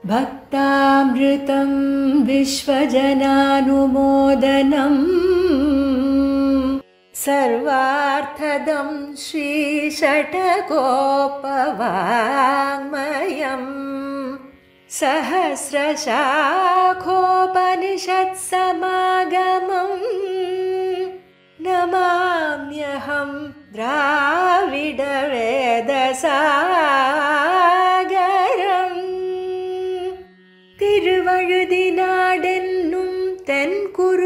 भक्तामृतं विश्वजनानुमोदनम् सर्वार्थदं श्रीषट्कोपवाङ्मयम् सहस्रशाखोपनिषत्समागमम् नमाम्यहं द्राविडवेदसागरम् திருவழுதினாடென்னும் தென்குருகூரென்னும்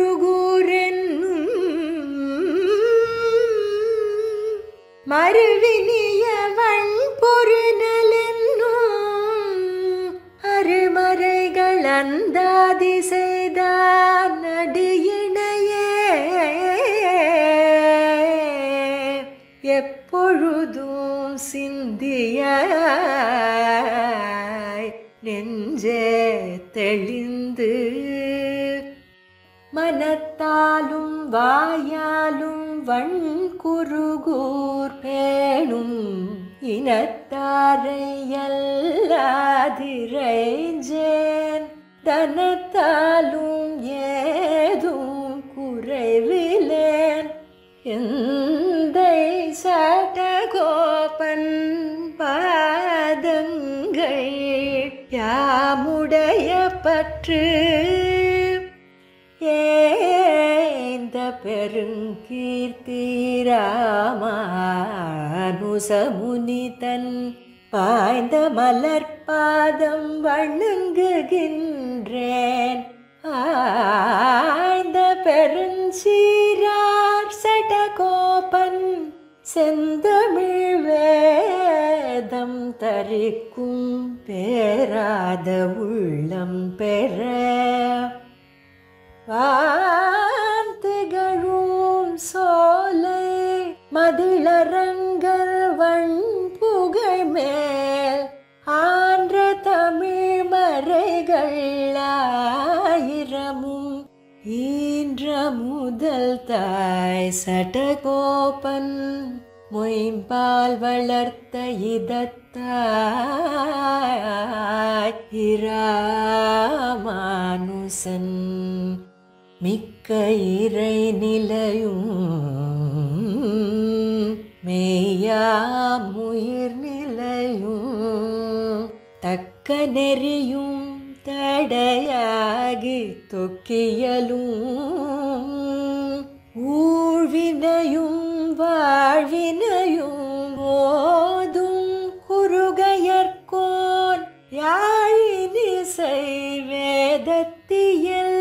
மறுவினியவன் பொருநலென்னும் அருமறைகள் அந்தாதி செய்தான் நடியினையே எப்பொழுதும் சிந்தியாய் நெஞ்சே தெளிந்து மனத்தாலும் வாயாலும் வண்குருகூர் பேணும் இனத்தாரை எல்லாதிரைஞ்சேன் தனத்தாலும் ஏதும் குறைவிலேன் எந்தை சடகோபன் பாதங்கள் யாமுடைய பற்று ஏந்த பெருங்கீர்த்தி ராமானுசமுனிதன் பாய்ந்த மலர்பாதம் வணங்குகின்றேன் ஆய்ந்த பெருஞ்சீரார் சடகோபன் செந்தமிழ் வேதம் தரிக்கும் பேராத உள்ளம் பெற வார்த்தைகளும் சோலை மதிளரங்கர் வண்புகழ் மேல் ஆன்ற தமிழ் மறைகள் ஆயிரமும் ஈன்ற முதல் தாய் சடகோபன் மொயம்பால் வளர்த்த இதத்தாய் இராமானுசன் மிக்க இறை நிலையும் மெய்யாமுயிர் நிலையும் தக்க நெறியும் தடையாகி தொக்கியலும் ஊழ்வினையும் வாழ்வினையும் ஓதும் குருகையர்கோன் யாழினிசை வேதத்தியல்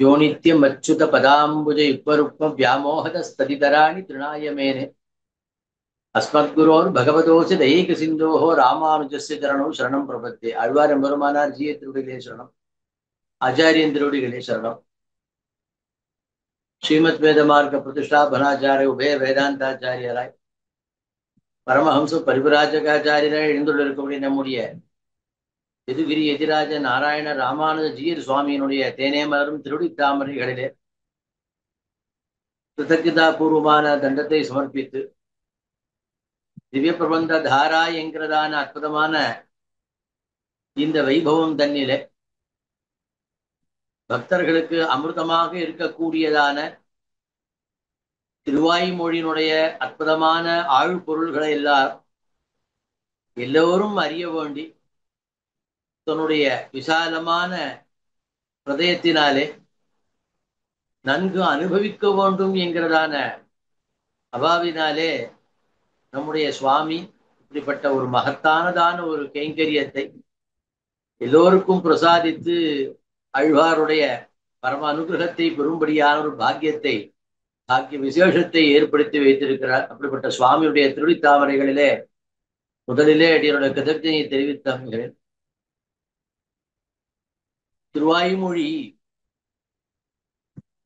யோனித்யம் அச்சுத பதாம்புஜ யுக்வருக்ம வியாமோகத ஸ்ததிதராணி திருநாயமேனே அஸ்மத்குரோர் பகவதோசி தயைக சிந்தோஹோ ராமானுஜஸ்ய சரணோ சரணம் பிரபத்தே. ஆழ்வார் எம்பெருமானார் ஜிய திருவடிகளே சரணம், ஆச்சாரியன் திருவடிகளே சரணம். ஸ்ரீமத் வேத மார்க்க பிரதிஷ்டாபனாச்சாரிய உபய வேதாந்தாச்சாரியராய் பரமஹம்ச பரிவிராஜகாச்சாரியராய் எழுந்துள்ளிருக்கக்கூடிய நம்முடைய எதுகிரி எதிராஜ நாராயண ராமானுஜ ஜீயர் சுவாமியினுடைய தேனே மலரும் திருடி தாமரைகளிலே கிருதஜ்ஞதா பூர்வமான தண்டத்தை சமர்ப்பித்து திவ்ய பிரபந்த தாரா என்கிறதான அற்புதமான இந்த வைபவம் தன்னிலே பக்தர்களுக்கு அமிர்தமாக இருக்கக்கூடியதான திருவாய்மொழியினுடைய அற்புதமான ஆழ்பொருள்களை எல்லோரும் அறிய வேண்டி தன்னுடைய விசாலமான ஹிருதயத்தினாலே நன்கு அனுபவிக்க வேண்டும் என்கிறதான அபாவினாலே நம்முடைய சுவாமி இப்படிப்பட்ட ஒரு மகத்தானதான ஒரு கைங்கரியத்தை எல்லோருக்கும் பிரசாதித்து ஆழ்வாருடைய பரம அனுகிரகத்தை பெறும்படியான ஒரு பாக்கிய விசேஷத்தை ஏற்படுத்தி வைத்திருக்கிறார். அப்படிப்பட்ட சுவாமியுடைய திருடித்தாமரைகளிலே முதலிலே அடியனுடைய கிருதஜ்ஞையை தெரிவித்தேன்.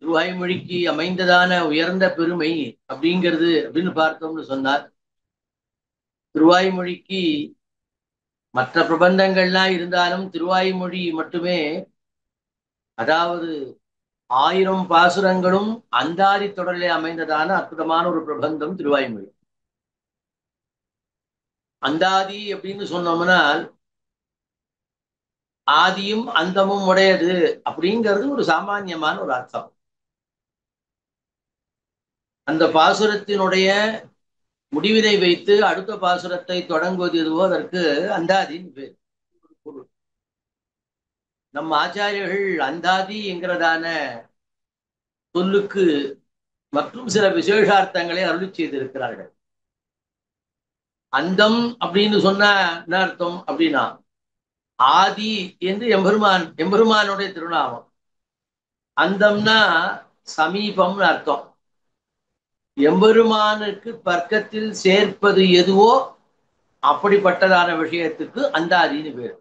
திருவாய்மொழிக்கு அமைந்ததான உயர்ந்த பெருமை அப்படின்னு பார்த்தோம்னு சொன்னார். திருவாய்மொழிக்கு மற்ற பிரபந்தங்கள்லாம் இருந்தாலும் திருவாய்மொழி மட்டுமே, அதாவது 1000 பாசுரங்களும் அந்தாதி தொடரிலே அமைந்ததான அற்புதமான ஒரு பிரபந்தம் திருவாய்மொழி. அந்தாதி அப்படின்னு சொன்னோம்னால் ஆதியும் அந்தமும் உடையது அப்படிங்கிறது ஒரு சாமான்யமான ஒரு அர்த்தம். அந்த பாசுரத்தினுடைய முடிவினை வைத்து அடுத்த பாசுரத்தை தொடங்குவது எதுவோ அதற்கு அந்தாதின்னு பேர். பொருள். நம் ஆச்சாரியர்கள் அந்தாதி என்கிறதான சொல்லுக்கு மற்றும் சில விசேஷார்த்தங்களை அருளி செய்திருக்கிறார்கள். அந்தம் அப்படின்னு சொன்ன என்ன அர்த்தம் அப்படின்னா, ஆதி என்று எம்பெருமானுடைய திருநாமம். அந்தம்னா சமீபம்னு அர்த்தம். எம்பெருமானுக்கு பக்கத்தில் சேர்ப்பது எதுவோ அப்படிப்பட்டதான விஷயத்துக்கு அந்தாதின்னு பேர்.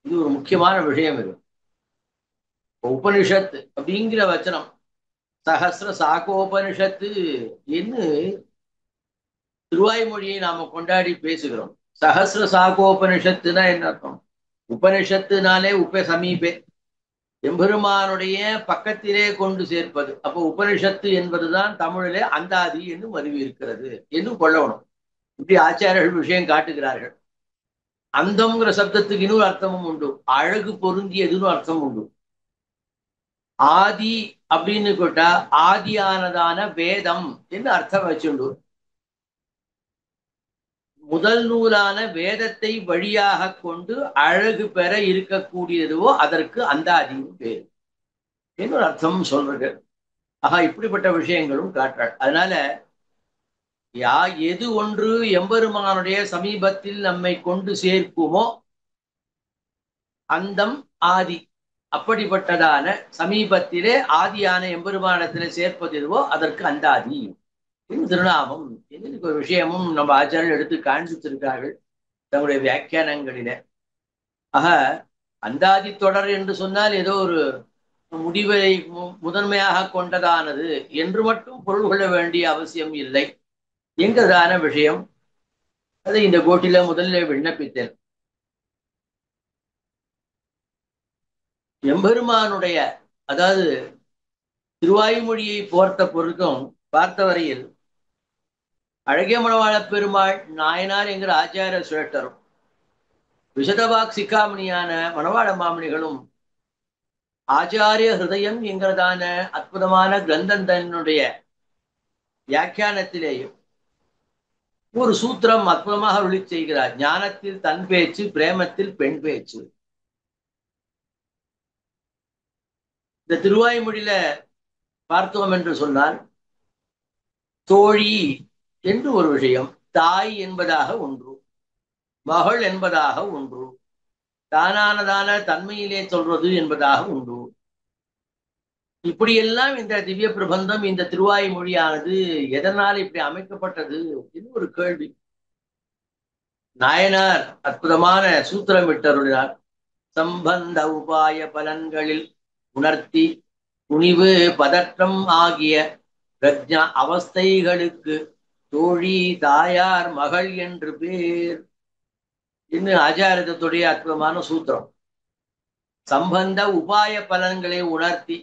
இது ஒரு முக்கியமான விஷயம். இது உபனிஷத்து அப்படிங்கிற வச்சனம் சஹசிர சாகோபனிஷத்து என்று திருவாய்மொழியை நாம கொண்டாடி பேசுகிறோம். சஹசிர சாகோபனிஷத்துனா என்ன அர்த்தம்? உபனிஷத்துனாலே சமீபே, எம்பெருமானுடைய பக்கத்திலே கொண்டு சேர்ப்பது. அப்போ உபனிஷத்து என்பதுதான் தமிழிலே அந்தாதி என்று மருவி இருக்கிறது என்று கொள்ளணும். இப்படி ஆச்சாரியர்கள் விஷயம் காட்டுகிறார்கள். அந்தம்ங்கிற சப்தத்துக்கு இன்னொரு அர்த்தமும் உண்டு, அழகு பொருந்தியதுன்னு அர்த்தம் உண்டு. ஆதி அப்படின்னு கேட்டா ஆதியானதான வேதம் என்று அர்த்தம் வச்சுண்டு, முதல் நூலான வேதத்தை வழியாக கொண்டு அழகு பெற இருக்கக்கூடியதுவோ அதற்கு அந்தாதின்னு பேர் என்று அர்த்தம் சொல்றது. ஆகா, இப்படிப்பட்ட விஷயங்களும் காட்டுறாள். அதனால எது ஒன்று எம்பெருமானுடைய சமீபத்தில் நம்மை கொண்டு சேர்க்குமோ அந்தம் ஆதி, அப்படிப்பட்டதான சமீபத்திலே ஆதியான எம்பெருமானத்திலே சேர்ப்பது எதுவோ அதற்கு அந்தாதி திருநாமம். இதுக்கு ஒரு விஷயமும் நம்ம ஆச்சாரியர்கள் எடுத்து காண்பித்திருக்கார்கள் தங்களுடைய வியாக்கியானங்களில. ஆக அந்தாதி தொடர் என்று சொன்னால் ஏதோ ஒரு முடிவை முதன்மையாக கொண்டதானது என்று மட்டும் பொருள் கொள்ள வேண்டிய அவசியம் இல்லை என்கிறதான விஷயம். அதை இந்த கோட்டில முதலில் விண்ணப்பித்தேன். எம்பெருமானுடைய அதாவது திருவாய்மொழியை பார்த்த வரையில் அழகிய மணவாள பெருமாள் நாயனார் என்கிற ஆச்சாரிய சுரேஷ்டரும் விஷதவாக் சிக்காமணியான மணவாள மாமணிகளும் ஆச்சாரிய ஹிருதயம் என்கிறதான அற்புதமான கிரந்தந்தனுடைய வியாக்கியானத்திலேயும் ஒரு சூத்திரம் அற்புதமாக ஒளி செய்கிறார். ஞானத்தில் தன் பேச்சு, பிரேமத்தில் பெண் பேச்சு. இந்த திருவாய்மொழியில பார்த்தோம் என்று சொன்னால் தோழி என்று ஒரு விஷயம், தாய் என்பதாக ஒன்று, மகள் என்பதாக ஒன்று, தானானதான தன்மையிலே சொல்றது என்பதாக உண்டு. இப்படியெல்லாம் இந்த திவ்ய பிரபந்தம், இந்த திருவாய்மொழியானது எதனால் இப்படி அமைக்கப்பட்டது என்று ஒரு கேள்வி. நாயனார் அற்புதமான சூத்திரமிட்டருளினார். சம்பந்த உபாய பலன்களில் உணர்த்தி துணிவு பதற்றம் ஆகிய பிரஜா அவஸ்தைகளுக்கு தோழி, தாயார், மகள் என்று பேர் இன்னும் ஆச்சாரியத்துடைய அற்புதமான சூத்திரம். சம்பந்த உபாய பலன்களை உணர்த்தி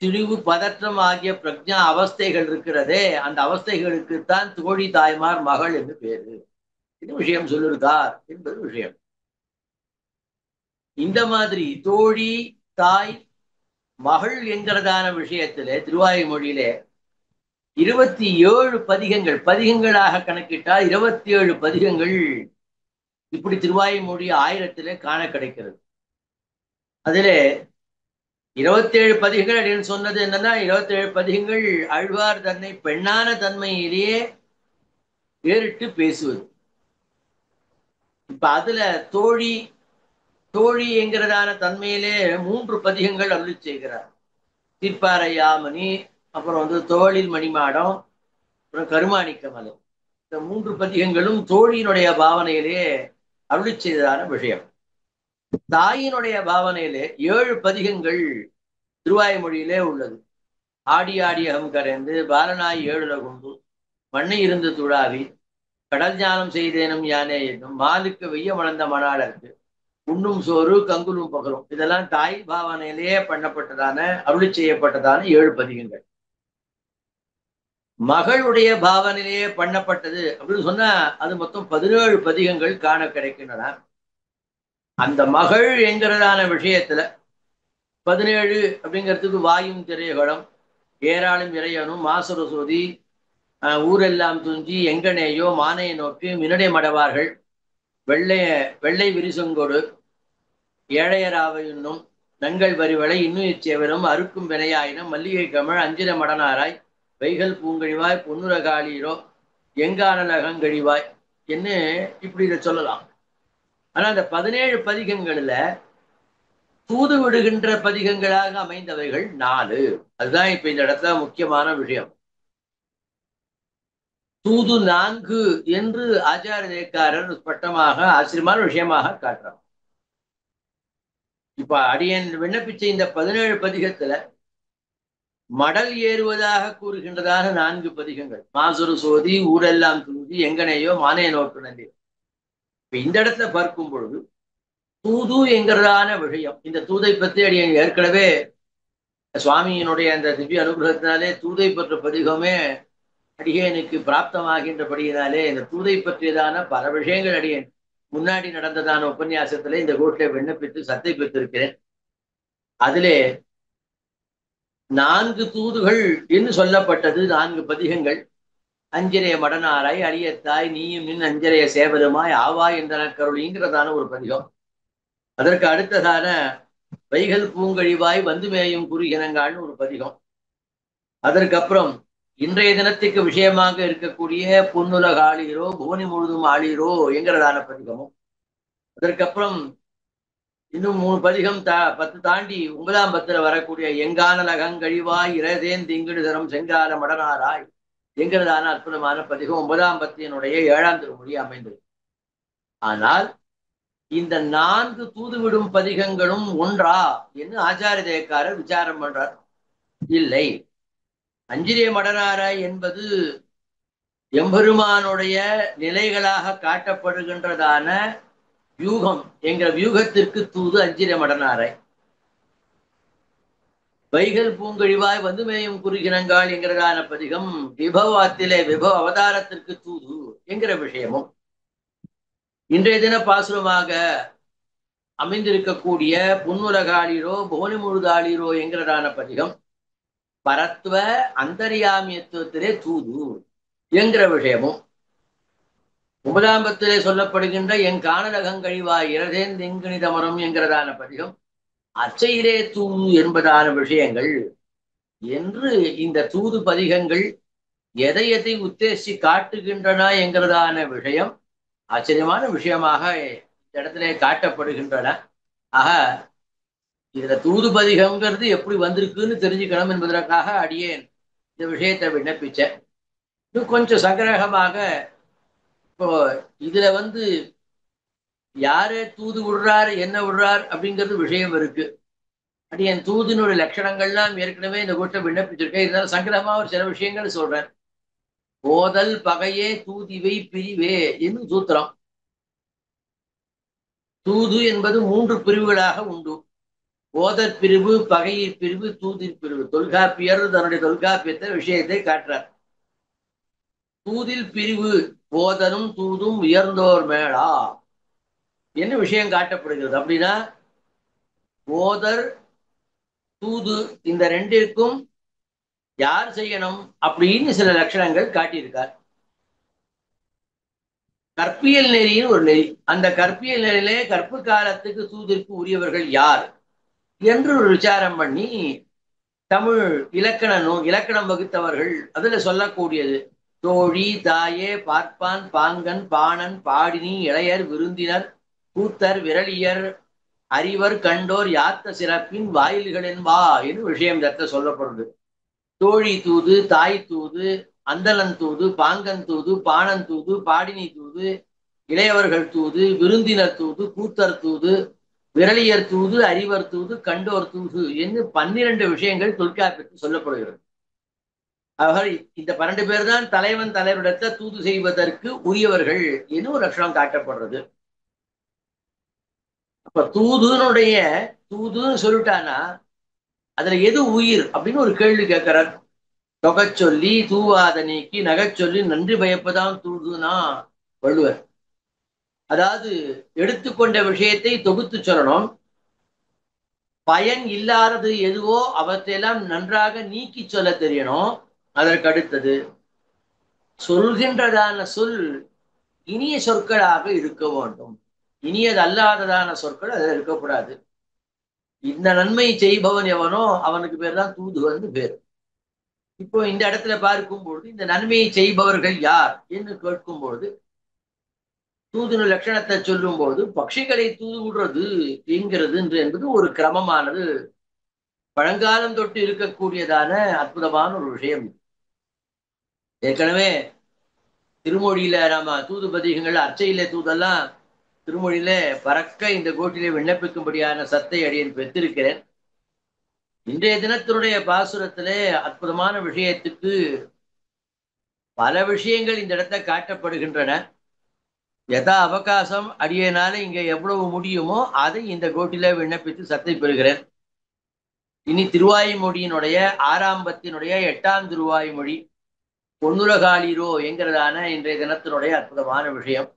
திணிவு பதற்றம் ஆகிய பிரஜா அவஸ்தைகள் இருக்கிறதே, அந்த அவஸ்தைகளுக்குத்தான் தோழி, தாய்மார், மகள் என்று பேரு. இது விஷயம் சொல்லிருக்கார் என்பது விஷயம். இந்த மாதிரி தோழி, தாய், மகள் என்கிறதான விஷயத்திலே திருவாய்மொழியிலே 27 பதிகங்களாக கணக்கிட்டால் 27 பதிகங்கள் இப்படி திருவாய்மொழி 1000 காண கிடைக்கிறது. அதிலே 27 பதிகங்கள் அப்படின்னு சொன்னது என்னன்னா, 27 பதிகங்கள் ஆழ்வார் தன்னை பெண்ணான தன்மையிலேயே வேறிட்டு பேசுவது. இப்ப அதுல தோழி என்கிறதான தன்மையிலே 3 பதிகங்கள் அருளி செய்கிறார். தீர்ப்பாரையாமணி, அப்புறம் தோளில் மணிமாடம், அப்புறம் கருமாணிக்க மலம். இந்த 3 பதிகங்களும் தோழியினுடைய பாவனையிலே அருளி செய்ததான விஷயம். தாயினுடைய பாவனையிலே 7 பதிகங்கள் திருவாய்மொழியிலே உள்ளது. ஆடி ஆடி அகம் கரைந்து, பாலனாய் 7 கொண்டு, மண்ணை இருந்து துழாவி, கடல் ஞானம் செய்தேனும் யானே என்னும், மாலுக்கு வெய்ய மணந்த மணாளருக்கு உண்ணும் சோறு கங்குலும் பகலும். இதெல்லாம் தாய் பாவனையிலேயே பண்ணப்பட்டதான அருளி செய்யப்பட்டதான 7 பதிகங்கள். மகளுடைய பாவனையிலேயே பண்ணப்பட்டது அப்படின்னு சொன்னா அது மொத்தம் 17 பதிகங்கள் காண கிடைக்கின்றன. அந்த மகள் என்கிறதான விஷயத்துல 17 அப்படிங்கிறதுக்கு வாயும் திரையகுளம் ஏராளும் இறையனும் மாசுர சோதி ஊரெல்லாம் துஞ்சி எங்கனேயோ மானைய நோக்கி மின்னடை மடவார்கள் வெள்ளை வெள்ளை விரிசங்கொடு ஏழையராவை இன்னும் நங்கள் வரிவளை இன்னும் இச்சேவரும் அறுக்கும் வினையாயினம் மல்லிகை கமழ் அஞ்சிர மடனாராய் வைகல் பூங்கழிவாய் பொன்னுர காளீரோ எங்கானல் அகங்கழிவாய் என்ன இப்படி இதை சொல்லலாம். ஆனா அந்த 17 பதிகங்கள்ல தூது விடுகின்ற பதிகங்களாக அமைந்தவைகள் 4. அதுதான் இப்ப இந்த இடத்துல முக்கியமான விஷயம். தூது 4 என்று ஆச்சார தேக்காரர் ஸ்பஷ்டமாக ஆச்சரியமான விஷயமாக காட்டுறார். இப்ப அடியன் விண்ணப்பிச்ச இந்த 17 பதிகத்துல மடல் ஏறுவதாக கூறுகின்றதான 4 பதிகங்கள் மாசுரு சோதி ஊரெல்லாம் தூதி எங்கனையோ மானைய நோக்கு நன்றி. இப்ப இந்த இடத்துல பார்க்கும் பொழுது தூது என்கிறதான விஷயம், இந்த தூதை பற்றி அடியன் ஏற்கனவே சுவாமியினுடைய அந்த திவ்ய அனுகிரகத்தினாலே தூதை பற்ற பதிகமே அடியேனுக்கு பிராப்தமாகின்றபடியினாலே இந்த தூதை பற்றியதான பல விஷயங்கள் அடியேன் முன்னாடி நடந்ததான உபன்யாசத்திலே இந்த கோட்டிலே விண்ணப்பித்து சத்தை பெற்றிருக்கிறேன். அதிலே 4 தூதுகள் என்று சொல்லப்பட்டது 4 பதிகங்கள். அஞ்சிரைய மடனாராய் அரியத்தாய் நீயும் நின் அஞ்சரைய சேவலுமாய் ஆவாய் என்ற கருளிங்கிறதான ஒரு பதிகம். அதற்கு அடுத்ததான வைகல் பூங்கழிவாய் வந்து மேயும் குறுகினங்கான்னு ஒரு பதிகம். அதற்கப்புறம் இன்றைய தினத்துக்கு விஷயமாக இருக்கக்கூடிய பொன்னுலக ஆளீரோ புவனி முழுதும் ஆளீரோ என்கிறதான பதிகமும். அதற்கப்புறம் இன்னும் 3 பதிகம் 10 தாண்டி 9ஆம் பத்துல வரக்கூடிய எங்கான நகங்கழிவாய் இரதேன் திங்கிடுதரம் செங்கால மடனாராய் என்கிறதான அற்புதமான பதிகம் 9ஆம் பத்தினுடைய 7ஆம் திருமொழி அமைந்தது. ஆனால் இந்த 4 தூதுவிடும் பதிகங்களும் ஒன்றா என்று ஆச்சாரிய தேக்காரர் விசாரம் பண்றார். இல்லை, அஞ்சிரிய மடனாராய் என்பது எம்பெருமானுடைய நிலைகளாக காட்டப்படுகின்றதான வியூகம் என்கிற வியூகத்திற்கு தூது அஞ்சிரிய மடனாராய். வைகல் பூங்கழிவாய் வந்து மேயும் குறுகினங்கால் என்கிறதான பதிகம் விபவத்திலே விபவ அவதாரத்திற்கு தூது என்கிற விஷயமும். இன்றைய தின பாசுரமாக அமைந்திருக்கக்கூடிய புன்னுலகாளீரோ புவனி முழுதாளீரோ என்கிறதான பதிகம் பரத்வ அந்தரியாமியத்துவத்திலே தூது என்கிற விஷயமும். 9ஆம் பத்திலே சொல்லப்படுகின்ற என் காணலகங்கழிவாய் இரதேன் திங்கிணிதமரம் என்கிறதான பதிகம் அச்சையிலே தூது என்பதான விஷயங்கள் என்று இந்த தூது பதிகங்கள் எதை எதை உத்தேசி காட்டுகின்றன என்கிறதான விஷயம் ஆச்சரியமான விஷயமாக இந்த இடத்திலே காட்டப்படுகின்றன. ஆக இதுல தூது பதிகம்ங்கிறது எப்படி வந்திருக்குன்னு தெரிஞ்சுக்கணும் என்பதற்காக அடியேன் இந்த விஷயத்தை விண்ணப்பிச்சேன். இன்னும் கொஞ்சம் சங்கிரகமாக இப்போ இதுல யாரே தூது விடுறார் என்ன விடுறார் அப்படிங்கிறது விஷயம் இருக்கு. அடியேன் தூதினுடைய லட்சணங்கள்லாம் ஏற்கனவே இந்த கூட்ட விண்ணப்பிச்சிருக்கேன். இருந்தாலும் சங்கிரகமா ஒரு சில விஷயங்கள் சொல்றேன். ஓதல் பகையே தூதிவை பிரிவே என்று சூத்திரம். தூது என்பது 3 பிரிவுகளாக உண்டு. ஓதற் பிரிவு, பகையிற் பிரிவு, தூதிற் பிரிவு. தொல்காப்பியர் தன்னுடைய தொல்காப்பியத்தை விஷயத்தை காட்டுறார். தூதில் பிரிவு ஓதலும் தூதும் உயர்ந்தோர் மேளா என்ன விஷயம் காட்டப்படுகிறது. அப்படின்னா ஓதர் தூது இந்த ரெண்டிற்கும் யார் செய்யணும் அப்படின்னு சில லட்சணங்கள் காட்டியிருக்கார். கற்பியல் நெறியின் ஒரு நெறி, அந்த கற்பியல் நெறியிலே கற்பு காலத்துக்கு தூதிற்கு உரியவர்கள் யார் என்று ஒரு விசாரம் பண்ணி தமிழ் இலக்கணம் வகுத்தவர்கள் அதுல சொல்லக்கூடியது தோழி தாயே பார்ப்பான் பாங்கன் பாணன் பாடினி இளையர் விருந்தினர் கூத்தர் விரலியர் அறிவர் கண்டோர் யாத்த சிறப்பின் வாயில்கள் என்பா என்று விஷயம் தத்த சொல்லப்படுது. தோழி தூது, தாய் தூது, அந்தலன் தூது, பாங்கன் தூது, பாணன் தூது, பாடினி தூது, இளையவர்கள் தூது, விருந்தினர் தூது, கூத்தர் தூது, விரலியர் தூது, அறிவர் தூது, கண்டோர் தூது என்று 12 விஷயங்கள் தொல்காப்பியத்தில் சொல்லப்படுகிறது. அவர் இந்த 12 பேர் தான் தலைவன் தலைவரிடத்தை தூது செய்வதற்கு உரியவர்கள் என்று ஒரு லட்சணம் காட்டப்படுறது. அப்ப தூதுன்னு சொல்லிட்டானா அதுல எது உயிர் அப்படின்னு ஒரு கேள்வி கேட்கிறார். தொகை சொல்லி தூவாத நீக்கி நகை சொல்லி நன்றி பயப்பதான் தூதுனா வள்ளுவர். அதாவது எடுத்துக்கொண்ட விஷயத்தை தொகுத்து சொல்லணும். பயன் இல்லாதது எதுவோ அவற்றையெல்லாம் நன்றாக நீக்கி சொல்ல தெரியணும். அதற்கு அடுத்தது சொல்கின்றதான சொல் இனிய சொற்களாக இருக்க வேண்டும். இனியது அல்லாததான சொற்கள் அதில் இருக்கக்கூடாது. இந்த நன்மை செய்பவன் எவனோ அவனுக்கு பேர் தான் தூதுவன் பேர். இப்போ இந்த இடத்துல பார்க்கும்பொழுது இந்த நன்மையை செய்பவர்கள் யார் என்று கேட்கும்பொழுது தூதுன லட்சணத்தை சொல்லும் போது பட்சிகளை தூது விடுறது என்கிறது என்பது ஒரு கிரமமானது பழங்காலம் தொட்டு இருக்கக்கூடியதான அற்புதமான ஒரு விஷயம். ஏற்கனவே திருமொழியில நாம தூதுபதிகள் அர்ச்சையில தூதெல்லாம் திருமொழியில பறக்க இந்த கோட்டிலே விண்ணப்பிக்கும்படியான சத்தை அடியேன் பெற்றிருக்கிறேன். இன்றைய தினத்தினுடைய பாசுரத்திலே அற்புதமான விஷயத்துக்கு பல விஷயங்கள் இந்த இடத்த காட்டப்படுகின்றன. யதா அவகாசம் அடியனால இங்க எவ்வளவு முடியுமோ அதை இந்த கோட்டில விண்ணப்பித்து சத்தை பெறுகிறேன். இனி திருவாய்மொழியினுடைய ஆறாம்பத்தினுடைய 8ஆம் திருவாய்மொழி பொன்னுலகாளிரோ என்கிறதான இன்றைய தினத்தினுடைய அற்புதமான விஷயம்.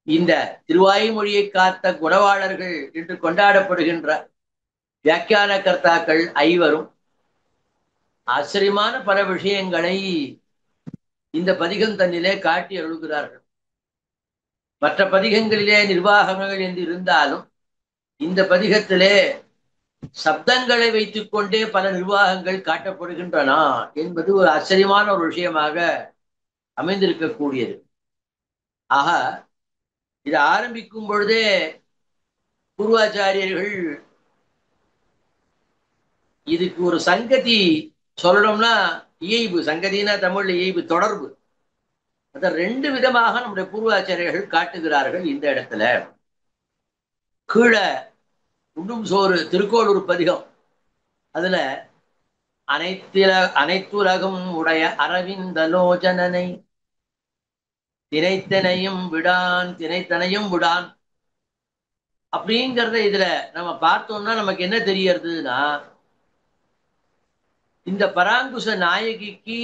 இந்த திருவாய்மொழியை காத்த குணவாளர்கள் என்று கொண்டாடப்படுகின்ற வியாக்கியான கர்த்தாக்கள் ஐவரும் ஆச்சரியமான பல விஷயங்களை இந்த பதிகம் தன்னிலே காட்டி அருள்கிறார்கள். மற்ற பதிகங்களிலே நிர்வாகங்கள் என்று இருந்தாலும் இந்த பதிகத்திலே சப்தங்களை வைத்துக் கொண்டே பல நிர்வாகங்கள் காட்டப்படுகின்றன என்பது ஒரு ஆச்சரியமான ஒரு விஷயமாக அமைந்திருக்கக்கூடியது. ஆக இதை ஆரம்பிக்கும் பொழுதே பூர்வாச்சாரியர்கள் இதுக்கு ஒரு சங்கதி சொல்லணும்னா இயைபு, சங்கதினா தமிழ்ல இயைபு தொடர்பு, அதை ரெண்டு விதமாக நம்முடைய பூர்வாச்சாரியர்கள் காட்டுகிறார்கள். இந்த இடத்துல கீழே உண்ணும் சோறு திருக்கோளூர் பதிகம், அதுல அனைத்துலகும் உடைய அரவிந்தலோச்சனனை தினைத்தனையும் விடான் அப்படிங்கிறத இதுல நம்ம பார்த்தோம்னா நமக்கு என்ன தெரியறதுன்னா, இந்த பராங்குச நாயகிக்கு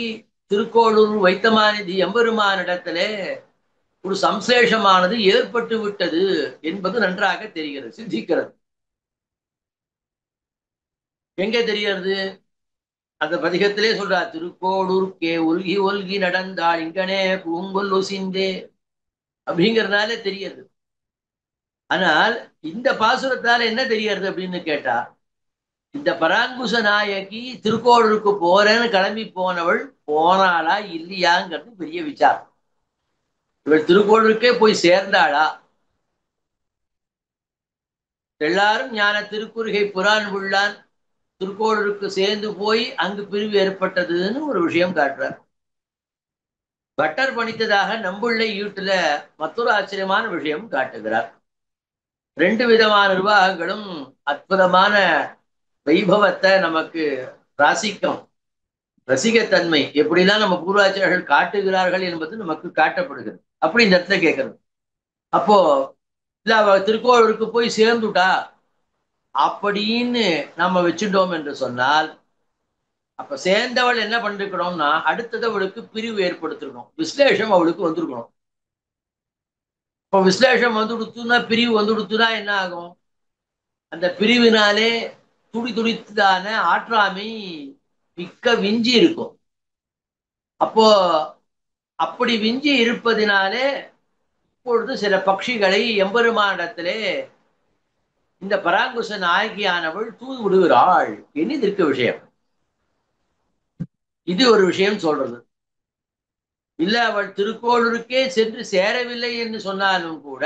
திருக்கோளூர் வைத்தமாநிதி எம்பெருமானிடத்துல ஒரு சம்சேஷமானது ஏற்பட்டு விட்டது என்பது நன்றாக தெரிகிறது, சிந்திக்கிறது. எங்க தெரியறது? அந்த பதிகத்திலே சொல்றார், திருக்கோளூர்க்கே ஒல்கி ஒல்கி நடந்தாள் இங்கனே பூங்கொல் ஒசிந்தே அப்படிங்கிறதுனால தெரியுது. ஆனால் இந்த பாசுரத்தால என்ன தெரியறது அப்படின்னு கேட்டா, இந்த பராங்குச நாயகி திருக்கோளூருக்கு போறேன்னு கிளம்பி போனவள் போனாளா இல்லையாங்கிறது பெரிய விசாரம். இவள் திருக்கோளூருக்கே போய் சேர்ந்தாளா? எல்லாரும் ஞான திருக்குறுகை புரான் உள்ளான் திருக்கோளூருக்கு சேர்ந்து போய் அங்கு பிரிவு ஏற்பட்டதுன்னு ஒரு விஷயம் காட்டுறார். பட்டர் பணித்ததாக நம்புள்ளை ஈட்டுல மற்றொரு ஆச்சரியமான விஷயம் காட்டுகிறார். ரெண்டு விதமான நிர்வாகங்களும் அற்புதமான வைபவத்தை நமக்கு ராசிக்கும். ரசிகத்தன்மை எப்படிலாம் நம்ம பூர்வாச்சாரியர்கள் காட்டுகிறார்கள் என்பது நமக்கு காட்டப்படுகிறது. அப்படி இந்த இடத்துல கேட்கணும். அப்போ இல்ல அவ திருக்கோளூருக்கு போய் சேர்ந்துட்டா அப்படின்னு நம்ம வச்சுட்டோம் என்று சொன்னால், அப்ப சேர்ந்தவள் என்ன பண்ணிருக்கணும்னா அடுத்தது அவளுக்கு பிரிவு ஏற்படுத்திருக்கணும், விஸ்லேஷம் அவளுக்கு வந்திருக்கணும். இப்போ விஸ்லேஷம் வந்துடுத்துனா பிரிவு வந்துடுத்துனா என்ன ஆகும்? அந்த பிரிவினாலே துடி துடித்தான ஆற்றாமை மிக்க விஞ்சி இருக்கும். அப்போ அப்படி விஞ்சி இருப்பதினாலே இப்பொழுது சில பட்சிகளை எம்பெருமானிடத்திலே இந்த பராங்குச நாயகியானவள் தூது விடுகிறாள் என்று இருக்க விஷயம். இது ஒரு விஷயம் சொல்றது. இல்ல அவள் திருக்கோளூருக்கே சென்று சேரவில்லை என்று சொன்னாலும் கூட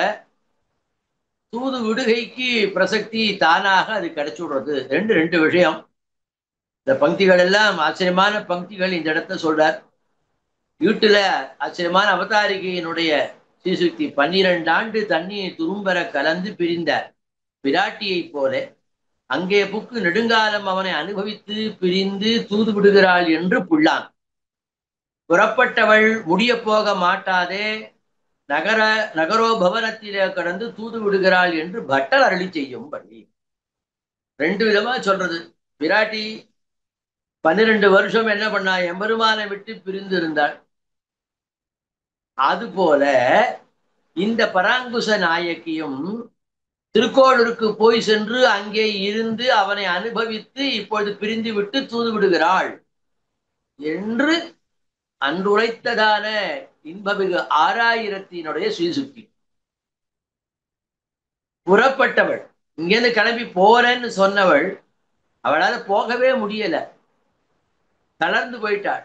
தூது விடுகைக்கு பிரசக்தி தானாக அது கிடைச்சு விடுறது. ரெண்டு விஷயம். இந்த பங்கிகள் எல்லாம் ஆச்சரியமான பங்கிகள் இந்த இடத்த சொல்றார். வீட்டுல ஆச்சரியமான அவதாரிகையினுடைய ஸ்ரீசுக்தி 12 ஆண்டு தண்ணீர் துரும்பர கலந்து பிரிந்த பிராட்டியை போல அங்கே புக்கு நெடுங்காலம் அவனை அனுபவித்து பிரிந்து தூது விடுகிறாள் என்று புள்ளான். புறப்பட்டவள் முடிய போக மாட்டாதே நகரோபவனத்திலே கடந்து தூது விடுகிறாள் என்று பட்டர் அருளி செய்யும்படி. ரெண்டு விதமா சொல்றது. பிராட்டி 12 வருஷம் என்ன பண்ணா? எம்பெருமானை விட்டு பிரிந்து இருந்தாள். அதுபோல இந்த பராங்குச நாயக்கியும் திருக்கோளூருக்கு போய் சென்று அங்கே இருந்து அவனை அனுபவித்து இப்பொழுது பிரிந்து விட்டு தூது விடுகிறாள் என்று அன்றுரைத்ததான இன்பமிகு 6000 ஸ்ரீசுக்தி. புறப்பட்டவள் இங்கிருந்து கிளம்பி போறேன்னு சொன்னவள் அவளால போகவே முடியல, தளர்ந்து போயிட்டாள்.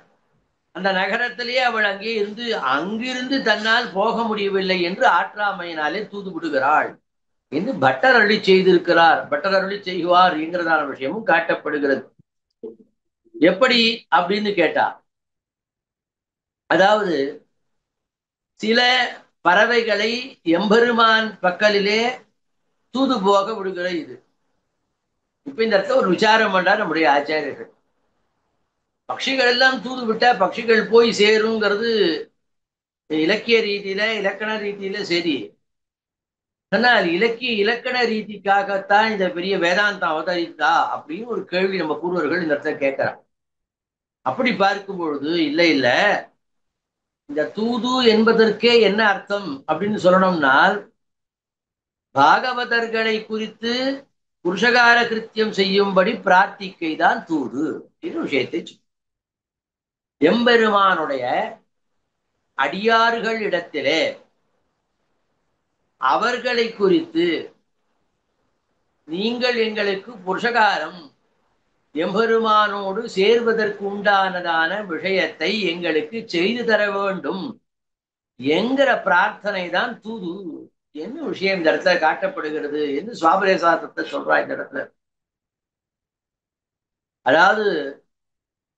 அந்த நகரத்திலேயே அவள் அங்கே இருந்து அங்கிருந்து தன்னால் போக முடியவில்லை என்று ஆற்றாமையினாலே தூது விடுகிறாள் என்று பட்டர் அருளி செய்திருக்கிறார். பட்டர் அருளி செய்வார் என்கிறதான விஷயமும் காட்டப்படுகிறது. எப்படி அப்படின்னு கேட்டா, அதாவது சில பறவைகளை எம்பெருமான் பக்கலிலே தூது போக விடுகிற இது. இப்ப இந்த இடத்துல ஒரு விசாரம் பண்றார் நம்முடைய ஆச்சாரியர்கள். பட்சிகள் எல்லாம் தூது விட்டா பட்சிகள் போய் சேருங்கிறது இலக்கிய ரீதியில இலக்கண ரீதியில சரி. ஆனால் இலக்கண ரீதிக்காகத்தான் இந்த பெரிய வேதாந்தம் அவதரித்தா அப்படின்னு ஒரு கேள்வி நம்ம பூர்வர்கள் இந்த இடத்துல கேட்கிறார். அப்படி பார்க்கும் பொழுது இல்ல இல்ல, இந்த தூது என்பதற்கே என்ன அர்த்தம் அப்படின்னு சொல்லணும்னால், பாகவதர்களை குறித்து புருஷகார கிருத்தியம் செய்யும்படி பிரார்த்திக்கை தான் தூது என்று விஷயத்தை எம்பெருமானுடைய அடியார்கள் இடத்திலே அவர்களை குறித்து நீங்கள் எங்களுக்கு புருஷகாரம் எம்பெருமானோடு சேர்வதற்கு உண்டானதான விஷயத்தை எங்களுக்கு செய்து தர வேண்டும் என்கிற பிரார்த்தனை தான் தூது என்ன விஷயம் இந்த இடத்துல காட்டப்படுகிறது என்று சுவாபரேசாசத்தை சொல்றா இந்த இடத்துல. அதாவது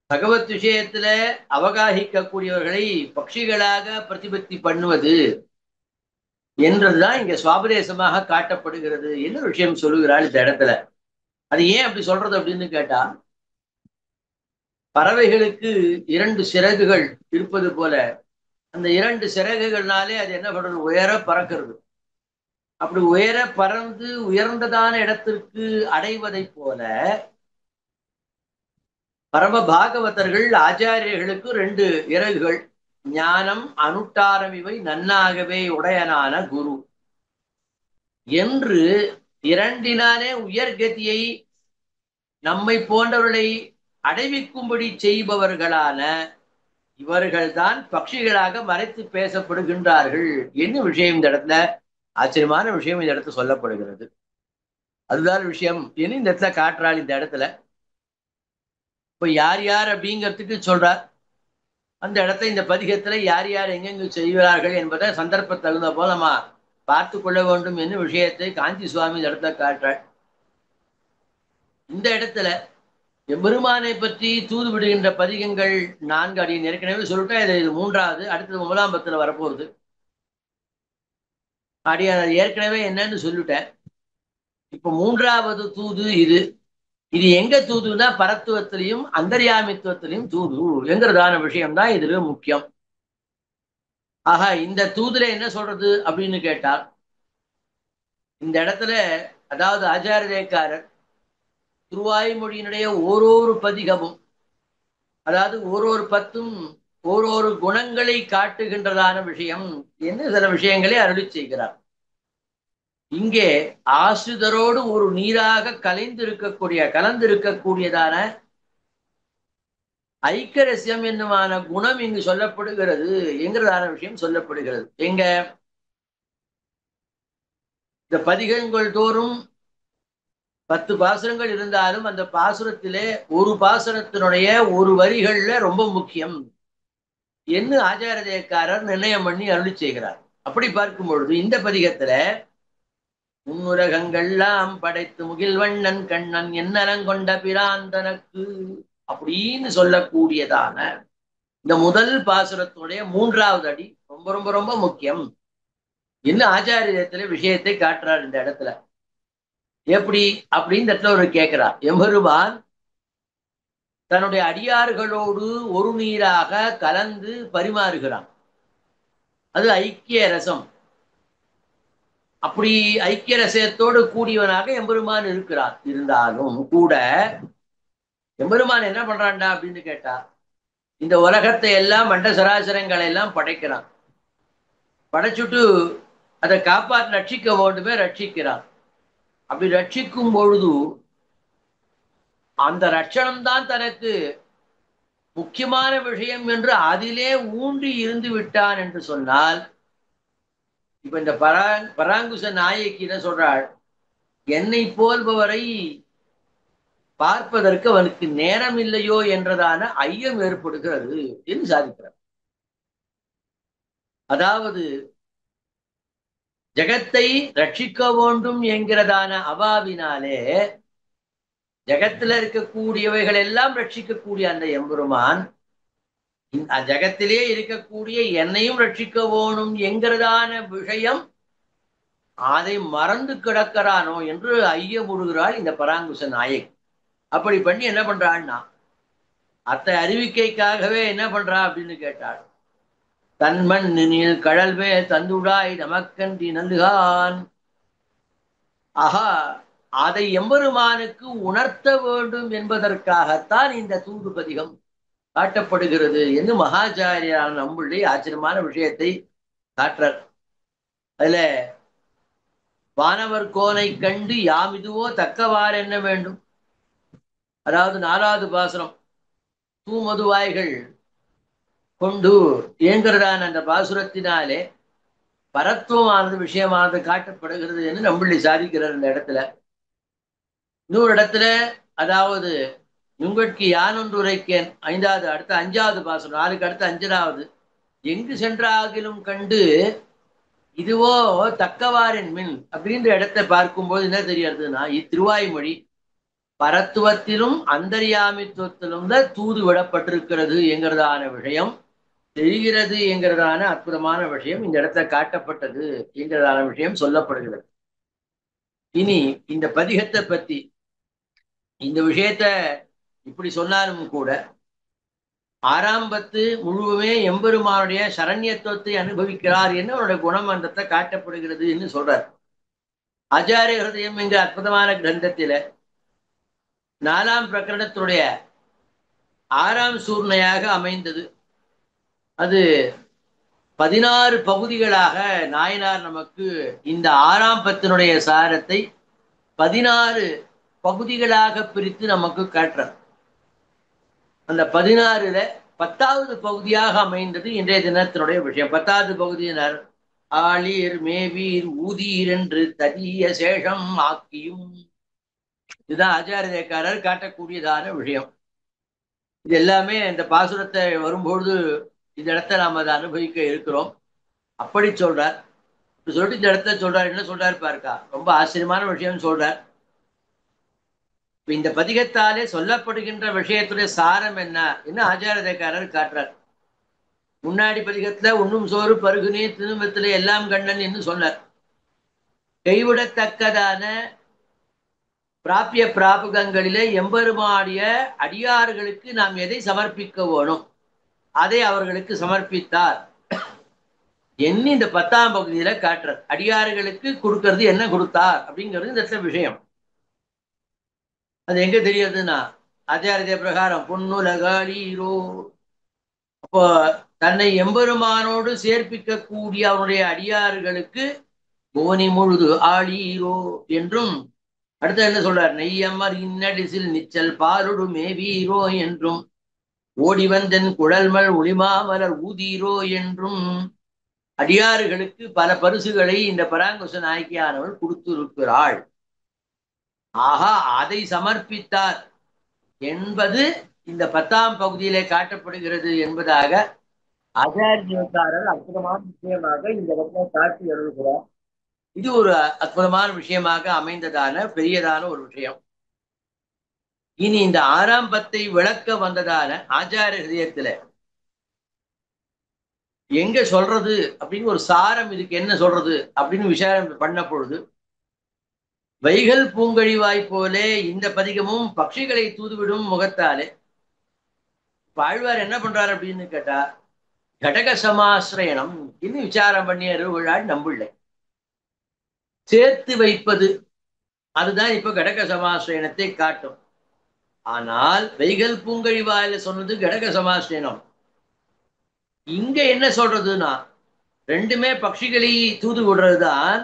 பகவத் விஷயத்துல அவகாசிக்கக்கூடியவர்களை பட்சிகளாக பிரதிபத்தி பண்ணுவது என்றதுதான் இங்க சுவாபதேசமாக காட்டப்படுகிறது என்ன விஷயம் சொல்லுகிறாள் இந்த இடத்துல. அது ஏன் அப்படி சொல்றது அப்படின்னு கேட்டா, பறவைகளுக்கு 2 சிறகுகள் இருப்பது போல அந்த 2 சிறகுகள்னாலே அது என்ன பண்றது, உயர பறக்கிறது. அப்படி உயர பறந்து உயர்ந்ததான இடத்திற்கு அடைவதை போல பரம பாகவதர்கள் ஆச்சாரியர்களுக்கு 2 இறகுகள், ஞானம் அனுட்டாரம் இவை நன்னாகவே உடையனான குரு என்று 2னாலே உயர்கதியை நம்மை போன்றவர்களை அடைவிக்கும்படி செய்பவர்களான இவர்கள்தான் பட்சிகளாக மறைத்து பேசப்படுகின்றார்கள் என்ன விஷயம் இந்த இடத்துல, ஆச்சரியமான விஷயம் இந்த இடத்துல சொல்லப்படுகிறது. அதுதான் விஷயம் என்ன இந்த இடத்துல காட்டுறாள் இந்த இடத்துல. இப்ப யார் யார் அப்படிங்கிறதுக்கு சொல்றார். அந்த இடத்துல இந்த பதிகத்துல யார் யார் எங்கெங்கு செய்கிறார்கள் என்பதை சந்தர்ப்ப தகுந்த போல நம்ம பார்த்து கொள்ள வேண்டும் என்ன விஷயத்தை காஞ்சி சுவாமி இந்த இடத்துல காட்டுறாள். இந்த இடத்துல எம்பெருமானை பற்றி தூது விடுகின்ற பதிகங்கள் 4 அடியின் ஏற்கனவே சொல்லிட்டேன். இது 3வது, அடுத்தது 9ஆம் பத்துல வரப்போகுது. அடியான ஏற்கனவே என்னன்னு சொல்லிட்டேன். இப்ப 3வது தூது இது. இது எங்க தூதுன்னா பரத்துவத்திலையும் அந்தர்யாமித்துவத்திலையும் தூது என்கிறதான விஷயம்தான் இதுல முக்கியம். ஆக இந்த தூதுல என்ன சொல்றது அப்படின்னு கேட்டால், இந்த இடத்துல அதாவது ஆச்சாரியக்காரர் திருவாய்மொழியினுடைய ஓரொரு பதிகமும் அதாவது ஓரொரு பத்தும் ஓரொரு குணங்களை காட்டுகின்றதான விஷயம் என்று சில விஷயங்களை அருளி செய்கிறார். இங்கே ஆசிரியரோடு ஒரு நீராக கலந்திருக்கக்கூடியதான ஐக்கரசியம் என்னுமான குணம் இங்கு சொல்லப்படுகிறது என்கிறதான விஷயம் சொல்லப்படுகிறது. எங்க இந்த பதிகங்கள் தோறும் 10 பாசுரங்கள் இருந்தாலும் அந்த பாசுரத்திலே ஒரு பாசுரத்தினுடைய ஒரு வரிகள்ல ரொம்ப முக்கியம் என்று ஆச்சாரியக்காரர் நிர்ணயம் பண்ணி அருளி செய்கிறார். அப்படி பார்க்கும் பொழுது இந்த பதிகத்துல முன்னுலகங்கள்லாம் படைத்து முகில்வண்ணன் கண்ணன் என்னலங்கொண்ட பிராந்தனக்கு அப்படின்னு சொல்லக்கூடியதான இந்த முதல் பாசுரத்தினுடைய 3வது அடி ரொம்ப ரொம்ப ரொம்ப முக்கியம் என்ன ஆச்சாரியத்துல விஷயத்தை காட்டுறார் இந்த இடத்துல. எப்படி அப்படின்னு இடத்துல ஒரு கேட்கிறார். எம்பெருமான் தன்னுடைய அடியார்களோடு ஒரு நீராக கலந்து பரிமாறுகிறான். அது ஐக்கிய ரசம். அப்படி ஐக்கிய ரசத்தோடு கூடியவனாக எம்பெருமான் இருக்கிறான். இருந்தாலும் கூட எம்பெருமான் என்ன பண்றான்டா அப்படின்னு கேட்டா, இந்த உலகத்தை எல்லாம் மண்ட சராசரங்களை எல்லாம் படைக்கிறான். படைச்சுட்டு அதை காப்பாற்ற ரட்சிக்க வேண்டுமே ரட்சிக்கிறார். அப்படி ரட்சிக்கும் பொழுது அந்த ரட்சணம் தான் தனக்கு முக்கியமான விஷயம் என்று அதிலே ஊன்றி இருந்து விட்டான் என்று சொன்னால், இப்ப இந்த பராங்குச நாயகி என்ன சொல்றாள், என்னை போல்பவரை பார்ப்பதற்கு அவனுக்கு நேரம் இல்லையோ என்றதான ஐயம் ஏற்படுகிறது என்று சாதிக்கிறார். அதாவது ஜகத்தை ரட்சிக்க வேண்டும் என்கிறதான அவாவினாலே ஜகத்துல இருக்கக்கூடியவைகள் எல்லாம் ரட்சிக்கக்கூடிய அந்த எம்பெருமான் ஜகத்திலே இருக்கக்கூடிய என்னையும் ரட்சிக்க வேணும் என்கிறதான விஷயம் அதை மறந்து கிடக்கிறானோ என்று ஐயமுடுகிறாள் இந்த பராங்குச நாயகி. அப்படி பண்ணி என்ன பண்றாள்னா, அத்தை அறிவிக்கைக்காகவே என்ன பண்றா அப்படின்னு கேட்டாள். தன்மண் நீள் கடல்வே தந்துடாய் நமக்கன்றி நல்கான். ஆஹா, அதை எம்பெருமானுக்கு உணர்த்த வேண்டும் என்பதற்காகத்தான் இந்த தூது பதிகம் காட்டப்படுகிறது என்று மகாச்சாரியார் நம்முடைய ஆச்சரியமான விஷயத்தை காட்டுறார். அதுல வானவர் கோனை கண்டு யாம் இதுவோ தக்கவாறு என்ன வேண்டும், அதாவது 4வது பாசுரம், தூமதுவாய்கள் கொண்டு இயங்குறதான அந்த பாசுரத்தினாலே பரத்துவமானது விஷயமானது காட்டப்படுகிறது என்று நம்மளை சாதிக்கிறார் இந்த இடத்துல. இன்னொரு இடத்துல, அதாவது உங்களுக்கு யானொன்று உரைக்கேன் 5வது அடுத்த 5வது பாசுரம், 4க்கு அடுத்த 5வது, எங்கு சென்றாகிலும் கண்டு இதுவோ தக்கவாரின் மின் அப்படின்ற இடத்தை பார்க்கும்போது என்ன தெரியறதுன்னா, இத்திருவாய்மொழி பரத்துவத்திலும் அந்தர்யாமித்துவத்திலும் தான் தூது விடப்பட்டிருக்கிறது என்கிறதான விஷயம் தெரிகிறது என்கிறதான அற்புதமான விஷயம் இந்த இடத்துல காட்டப்பட்டது என்கிறதான விஷயம் சொல்லப்படுகிறது. இனி இந்த பதிகத்தை பத்தி இந்த விஷயத்த இப்படி சொன்னாலும் கூட ஆரம்பத்து முழுவதுமே எம்பெருமானுடைய சரண்யத்துவத்தை அனுபவிக்கிறார் என்று அவருடைய குணமன்றத்தை காட்டப்படுகிறது என்று சொல்றார். ஆச்சாரிய ஹிருதயம் என்கிற அற்புதமான கிரந்தத்தில 4ஆம் பிரகரணத்துடைய 6ஆம் சூர்ணையாக அமைந்தது. அது 16 பகுதிகளாக நாயனார் நமக்கு இந்த 6ஆம் பத்தினுடைய சாரத்தை 16 பகுதிகளாக பிரித்து நமக்கு காட்டுறார். அந்த 16ல 10வது பகுதியாக அமைந்தது இன்றைய தினத்தினுடைய விஷயம். 10வது பகுதியினர் ஆளீர் மேவீர் ஊதீர் என்று ததிய சேஷம் ஆக்கியும், இதுதான் ஆச்சாரியக்காரர் காட்டக்கூடியதான விஷயம். இது எல்லாமே இந்த பாசுரத்தை வரும்பொழுது இந்த இடத்த நாம் அதை அனுபவிக்க இருக்கிறோம். அப்படி சொல்றார். சொல்லிட்டு இந்த இடத்த சொல்றார். என்ன சொல்றாரு பாருக்கா, ரொம்ப ஆச்சரியமான விஷயம் சொல்றார். இந்த பதிகத்தாலே சொல்லப்படுகின்ற விஷயத்துடைய சாரம் என்ன என்று ஆச்சாரியக்காரர் காட்டுறார். முன்னாடி பதிகத்துல உண்ணும் சோறு பருகுனே திருமத்திலே எல்லாம் கண்ணன் என்று சொன்னார். கைவிடத்தக்கதான பிராபிய பிராபகங்களிலே எம்பெருமாடிய அடியார்களுக்கு நாம் எதை சமர்ப்பிக்க வேணும் அதை அவர்களுக்கு சமர்ப்பித்தார் என்ன இந்த 10ஆம் பகுதியில காட்டுறார். அடியார்களுக்கு கொடுக்கறது என்ன கொடுத்தார் அப்படிங்கிறது இந்த விஷயம். அது எங்க தெரியுதுன்னா, ஆச்சாரிய பிரகாரம் பொன்னுலகாளீரோ, அப்போ தன்னை எம்பெருமானோடு சேர்ப்பிக்க கூடிய அவனுடைய அடியார்களுக்கு கோனி முழுது ஆளீரோ என்றும், அடுத்து என்ன சொல்றார், நெய்யம்மர் இன்னடிசில் நிச்சல் பாலுடு மேவீரோ என்றும், ஓடிவந்தன் குழல்மல் ஒளிமாமலர் ஊதீரோ என்றும் அடியார்களுக்கு பல பரிசுகளை இந்த பராங்குச நாயக்கியானவள் கொடுத்திருக்கிறாள். ஆகா, அதை சமர்ப்பித்தார் என்பது இந்த 10ஆம் பகுதியிலே காட்டப்படுகிறது என்பதாக ஆச்சாரியக்காரர் அற்புதமான விஷயமாக இந்த இடத்துல காட்டி எழுதுகிறார். இது ஒரு அற்புதமான விஷயமாக அமைந்ததான பெரியதான ஒரு விஷயம். இனி இந்த 6ஆம் பத்தை விளக்க வந்ததான ஆச்சாரிய ஹிருதயத்துல எங்க சொல்றது அப்படின்னு ஒரு சாரம், இதுக்கு என்ன சொல்றது அப்படின்னு விசாரம் பண்ண பொழுது, வைகல் பூங்கழிவாய் போலே இந்த பதிகமும் பட்சிகளை தூதுவிடும் முகத்தாலே ஆழ்வார் என்ன பண்றாரு அப்படின்னு கேட்டா, கடக சமாசிரயணம் இன்னும் விசாரம் பண்ணிய அருள்வாள் நம்பிள்ளை சேர்த்து வைப்பது, அதுதான் இப்ப கடக சமாசிரயணத்தை காட்டும். ஆனால் வைகல் பூங்கழிவாயில சொன்னது கடக சமாசிரயணம். இங்க என்ன சொல்றதுன்னா, ரெண்டுமே பட்சிகளை தூது விடுறதுதான்.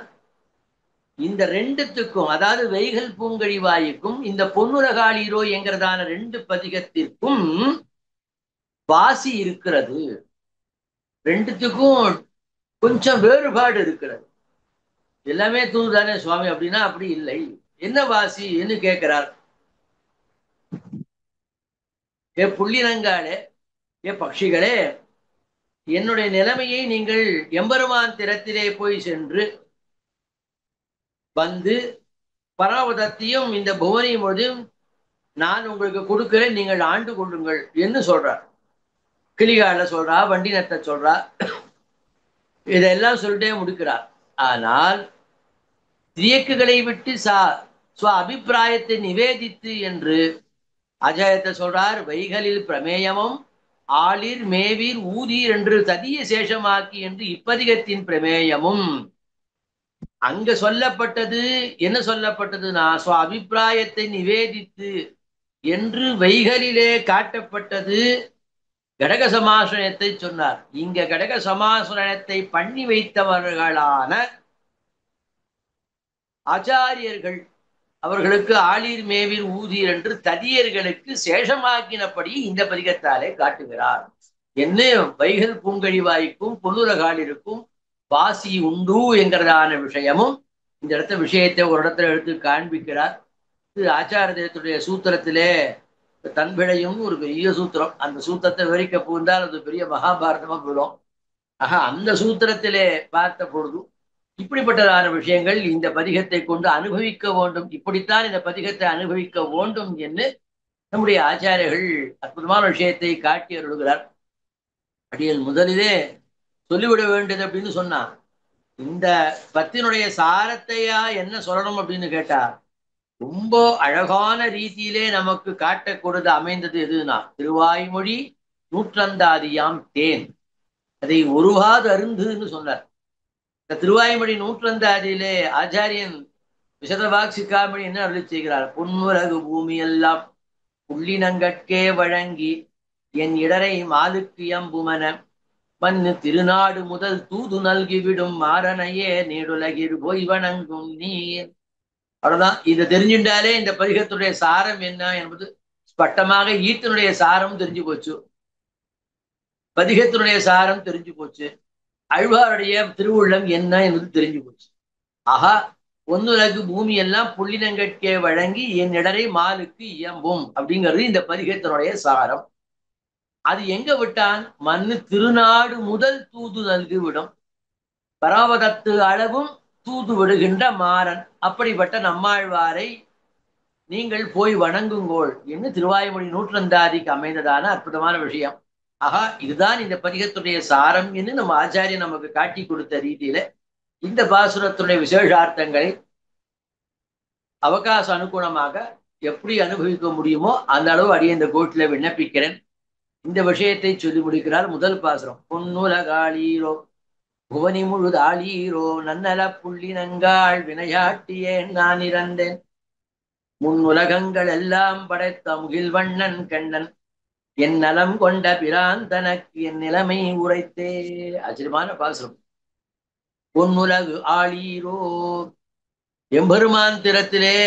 இந்த ரெண்டுத்துக்கும், அதாவது வைகல் பூங்கழிவாய்க்கும் இந்த பொன்னுலகாளீரோ என்கிறதான ரெண்டு பதிகத்திற்கும் வாசி இருக்கிறது. ரெண்டுத்துக்கும் கொஞ்சம் வேறுபாடு இருக்கிறது. எல்லாமே தூதுதானே சுவாமி அப்படின்னா அப்படி இல்லை. என்ன வாசி என்று கேட்கிறார். ஏ புள்ளினங்காலே, ஏ பட்சிகளே, என்னுடைய நிலைமையை நீங்கள் எம்பெருமான் திறத்திலே போய் சென்று வந்து பராவதத்தையும் இந்த புவனை முழுதும் நான் உங்களுக்கு கொடுக்கிறேன், நீங்கள் ஆண்டு கொள்ளுங்கள் என்று சொல்றார். கிளிகால சொல்றா, வண்டினத்தை சொல்றா, இதெல்லாம் சொல்லிட்டே முடிக்கிறார். ஆனால் தியக்குகளை விட்டு ஸ்வ அபிப்பிராயத்தை நிவேதித்து என்று அஜயத்தை சொல்றார். வைகளில் பிரமேயமும் ஆளிர் மேவீர் ஊதீர் என்று ததிய சேஷமாக்கி என்று இப்பதிகத்தின் பிரமேயமும் அங்க சொல்லப்பட்டது. என்ன சொல்லப்பட்டதுன்னா ஸ்வ அபிப்பிராயத்தை நிவேதித்து என்று வைகளிலே காட்டப்பட்டது. கடக சமாசனத்தை சொன்னார். இங்க கடக சமாசனத்தை பண்ணி வைத்தவர்களான ஆச்சாரியர்கள், அவர்களுக்கு ஆளீர் மேவீர் ஊதீர் என்று ததியர்களுக்கு சேஷமாக்கினபடி இந்த பதிகத்தாலே காட்டுகிறார். என்ன வைகல் பூங்கழிவாய்க்கும் பொன்னுலகாளிருக்கும் வாசி உண்டு என்கிறதான விஷயமும் இந்த இடத்த விஷயத்தை ஒரு இடத்துல எடுத்து காண்பிக்கிறார். இது ஆச்சாரத்துடைய சூத்திரத்திலே தன்பிழையும் ஒரு பெரிய சூத்திரம். அந்த சூத்திரத்தை விவரிக்க புகுந்தால் அது பெரிய மகாபாரதமா போயிடும். ஆக அந்த சூத்திரத்திலே பார்த்த பொழுது இப்படிப்பட்டதான விஷயங்கள் இந்த பதிகத்தை கொண்டு அனுபவிக்க வேண்டும், இப்படித்தான் இந்த பதிகத்தை அனுபவிக்க வேண்டும் என்று நம்முடைய ஆச்சாரியர்கள் அற்புதமான விஷயத்தை காட்டி அருள்கிறார். அடியல் முதலிலே சொல்லிவிட வேண்டியது அப்படின்னு சொன்னா, இந்த பத்தினுடைய சாரத்தையா என்ன சொல்லணும் அப்படின்னு கேட்டா, ரொம்ப அழகான ரீதியிலே நமக்கு காட்டக்கூடது அமைந்தது எதுனா திருவாய்மொழி நூற்றந்தாதியாம் தேன். அதை ஒருவாது அருந்துன்னு சொன்னார். இந்த திருவாய்மொழி நூற்றந்தாதியிலே ஆச்சாரியன் விசதவாக் சிக்காமணி என்ன அருளி செய்கிறார். பொன்முலகு பூமி எல்லாம் புள்ளினங்கட்கே வழங்கி என் இடரை மாலுக்கு எம்புமன மண்ணு திருநாடு முதல் தூது நல்கிவிடும் மாறனையே நீடுலகிர் போய் வணங்கும் நீர். அவ்வளவுதான். இதை தெரிஞ்சுட்டாலே இந்த பதிகத்துடைய சாரம் என்ன என்பது ஸ்பட்டமாக ஈட்டினுடைய சாரம் தெரிஞ்சு போச்சு, பதிகத்தினுடைய சாரம் தெரிஞ்சு போச்சு, அழ்வாருடைய திருவுள்ளம் என்ன என்பது தெரிஞ்சு போச்சு. ஆஹா, ஒன்னுலகு பூமி எல்லாம் புள்ளினங்கட்கே வழங்கி என் இடரை மாலுக்கு இயம்பும் அப்படிங்கிறது இந்த பதிகத்தினுடைய சாரம். அது எங்க விட்டான்? மண்ணு திருநாடு முதல் தூது நல்கி விடும், பராவதத்து அளவும் தூது விடுகின்ற மாறன், அப்படிப்பட்ட நம்மாழ்வாரை நீங்கள் போய் வணங்குங்கோள் என்று திருவாய்மொழி நூற்றந்தாதிக்கு அமைந்ததான அற்புதமான விஷயம். ஆகா, இதுதான் இந்த பதிகத்துடைய சாரம் என்று நம்ம ஆச்சாரியன் நமக்கு காட்டி கொடுத்த ரீதியில இந்த பாசுரத்துடைய விசேஷார்த்தங்களை அவகாச அனுகுணமாக எப்படி அனுபவிக்க முடியுமோ அந்த அளவு அடிய இந்த கோட்டில விண்ணப்பிக்கிறேன். இந்த விஷயத்தை சொல்லி முடிக்கிறார். முதல் பாசுரம். பொன்னுலகாளீரோ புவனி முழுதாளீரோ நன்னல புள்ளினங்காள் வினையாட்டியேன் நான் இறந்தேன் முன்னுலகங்கள் எல்லாம் படைத்த முகில் வண்ணன் கண்ணன் என் நலம் கொண்ட பிரான் தனக்கு என் நிலைமை உரைத்தே. ஆச்சரியமான பாசுரம். பொன்னுலகு ஆளீரோ, எம்பெருமான் திறத்திலே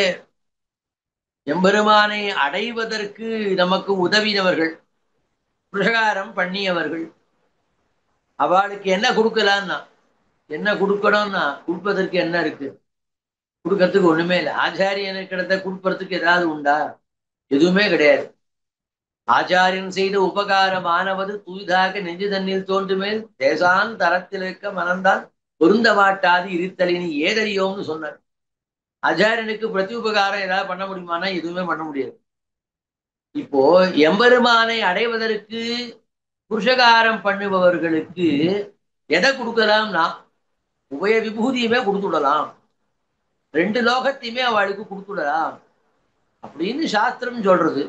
எம்பெருமானை அடைவதற்கு நமக்கு உதவினவர்கள், புருஷகாரம் பண்ணியவர்கள், அவளுக்கு என்ன கொடுக்கலான்னா, என்ன கொடுக்கணும்னா கொடுப்பதற்கு என்ன இருக்கு? கொடுக்கறதுக்கு ஒண்ணுமே இல்லை. ஆச்சாரியனுக்கு இடத்த கொடுப்பறதுக்கு ஏதாவது உண்டா? எதுவுமே கிடையாது. ஆச்சாரியன் செய்த உபகாரமானவது தூய்தாக நெஞ்சு தண்ணீர் தோன்றுமேல் தேசான் தரத்தில் இருக்க மனம்தான் பொருந்த மாட்டாது இருத்தலினி ஏதறியோம்னு சொன்னார். ஆச்சாரியனுக்கு பிரதி உபகாரம் ஏதாவது பண்ண முடியுமானா எதுவுமே பண்ண முடியாது. இப்போ எம்பெருமானை அடைவதற்கு புருஷகாரம் பண்ணுபவர்களுக்கு எதை கொடுக்கலாம்னா உபய விபூதியுமே கொடுத்துடலாம், ரெண்டு லோகத்தையுமே அவளுக்கு கொடுத்துடலாம் அப்படின்னு சாஸ்திரம் சொல்றது.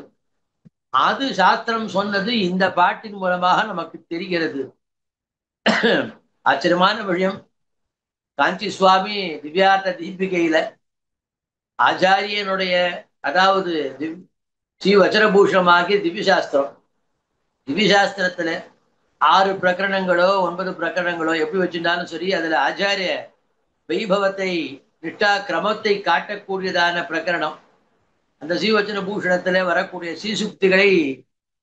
அது சாஸ்திரம் சொன்னது இந்த பாட்டின் மூலமாக நமக்கு தெரிகிறது. ஆச்சரியமான விஷயம். காஞ்சி சுவாமி திவ்யார்த்த தீபிகையில ஆச்சாரியனுடைய, அதாவது ஸ்ரீ வச்சரபூஷணமாகிய திவ்யசாஸ்திரம், திவ்யசாஸ்திரத்துல 6 பிரகரணங்களோ 9 பிரகரணங்களோ எப்படி வச்சிருந்தாலும் சரி, அதுல ஆச்சாரிய வைபவத்தை நிட்டா கிரமத்தை காட்டக்கூடியதான பிரகரணம். அந்த சீவச்சன பூஷணத்துல வரக்கூடிய சீசுக்திகளை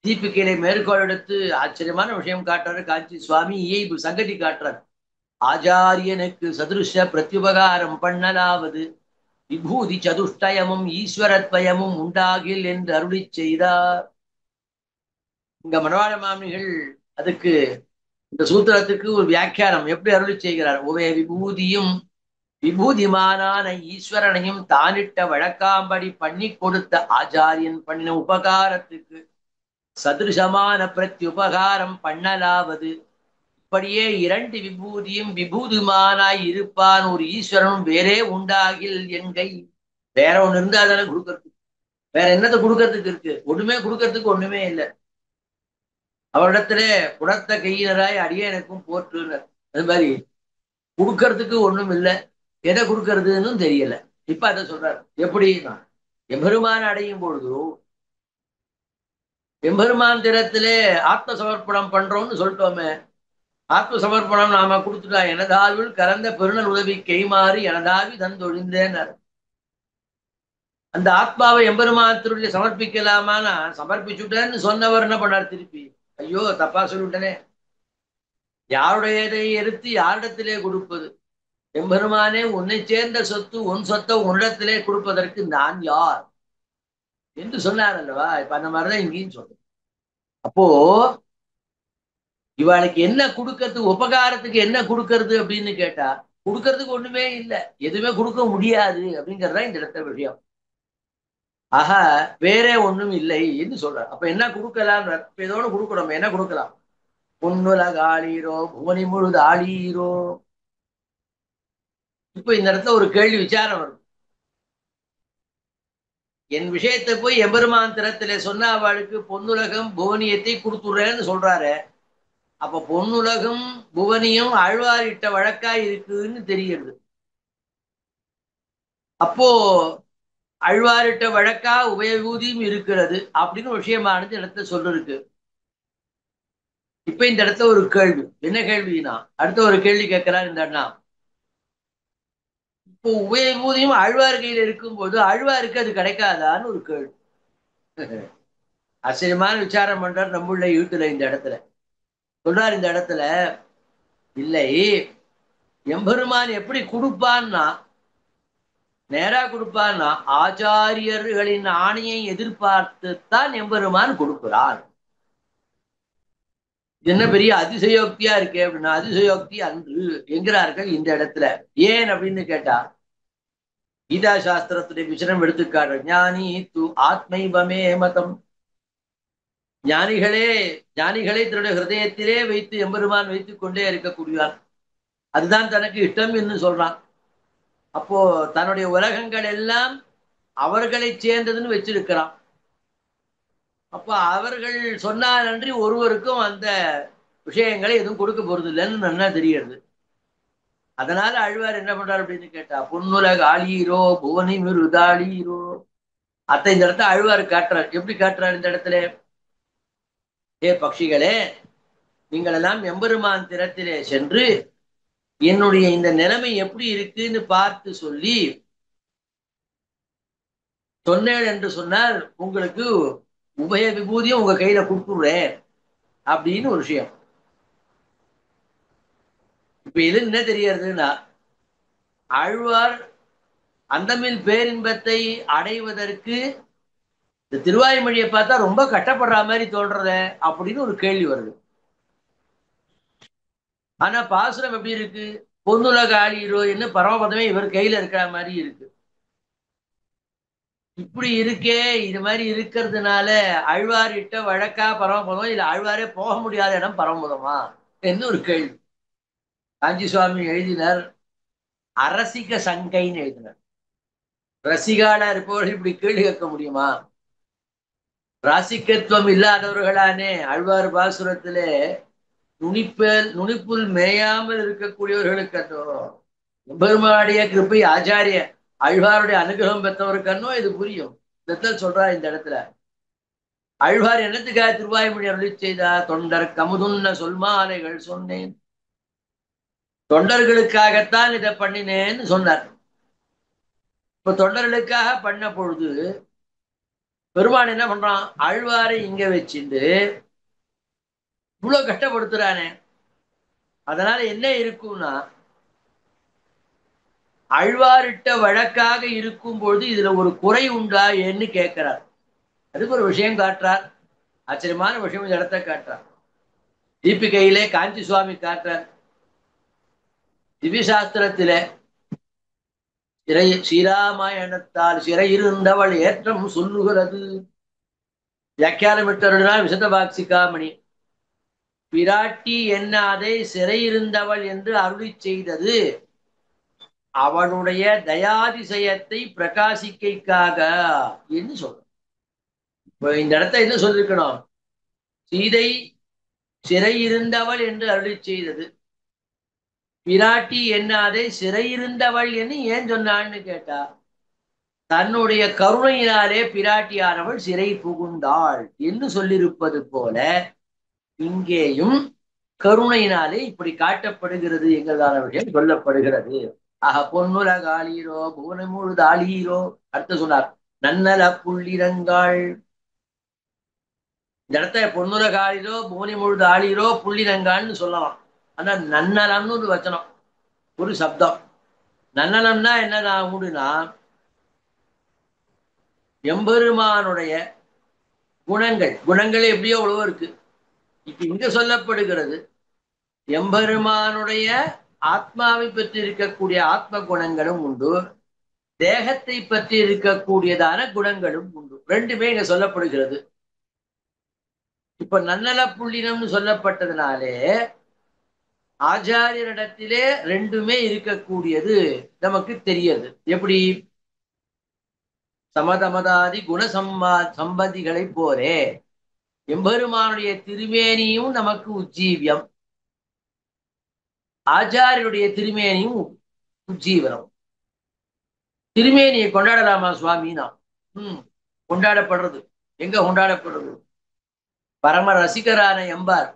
தீபிக்கையில மேற்கோள் எடுத்து ஆச்சரியமான விஷயம் காட்டுறாரு காஞ்சி சுவாமி. இயைபு சங்கதி காட்டுறார். ஆச்சாரியனுக்கு சதுருஷ பிரத்யுபகாரம் பண்ணலாவது விபூதி சதுஷ்டயமும் ஈஸ்வரத்வயமும் உண்டாகில் என்று அருளி செய்தார். இங்க மனவாள மாமிகள் அதுக்கு இந்த சூத்திரத்துக்கு ஒரு வியாக்கியானம் எப்படி அருளி செய்கிறார். உவே விபூதியும் விபூதிமானான ஈஸ்வரனையும் தானிட்ட வழக்காம்படி பண்ணி கொடுத்த ஆச்சாரியன் பண்ணின உபகாரத்துக்கு சதுருஷமான பிரத்யுபகாரம் பண்ணலாவது இப்படியே 2 விபூதியும் விபூதிமானாய் இருப்பான் ஒரு ஈஸ்வரனும் வேறே உண்டாகில் என்கை. வேற ஒண்ணு இருந்தா தானே கொடுக்கறதுக்கு. வேற என்னத்தை கொடுக்கறதுக்கு இருக்கு? ஒண்ணுமே கொடுக்கறதுக்கு ஒண்ணுமே இல்லை. அவரிடத்துல குடத்த கையினராய் அடியேனுக்கும் போற்றுனர். அது மாதிரி கொடுக்கறதுக்கு ஒண்ணும் இல்லை. எதை கொடுக்கறதுன்னு தெரியல. இப்ப அதை சொல்றாரு. எப்படின்னா எம்பெருமான் அடையும் பொழுது எம்பெருமான் திறத்திலே ஆத்ம சமர்ப்பணம் பண்றோம்னு சொல்லிட்டோமே. ஆத்ம சமர்ப்பணம் நாம கொடுத்துட்டா எனதாவில் கலந்த பெருநல் உதவி கைமாறி எனதாவி தந்தொழிந்தேனர். அந்த ஆத்மாவை எம்பெருமான் திருவிழி சமர்ப்பிக்கலாமான்னா சமர்ப்பிச்சுட்டேன்னு சொன்னவர் என்ன பண்ணார்? திருப்பி ஐயோ தப்பா சொல்லிவிட்டனே. யாருடையதை எடுத்து யாரிடத்திலே கொடுப்பது? எம்பெருமானே உன்னை சேர்ந்த சொத்து உன் சொத்தை உன்னிடத்திலே கொடுப்பதற்கு நான் யார் என்று சொன்னார் அல்லவா. இப்ப அந்த மாதிரிதான் இங்கேயும் சொல்றேன். அப்போ இவளுக்கு என்ன கொடுக்கறது, உபகாரத்துக்கு என்ன கொடுக்கறது அப்படின்னு கேட்டா கொடுக்கறதுக்கு ஒண்ணுமே இல்லை. எதுவுமே கொடுக்க முடியாது அப்படிங்கறதுதான் இந்த இடத்த விஷயம். ஆக வேற ஒண்ணும் இல்லை என்று சொல்றார். அப்ப என்ன கொடுக்கலாம்? இப்ப ஏதோடு கொடுக்கணும். என்ன கொடுக்கலாம்? பொன்னுலக ஆளீரோ புவனி முழுது ஆளீரோ. இப்ப இந்த இடத்துல ஒரு கேள்வி விசாரம் வரும். என் விஷயத்தை போய் எம்பெருமான் திறத்திலே சொன்ன அவளுக்கு பொன்னுலகம் புவனியத்தை கொடுத்துடுறேன்னு சொல்றாரு. அப்ப பொன்னுலகம் புவனியும் ஆழ்வாரிட்ட வழக்காய் இருக்குன்னு தெரிகிறது. அப்போ ஆழ்வாரிட்ட வழக்கா உபயபூதியும் இருக்கிறது அப்படின்னு விஷயமானது இடத்துல சொல்லிருக்கு. இப்ப இந்த இடத்துல ஒரு கேள்வி. என்ன கேள்வினா அடுத்த ஒரு கேள்வி கேட்கிறார் இந்த அண்ணா. இப்போ உபயபூதியும் ஆழ்வார் கையில இருக்கும்போது ஆழ்வாருக்கு அது கிடைக்காதான்னு ஒரு கேள்வி. ஆச்சரியமான விசாரம் பண்றார் நம்முள்ள ஈட்டுல. இந்த இடத்துல சொல்றார். இந்த இடத்துல இல்லை, எம்பெருமான் எப்படி கொடுப்பான்னா நேரா கொடுப்பான்னா ஆச்சாரியர்களின் ஆணையை எதிர்பார்த்துத்தான் எம்பெருமான் கொடுக்கிறான். என்ன பெரிய அதிசயோக்தியா இருக்கே அப்படின்னா அதிசயோக்தி அன்று என்கிறார்கள் இந்த இடத்துல. ஏன் அப்படின்னு கேட்டா கீதா சாஸ்திரத்துடைய விசனம் எடுத்துக்காட்டு. ஞானி து ஆத்மைவமே மதம். ஞானிகளை தன்னுடைய ஹிருதயத்திலே வைத்து எம்பெருமான் வைத்துக் கொண்டே இருக்கக்கூடியான். அதுதான் தனக்கு இஷ்டம் என்று சொல்றான். அப்போ தன்னுடைய உலகங்கள் எல்லாம் அவர்களை சேர்ந்ததுன்னு வச்சிருக்கிறான். அப்ப அவர்கள் சொன்னால் அன்றி ஒருவருக்கும் அந்த விஷயங்களை எதுவும் கொடுக்க போறது இல்லைன்னு நல்லா தெரிகிறது. அதனால ஆழ்வார் என்ன பண்றாரு அப்படின்னு கேட்டா பொன்னுலக ஆளீரோ புவனி மிருதாளீரோ. அத்தை இந்த இடத்த ஆழ்வார் காட்டுறார். எப்படி காட்டுறார் இந்த இடத்துல? ஏ பட்சிகளே, நீங்கள் எல்லாம் எம்பெருமான் திறத்திலே சென்று என்னுடைய இந்த நிலைமை எப்படி இருக்குன்னு பார்த்து சொல்லி சொன்னேன் என்று சொன்னால் உங்களுக்கு உபய விபூதியும் உங்க கையில கொடுத்துடுறேன் அப்படின்னு ஒரு விஷயம். இப்ப இது என்ன தெரியறதுன்னா ஆழ்வார் அந்தமில் பேரின்பத்தை அடைவதற்கு இந்த திருவாய்மொழியை பார்த்தா ரொம்ப கஷ்டப்படுற மாதிரி தோன்றத அப்படின்னு ஒரு கேள்வி வருது. ஆனா பாசுரம் எப்படி இருக்கு? பொன்னுலக ஆளீரோ என்ன பரமபதமே இவர் கையில இருக்கிற மாதிரி இருக்கு. இப்படி இருக்கே. இது மாதிரி இருக்கிறதுனால ஆழ்வார் இட்ட வழக்கா பரமபதம் இல்ல ஆழ்வாரே போக முடியாத இடம் பரமபதமா என்று ஒரு கேள்வி. காஞ்சி சுவாமி எழுதினார். அரசிக சங்கைன்னு எழுதினார். ரசிகானா இருப்பவர்கள் இப்படி கேள்வி கேட்க முடியுமா? ராசிக்கத்துவம் இல்லாதவர்களானே ஆழ்வார் பாசுரத்திலே நுனிப்புல் மேயாமல் இருக்கக்கூடியவர்களுக்கு அன்னோ எம்பெருமானுடைய கிருப்பை ஆச்சாரிய ஆழ்வாருடைய அனுகிரகம் பெற்றவருக்கன்னோ இது புரியும். இந்த சொல்றா இந்த இடத்துல ஆழ்வார் என்னத்துக்காக திருவாய்மொழி அருளி செய்தார்? தொண்டர் கமுதுன்ன சொல்மாலைகள் சொன்னேன், தொண்டர்களுக்காகத்தான் இதை பண்ணினேன்னு சொன்னார். இப்ப தொண்டர்களுக்காக பண்ண பொழுது பெருமான் என்ன பண்றான்? ஆழ்வாரை இங்க வச்சுட்டு இவ்வளவு கஷ்டப்படுத்துறானே, அதனால என்ன இருக்கும்னா, ஆழ்வாரிட்ட வழக்காக இருக்கும் பொழுது இதுல ஒரு குறை உண்டா என்று கேட்கிறார். அதுக்கு ஒரு விஷயம் காட்டுறார். ஆச்சரியமான விஷயம் இந்த இடத்த காட்டுறார். தீபிகையிலே காஞ்சி சுவாமி காட்டுறார். திவ்யசாஸ்திரத்திலே சிறை ஸ்ரீராமாயணத்தால் சிறையிருந்தவள் ஏற்றம் சொல்லுகிறது. வியாக்கியானமிட்டருளினால் விசதபாக்சிகாமணி, பிராட்டி என்னாதை சிறையிருந்தவள் என்று அருளி செய்தது அவளுடைய தயாதிசயத்தை பிரகாசிக்கைக்காக என்று சொல்ற. இப்ப இந்த இடத்த என்ன சொல்லிருக்கணும்? சீதை சிறையிருந்தவள் என்று அருளி செய்தது, பிராட்டி என்னாதை சிறையிருந்தவள் என்று ஏன் சொன்னான்னு கேட்டா, தன்னுடைய கருணையினாலே பிராட்டியானவள் சிறை புகுந்தாள் என்று சொல்லியிருப்பது போல இங்கேயும் கருணையினாலே இப்படி காட்டப்படுகிறது என்கிறதான விஷயம் சொல்லப்படுகிறது. ஆக பொன்னுலகாளீரோ புவனமுழுது ஆளீரோ, அடுத்து சொன்னார் நன்னல புள்ளிரங்காள். இந்த இடத்த பொன்னுலகாளீரோ புவனி முழுது ஆளீரோ புள்ளிரங்காள்னு சொல்லலாம். ஆனா நன்னலம்னு ஒரு வச்சனம், ஒரு சப்தம். நன்னலம்னா என்னதான் உண்டுனா, எம்பெருமானுடைய குணங்கள், குணங்கள் எப்படியோ அவ்வளவோ இருக்கு. இப்ப இங்க சொல்லப்படுகிறது எம்பெருமானுடைய ஆத்மாவை பற்றி இருக்கக்கூடிய ஆத்ம குணங்களும் உண்டு, தேகத்தை பற்றி இருக்கக்கூடியதான குணங்களும் உண்டு. ரெண்டுமே இங்க சொல்லப்படுகிறது. இப்ப நன்னல புள்ளினம்னு சொல்லப்பட்டதுனாலே ஆச்சாரியரிடத்திலே ரெண்டுமே இருக்கக்கூடியது நமக்கு தெரியுது. எப்படி? சமதமதாதி சம்பதிகளை போரே எம்பெருமானுடைய திருமேனியும் நமக்கு உஜ்ஜீவியம், ஆச்சாரியருடைய திருமேனியும் உஜ்ஜீவனம். திருமேனியை கொண்டாடலாமா சுவாமினா? கொண்டாடப்படுறது. எங்க கொண்டாடப்படுறது? பரம ரசிகரான எம்பார்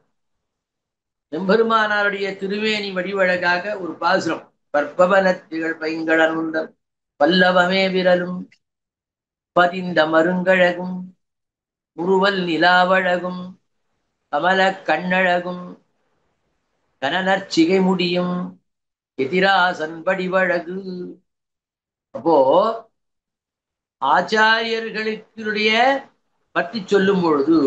எம்பெருமானாருடைய திருமேனி வடிவழகாக ஒரு பாசுரம், பற்பவனத்திகள் பைங்களனுந்தல் பல்லவமே விரலும் பதிந்த மருங்கழகும் முறுவல் நிலாவழகும் கமல கண்ணழகும் கனநற்சிகை முடியும் எதிராசன் படிவழகு. அப்போ ஆச்சாரியர்களுடைய பற்றி சொல்லும் பொழுது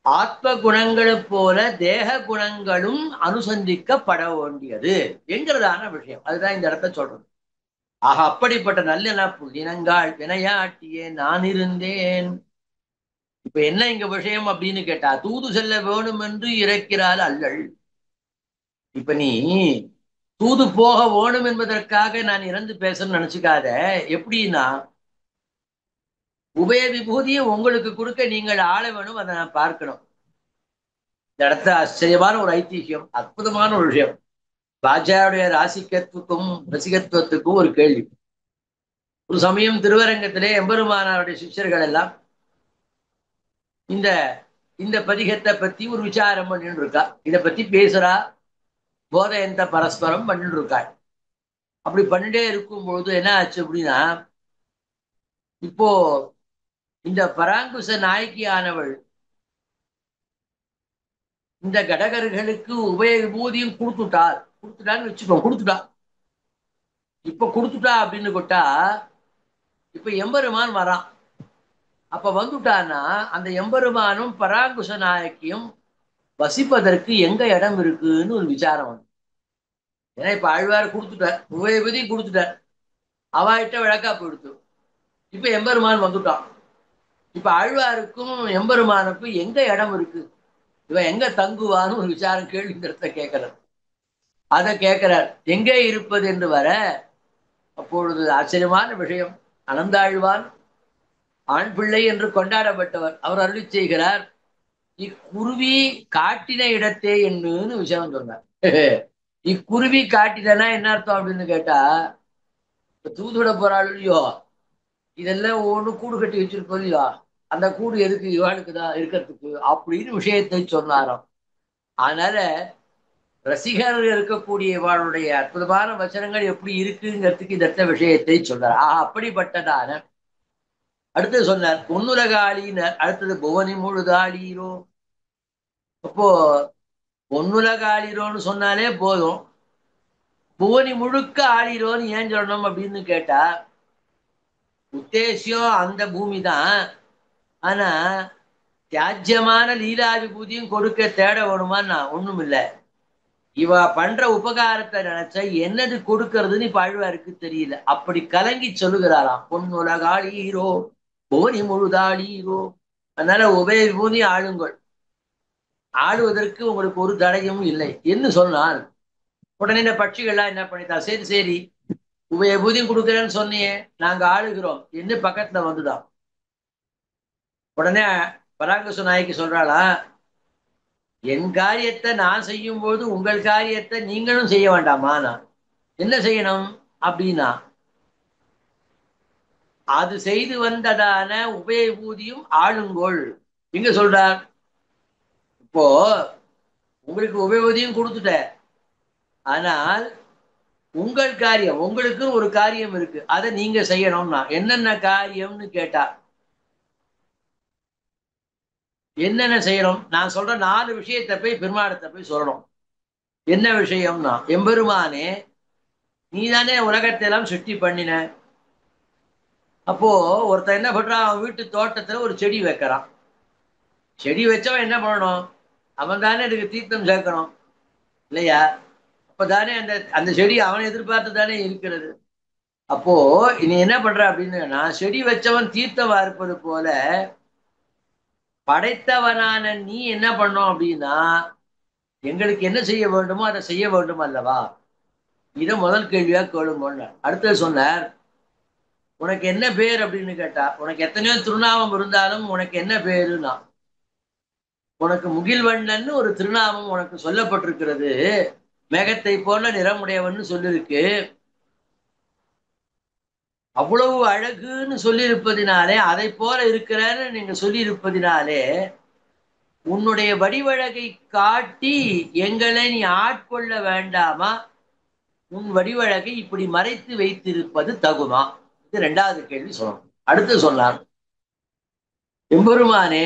ஆத்ம குணங்களைப் போல தேக குணங்களும் அனுசந்திக்கப்பட வேண்டியது என்கிறதான விஷயம். அதுதான் இந்த இடத்த சொல்றது. ஆக அப்படிப்பட்ட நல்ல புள்ளினங்காள் வினையாட்டியே நான் இருந்தேன். இப்ப என்ன இங்க விஷயம் அப்படின்னு கேட்டா, தூது செல்ல வேணும் என்று இறக்கிறாள் அல்லள். இப்ப நீ தூது போக வேணும் என்பதற்காக நான் இறந்து பேசணும்னு நினைச்சுக்காத. எப்படின்னா, உபய விபூதியை உங்களுக்கு கொடுக்க நீங்கள் ஆள வேணும், அதை நான் பார்க்கணும். இந்த இடத்துல ஆச்சரியமான ஒரு ஐதிஹ்யம், அற்புதமான ஒரு விஷயம். ராஜாவுடைய ராசிகத்துவத்துக்கும் ரசிகத்துவத்துக்கும் ஒரு கேள்வி. ஒரு சமயம் திருவரங்கத்திலே எம்பெருமானாருடைய சிஷ்யர்கள் எல்லாம் இந்த இந்த பதிகத்தை பத்தி ஒரு விசாரம் பண்ணிட்டு இருக்கா. இதை பத்தி பேசுறா, போதையந்த பரஸ்பரம் பண்ணிட்டு இருக்காள். அப்படி பண்ணிட்டே இருக்கும் பொழுது என்ன ஆச்சு அப்படின்னா, இப்போ இந்த பராங்குச நாயகியானவள் இந்த கடகர்களுக்கு உபய விபூதியும் கொடுத்துட்டான்னு வச்சுக்கோ, கொடுத்துட்டா. இப்ப கொடுத்துட்டா அப்படின்னு கொட்டா, இப்ப எம்பெருமான் வரான். அப்ப வந்துட்டான்னா அந்த எம்பெருமானும் பராங்குச நாயக்கியும் வசிப்பதற்கு எங்க இடம் இருக்குன்னு ஒரு விசாரம் வந்து. ஏன்னா இப்ப ஆழ்வார் கொடுத்துட்டார், உபய விபூதியும் கொடுத்துட்டார், அவாயிட்ட வழக்கா போயிடுத்து. இப்ப எம்பெருமான் வந்துட்டான். இப்ப ஆழ்வாருக்கும் எம்பெருமானுக்கும் எங்க இடம் இருக்கு, இவன் எங்க தங்குவான்னு ஒரு விசாரம் கேள்வி இந்த இடத்துல கேட்கிறார். அதை கேட்கிறார், எங்கே இருப்பது என்று வர, அப்பொழுது ஆச்சரியமான விஷயம். அனந்தாழ்வான் ஆண் பிள்ளை என்று கொண்டாடப்பட்டவர், அவர் அருளி செய்கிறார், இக்குருவி காட்டின இடத்தே என்னன்னு விஷயம் சொன்னார். இக்குருவி காட்டினா என்ன அர்த்தம் அப்படின்னு கேட்டா, தூதுவிட போறாள் இல்லையோ, இதெல்லாம் ஒண்ணு கூடு கட்டி வச்சிருக்கோம் இல்லையோ, அந்த கூடு எதுக்கு இவாளுக்குதான் இருக்கிறதுக்கு அப்படின்னு விஷயத்தை சொன்னாராம். அதனால ரசிகர்கள் இருக்கக்கூடிய இவாளுடைய அற்புதமான வசனங்கள் எப்படி இருக்குங்கிறதுக்கு இந்த விஷயத்தை சொல்றார். அப்படிப்பட்டதான அடுத்தது சொன்னார் பொன்னுலகாளின்னு, அடுத்தது புவனி முழுதாளீரோ. அப்போ பொன்னுலகாளீரோன்னு சொன்னாலே போதும், புவனி முழுக்க ஆளீரோன்னு ஏன் சொல்லணும் அப்படின்னு கேட்டா, உத்தேசியம் அந்த பூமி தான். ஆனா தியாஜ்யமான லீலா விபூதியும் கொடுக்க தேட வேணுமான்னா ஒண்ணும் இல்லை. இவ பண்ற உபகாரத்தை நினைச்சா என்னது கொடுக்கறதுன்னு இப்ப ஆழ்வாருக்கு தெரியல. அப்படி கலங்கி சொல்லுகிறாராம், பொன்னுலகாளீரோ புவனி முழுதாளீரோ. அதனால உபய விபூதி ஆளுங்கள், ஆடுவதற்கு உங்களுக்கு ஒரு தடையும் இல்லை என்று சொன்னால், உடனே இந்த பட்சிகள்லாம் என்ன பண்ணிட்டா, சரி சரி உபய விபூதியும் கொடுக்குறேன்னு சொன்னியே, நாங்க ஆளுகிறோம் என்று பக்கத்துல வந்துதான். உடனே பராங்கச நாய்க்கு சொல்றாளா, என் காரியத்தை நான் செய்யும் போது உங்கள் காரியத்தை நீங்களும் செய்ய வேண்டாமா? நான் என்ன செய்யணும் அப்படின்னா, அது செய்து வந்ததான உபயபூதியும் ஆளுங்கோள். எங்க சொல்றார், இப்போ உங்களுக்கு உபயபூதியும் கொடுத்துட்ட, ஆனால் உங்கள் காரியம், உங்களுக்கு ஒரு காரியம் இருக்கு, அதை நீங்க செய்யணும்னா என்னென்ன காரியம்னு கேட்டா, என்னென்ன செய்யணும் நான் சொல்ற 4 விஷயத்தை போய் பெருமாடத்தை போய் சொல்லணும். என்ன விஷயம்னா, எம்பெருமானே நீதானே உலகத்தை எல்லாம் சுட்டி பண்ணின. அப்போ ஒருத்தன் என்ன பண்றான், அவன் வீட்டு தோட்டத்துல ஒரு செடி வைக்கிறான். செடி வச்சவன் என்ன பண்ணணும், அவன் தானே அதுக்கு தீர்த்தம் சேர்க்கணும் இல்லையா? அப்பதானே அந்த அந்த செடி அவனை எதிர்பார்த்து தானே இருக்கிறது. அப்போ இனி என்ன பண்ற அப்படின்னு, செடி வச்சவன் தீர்த்தமா இருப்பது போல படைத்தவனான நீ என்ன பண்ணோம் அப்படின்னா, எங்களுக்கு என்ன செய்ய வேண்டுமோ அதை செய்ய வேண்டும் அல்லவா? இதை முதல் கேள்வியா கேளுங்க. அடுத்தது சொன்னார், உனக்கு என்ன பேர் அப்படின்னு கேட்டா, உனக்கு எத்தனையோ திருநாமம் இருந்தாலும் உனக்கு என்ன பேருன்னா, உனக்கு முகில்வண்ணன் ஒரு திருநாமம் உனக்கு சொல்லப்பட்டிருக்கிறது. மேகத்தை போல நிறமுடையவன் சொல்லிருக்கு. அவ்வளவு அழகுன்னு சொல்லியிருப்பதினாலே, அதை போல இருக்கிறன்னு நீங்க சொல்லி இருப்பதினாலே, உன்னுடைய வடிவழகை காட்டி எங்களை நீ ஆட்கொள்ள வேண்டாமா? உன் வடிவழகை இப்படி மறைத்து வைத்திருப்பது தகுமா? இது 2வது கேள்வி சொல்லணும். அடுத்து சொன்னார், எம்பெருமானே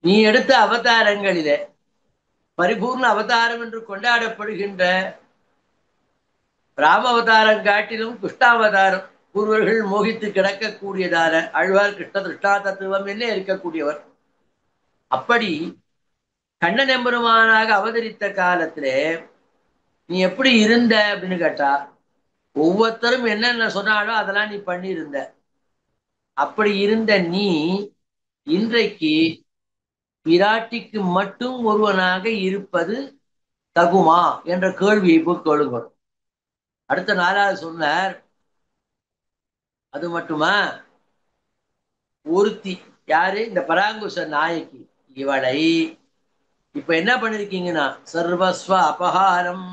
நீ எடுத்த அவதாரங்களிலே பரிபூர்ண அவதாரம் என்று கொண்டாடப்படுகின்ற ராம அவதாரம் காட்டிலும் கிருஷ்ணாவதாரம் பூர்வர்கள் மோகித்து கிடக்கக்கூடியதான ஆழ்வார் கிருஷ்ண திருஷ்டா தத்துவம் என்ன இருக்கக்கூடியவர். அப்படி கண்ணன் எம்பெருமானாக அவதரித்த காலத்திலே நீ எப்படி இருந்த அப்படின்னு கேட்டா, ஒவ்வொருத்தரும் என்னென்ன சொன்னாலும் அதெல்லாம் நீ பண்ணி இருந்த. அப்படி இருந்த நீ இன்றைக்கு பிராட்டிக்கு மட்டும் ஒருவனாக இருப்பது தகுமா என்ற கேள்வியை போய் கேளுங்கள். அடுத்த 4வது சொன்னார், அது மட்டுமா, ஒருத்தி யாரு, இந்த பராங்குச நாயகி, இவளை இப்ப என்ன பண்ணிருக்கீங்கன்னா சர்வஸ்வ அபகாரம்,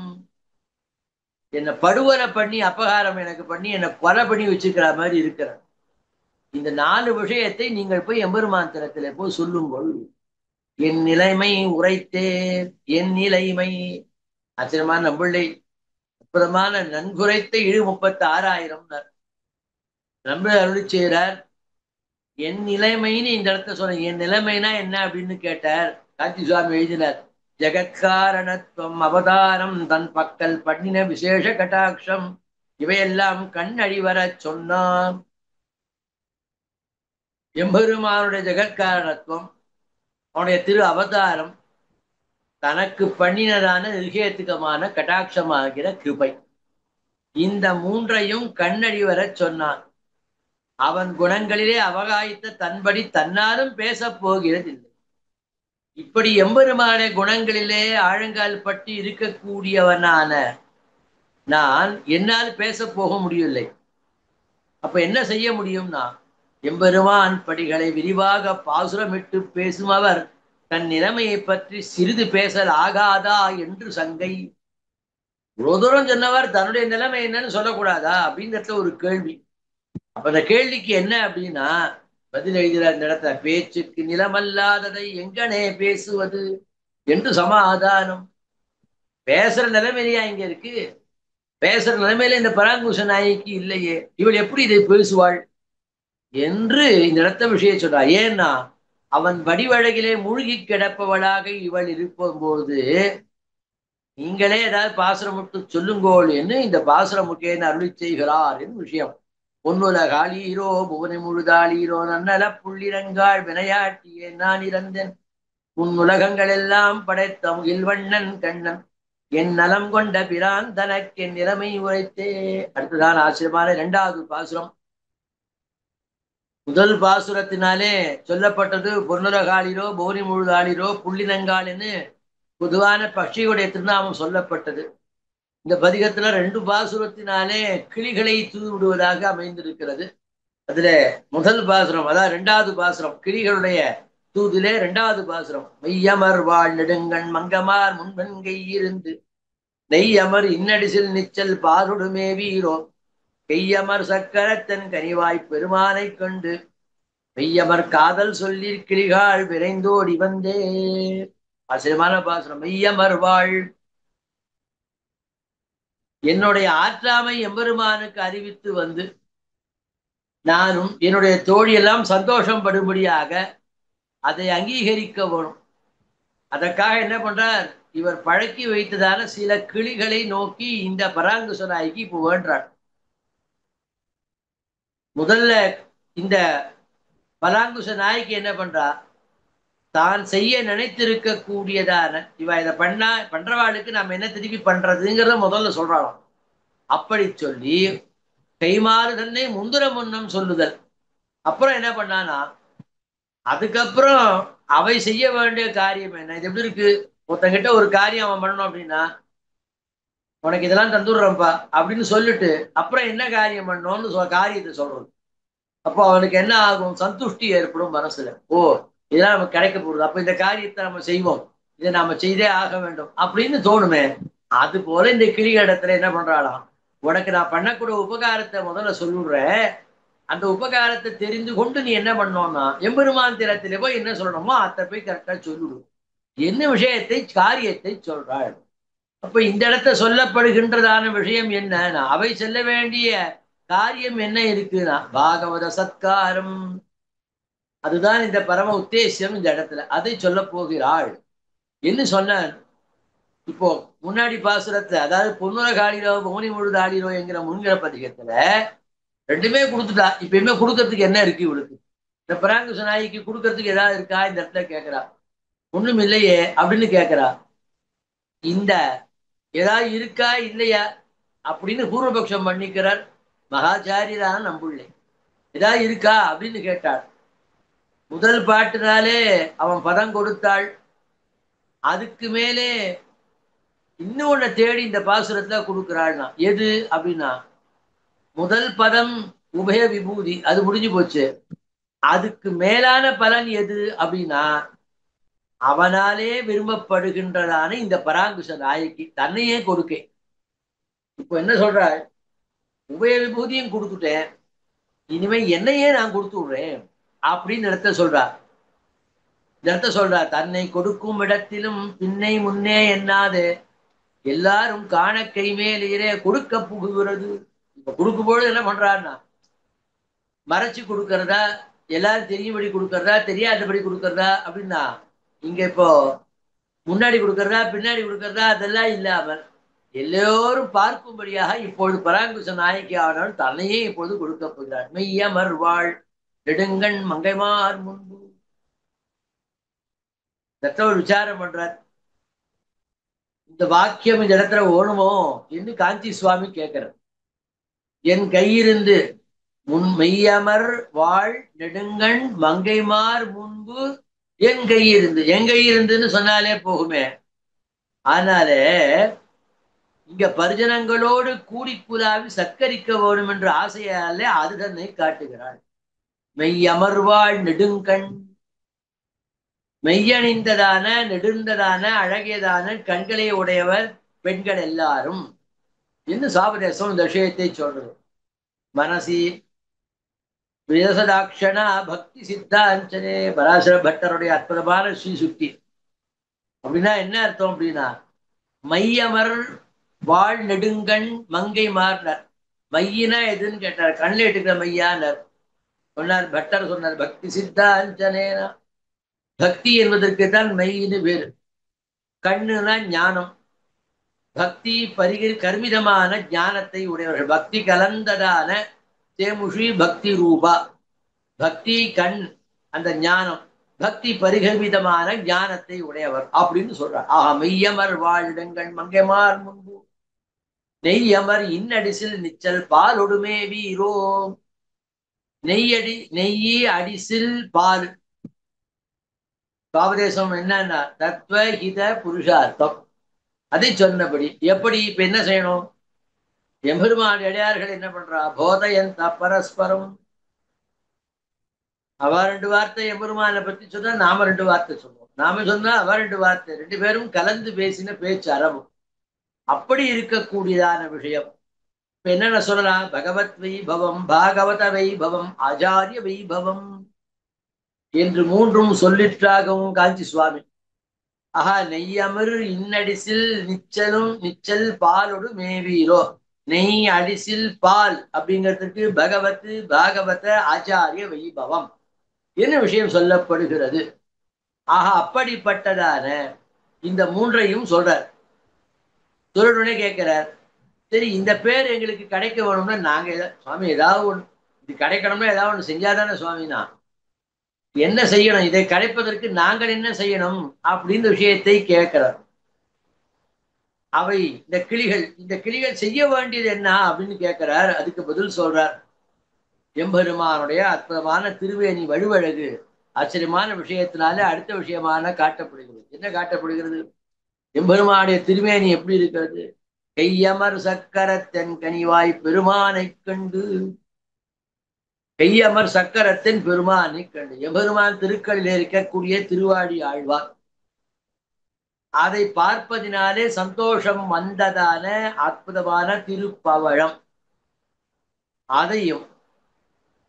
என்னை படுகொலை பண்ணி அபகாரம் எனக்கு பண்ணி என்னை கொலை பண்ணி வச்சுக்கிற மாதிரி இருக்கிற இந்த 4 விஷயத்தை நீங்கள் போய் எம்பெருமான் தலத்திலே போய் சொல்லுங்கள். என் நிலைமை உரைத்தேன், என் நிலைமை ஆச்சரியமான நம்பிள்ளை அற்புதமான நன்குரைத்த 36,000 நம்ப அருளி செய்கிறார். என் நிலைமைன்னு இந்த இடத்த சொன்ன, என் நிலைமைனா என்ன அப்படின்னு கேட்டார். காஞ்சி சுவாமி எழுதினார், ஜெகத்காரணத்துவம் அவதாரம் தன் பக்கல் பண்ணின விசேஷ கட்டாட்சம் இவையெல்லாம் கண் அழிவர சொன்னான். எம்பெருமானுடைய ஜெகத்காரணத்துவம், அவனுடைய திரு அவதாரம், தனக்கு பண்ணினதான நிர்கேத்துகமான கட்டாட்சமாகிற கிருபை, இந்த 3ஐயும் கண்ணடிவர சொன்னான். அவன் குணங்களிலே அவகாய்த்த தன்படி தன்னாலும் பேசப் போகிறதில்லை. இப்படி எம்பெருமான குணங்களிலே ஆழங்கால் பட்டு இருக்கக்கூடியவனான நான் என்னால் பேச போக முடியவில்லை. அப்ப என்ன செய்ய முடியும்னா, எம்பெருமான் படிகளை விரிவாக பாசுரமிட்டு பேசும் அவர் தன் நிலைமையை பற்றி சிறிது பேசல் ஆகாதா என்று சங்கை. இவ்வளவு தூரம் சொன்னவர் தன்னுடைய நிலைமை என்னன்னு சொல்லக்கூடாதா அப்படிங்கிறதுல ஒரு கேள்வி. அப்ப அந்த கேள்விக்கு என்ன அப்படின்னா பதில் எழுதுற இந்த இடத்துல பேச்சுக்கு நிலமல்லாததை எங்கனே பேசுவது என்று சமாதானம். பேசுற நிலைமையிலயா இங்க இருக்கு? பேசுற நிலைமையில இந்த பராங்குஷ நாயகி இல்லையே, இவள் எப்படி இதை பேசுவாள் என்று இந்த இடத்த விஷயம் சொல்றார். ஏன்னா அவன் வடிவழகிலே மூழ்கி கிடப்பவளாக இவள் இருக்கும்போது நீங்களே ஏதாவது பாசுரமுட்டு சொல்லுங்கோள் என்று இந்த பாசுரமுக்கேன்னு அருளி செய்கிறார் என்று விஷயம். பொன்னுலகாளீரோ புவனை முழுதாளீரோ நன்னல புள்ளிரங்காள் வினையாட்டியே நான் இறந்தேன் உன் உலகங்கள் எல்லாம் படைத்த முகில்வண்ணன் கண்ணன் என் நலம் கொண்ட பிரான் தனக்கென் நிலைமை உரைத்தே. அடுத்ததான் ஆச்சரியமான இரண்டாவது பாசுரம். முதல் பாசுரத்தினாலே சொல்லப்பட்டது பொன்னுலகாளிரோ புவனி முழுதாளிரோ புள்ளினங்காள்னு பொதுவான பட்சியுடைய திருநாமம் சொல்லப்பட்டது. இந்த பதிகத்துல ரெண்டு பாசுரத்தினாலே கிளிகளை தூது விடுவதாக அமைந்திருக்கிறது. அதுல முதல் பாசுரம், அதாவது இரண்டாவது பாசுரம் கிளிகளுடைய தூதிலே இரண்டாவது பாசுரம். மெய்யமர் வாழ் நெடுங்கண் மங்கமார் முன்பெண்கை இருந்து நெய்யமர் இன்னடிசில் நிச்சல் பாருடுமே வீரோ கையமர் சக்கரத்தன் கனிவாய் பெருமானை கண்டு மெய்யமர் காதல் சொல்லி கிளிகாள் விரைந்தோடி வந்தே. ஆச்சரியமான பாசுரம். மெய்யமர் வாழ், என்னுடைய ஆற்றாமை எம்பெருமானுக்கு அறிவித்து வந்து நானும் என்னுடைய தோழியெல்லாம் சந்தோஷம் படும்படியாக அதை அங்கீகரிக்க வேணும். அதற்காக என்ன பண்றார், இவர் பழக்கி வைத்ததான சில கிளிகளை நோக்கி இந்த பராங்குச நாய்க்கு இப்போ வேண்டார். முதல்ல இந்த பராங்குச நாய்க்கு என்ன பண்றா, தான் செய்ய நினைத்திருக்க கூடியதான இவ இதை பண்றவாளுக்கு நம்ம என்ன திருப்பி பண்றதுங்கிறத முதல்ல சொல்றாளாம். அப்படி சொல்லி கைமாறு தன்னை முந்துர முன்னம் சொல்லுதல். அப்புறம் என்ன பண்ணானா, அதுக்கப்புறம் அவை செய்ய வேண்டிய காரியம் என்ன, இது எப்படி இருக்கு, ஒருத்தங்கிட்ட ஒரு காரியம் அவன் பண்ணணும் அப்படின்னா உனக்கு இதெல்லாம் தந்துடுறப்பா அப்படின்னு சொல்லிட்டு அப்புறம் என்ன காரியம் பண்ணணும்னு காரியத்தை சொல்றது. அப்போ அவனுக்கு என்ன ஆகும், சந்துஷ்டி ஏற்படும் மனசுல. ஓ, இதெல்லாம் நமக்கு கிடைக்க போகுது, அப்ப இந்த காரியத்தை நம்ம செய்வோம், இதை நாம செய்தே ஆக வேண்டும் அப்படின்னு தோணுமே. அது போல இந்த கிளி இடத்துல என்ன பண்றாளாம், உனக்கு நான் பண்ணக்கூடிய உபகாரத்தை முதல்ல சொல்லுடுறேன், அந்த உபகாரத்தை தெரிந்து கொண்டு நீ என்ன பண்ணோம்னா எம்பெருமான் திறத்திலே போய் என்ன சொல்லணுமோ அத்தை போய் கரெக்டா சொல்லிடு, என்ன விஷயத்தை காரியத்தை சொல்றாள். அப்ப இந்த இடத்த சொல்லப்படுகின்றதான விஷயம் என்ன, அவை செல்ல வேண்டிய காரியம் என்ன இருக்குன்னா பாகவத சத்காரம். அதுதான் இந்த பரம உத்தேசியம் இந்த இடத்துல, அதை சொல்ல போகிறாள் என்று சொன்னார். இப்போ முன்னாடி பாசுரத்துல, அதாவது பொன்னுலகாளிரோ மௌனி முழுதாளிரோ என்கிற முன்கிற பதிகத்துல ரெண்டுமே கொடுத்துட்டா. இப்பயுமே கொடுக்கறதுக்கு என்ன இருக்கு இவளுக்கு, இந்த பராங்குச நாய்க்கு கொடுக்கறதுக்கு ஏதாவது இருக்கா இந்த இடத்துல கேட்கிறா. ஒண்ணும் இல்லையே அப்படின்னு கேட்கிறா. இந்த ஏதாவது இருக்கா இல்லையா அப்படின்னு பூர்வபக்ஷம் பண்ணிக்கிறார் மகாச்சாரியரான நம்புள்ளை. ஏதாவது இருக்கா அப்படின்னு கேட்டாள். முதல் பாட்டுனாலே அவன் பதம் கொடுத்தாள், அதுக்கு மேலே இன்னும் ஒன்ன தேடி இந்த பாசுரத்துல கொடுக்கிறாள்னா எது அப்படின்னா, முதல் பதம் உபய விபூதி, அது முடிஞ்சு போச்சு. அதுக்கு மேலான பலன் எது அப்படின்னா அவனாலே விரும்பப்படுகின்றதான இந்த பராங்குச நாயகி தன்னையே கொடுக்க. இப்போ என்ன சொல்ற, உபய விபூதியும் கொடுத்துட்டேன், இனிமே என்னையே நான் கொடுத்து விடுறேன் அப்படின்னு இடத்த சொல்றா. இந்த இடத்த சொல்றா, தன்னை கொடுக்கும் இடத்திலும் பின்னை முன்னே எண்ணாது எல்லாரும் காண கைமேலே கொடுக்க புகுகிறது. இப்ப கொடுக்கும்போது என்ன பண்றான்னா மறைச்சு கொடுக்கறதா, எல்லாரும் தெரியும்படி கொடுக்கறதா தெரியாதபடி கொடுக்கறதா அப்படின்னா, இங்க இப்போ முன்னாடி கொடுக்கறதா பின்னாடி கொடுக்கறதா அதெல்லாம் இல்லாமல் எல்லோரும் பார்க்கும்படியாக இப்பொழுது பராங்குச நாயகி ஆனாலும் தன்னையே இப்பொழுது கொடுக்க போகிறார். மெய்யமர் வாழ் நெடுங்கண் மங்கைமார் முன்பு. ஒரு விசாரம் பண்றார், இந்த வாக்கியம் இந்த இடத்துல ஓணுமோ என்று காஞ்சி சுவாமி கேட்கிறார். என் கையிருந்து முன் மெய்யமர் வாழ் நெடுங்கண் மங்கைமார் முன்பு என் கையிருந்து, என் கையிருந்துன்னு சொன்னாலே போகுமே. ஆனாலே இங்க பரிஜனங்களோடு கூடி குலாவி சத்கரிக்க வேணும் என்ற ஆசையாலே அது தன்னை காட்டுகிறாள். மெய்யமர்வாள் நெடுங்கண், மெய்யணிந்ததான நெடுந்ததான அழகியதான கண்களை உடையவர் பெண்கள் எல்லாரும் இன்னும் சாபதேசம் இந்த விஷயத்தை சொல்றது. மனசி வியசதாட்சணா பக்தி சித்தாஞ்சனே பராசர பட்டருடைய அற்புதமான ஸ்ரீசுக்தி. அப்படின்னா என்ன அர்த்தம் அப்படின்னா, மையமர் வாழ் நெடுங்கண் மங்கை மாறினார். மையினா எதுன்னு கேட்டார். கண்ணில் எடுக்கிற மையானார். சொன்னார் பட்டர் சொன்னார், பக்தி சித்தாஞ்சனேனா, பக்தி என்பதற்கு தான் மையின்னு பேரு. கண்ணுனா ஞானம். பக்தி கர்மிதமான ஞானத்தை உடையவர்கள். பக்தி கலந்ததான தேமுஷி பக்தி ரூபா. பக்தி கண், அந்த ஞானம். பக்தி பரிகர்மிதமான ஞானத்தை உடையவர் அப்படின்னு சொல்றார். ஆஹா, மெய்யமர் வாழிடங்கள் மங்கைமார் முன்பு நெய்யமர் இன்னடிசில் நிச்சல் பாலொடுமே வீரோ. நெய்யி அடிசில் பால். பாவதேசம் என்னன்னா தத்துவ ஹித புருஷார்த்தம். அதை சொன்னபடி எப்படி இப்ப என்ன செய்யணும்? எம்பெருமான் இடையார்கள் என்ன பண்றா? போதயந்த பரஸ்பரம். அவ ரெண்டு வார்த்தை எம்பெருமானை பத்தி சொன்னா நாம ரெண்டு வார்த்தை சொல்லுவோம். நாம சொன்னா அவ ரெண்டு வார்த்தை. ரெண்டு பேரும் கலந்து பேசின பேச்சு அறவு. அப்படி இருக்கக்கூடியதான விஷயம். இப்ப என்னென்ன சொல்லலாம்? பகவத் வைபவம், பாகவத வைபவம், ஆச்சாரிய வைபவம் என்று மூன்றும் சொல்லிற்றாகவும் காஞ்சி சுவாமி. ஆஹா, நெய்யமர் இன்னடிசில் நிச்சலும் நிச்சல் பாலோடு மேவீரோ. நெய் அடிசில் பால் அப்படிங்கிறதுக்கு பகவத் பாகவத ஆச்சாரிய வைபவம் என்ன விஷயம் சொல்லப்படுகிறது. ஆஹா, அப்படிப்பட்டதான இந்த மூன்றையும் சொல்றார். சொல்லுடனே கேட்கிறார், சரி இந்த பேர் எங்களுக்கு கிடைக்க வேணும்னா நாங்க சுவாமி ஏதாவது ஒண்ணு இது கிடைக்கணும்னா ஏதாவது ஒண்ணு செஞ்சாதானே சுவாமினா, என்ன செய்யணும்? இதை கிடைப்பதற்கு நாங்கள் என்ன செய்யணும் அப்படின்ற விஷயத்தை கேட்கிறார். அவை இந்த கிளிகள் செய்ய வேண்டியது என்ன அப்படின்னு கேட்கிறார். அதுக்கு பதில் சொல்றார். எம்பெருமானுடைய அற்புதமான திருவேணி வலுவழகு ஆச்சரியமான விஷயத்தினால அடுத்த விஷயமான காட்டப்படுகிறது. என்ன காட்டப்படுகிறது? எம்பெருமானுடைய திருவேணி எப்படி இருக்கிறது? கையமர் சக்கரத்தன் கனிவாய் பெருமானை கண்டு. கையமர் சக்கரத்தின் பெருமானை கண்டு. எம்பெருமான் திருக்களில் இருக்கக்கூடிய திருவாடி ஆழ்வார். அதை பார்ப்பதினாலே சந்தோஷம் வந்ததான அற்புதமான திருப்பவழம். அதையும்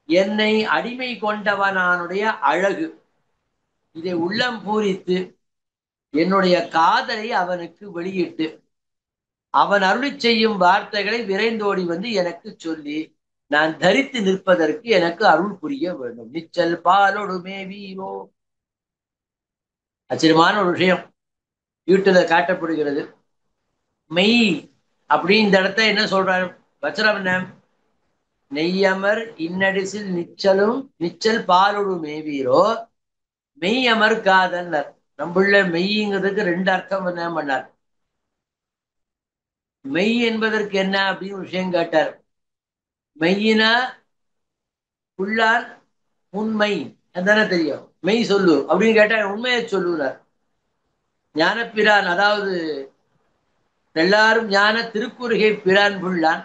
என்னை அடிமை கொண்டவனானுடைய அழகு, இதை உள்ளம் பூரித்து என்னுடைய காதலை அவனுக்கு வெளியிட்டு அவன் அருளி செய்யும் வார்த்தைகளை விரைந்தோடி வந்து எனக்கு சொல்லி நான் தரித்து நிற்பதற்கு எனக்கு அருள் புரிய வேண்டும். நிச்சல் பாலொடுமே வீரோ. ஆச்சரியமான ஒரு விஷயம் வீட்டுல காட்டப்படுகிறது. மெய் அப்படி இந்த இடத்த என்ன சொல்றாரு வச்சரம்? என்ன? நெய்யமர் இன்னடிசில் நிச்சலும் நிச்சல் பாலொடு மேவீரோ. மெய் அமர் காதல். நம்முள்ள மெய்ங்கிறதுக்கு ரெண்டு அர்த்தம் என்ன பண்ணார். மெய் என்பதற்கு என்ன அப்படின்னு விஷயம் கேட்டார். மெய்யினா உள்ளார் உண்மை தானே தெரியும். மெய் சொல்லு அப்படின்னு கேட்டா உண்மையை சொல்லுறார் ஞானப்பிரான். அதாவது எல்லாரும் ஞான திருக்குறுகை பிரான் புள்ளான்.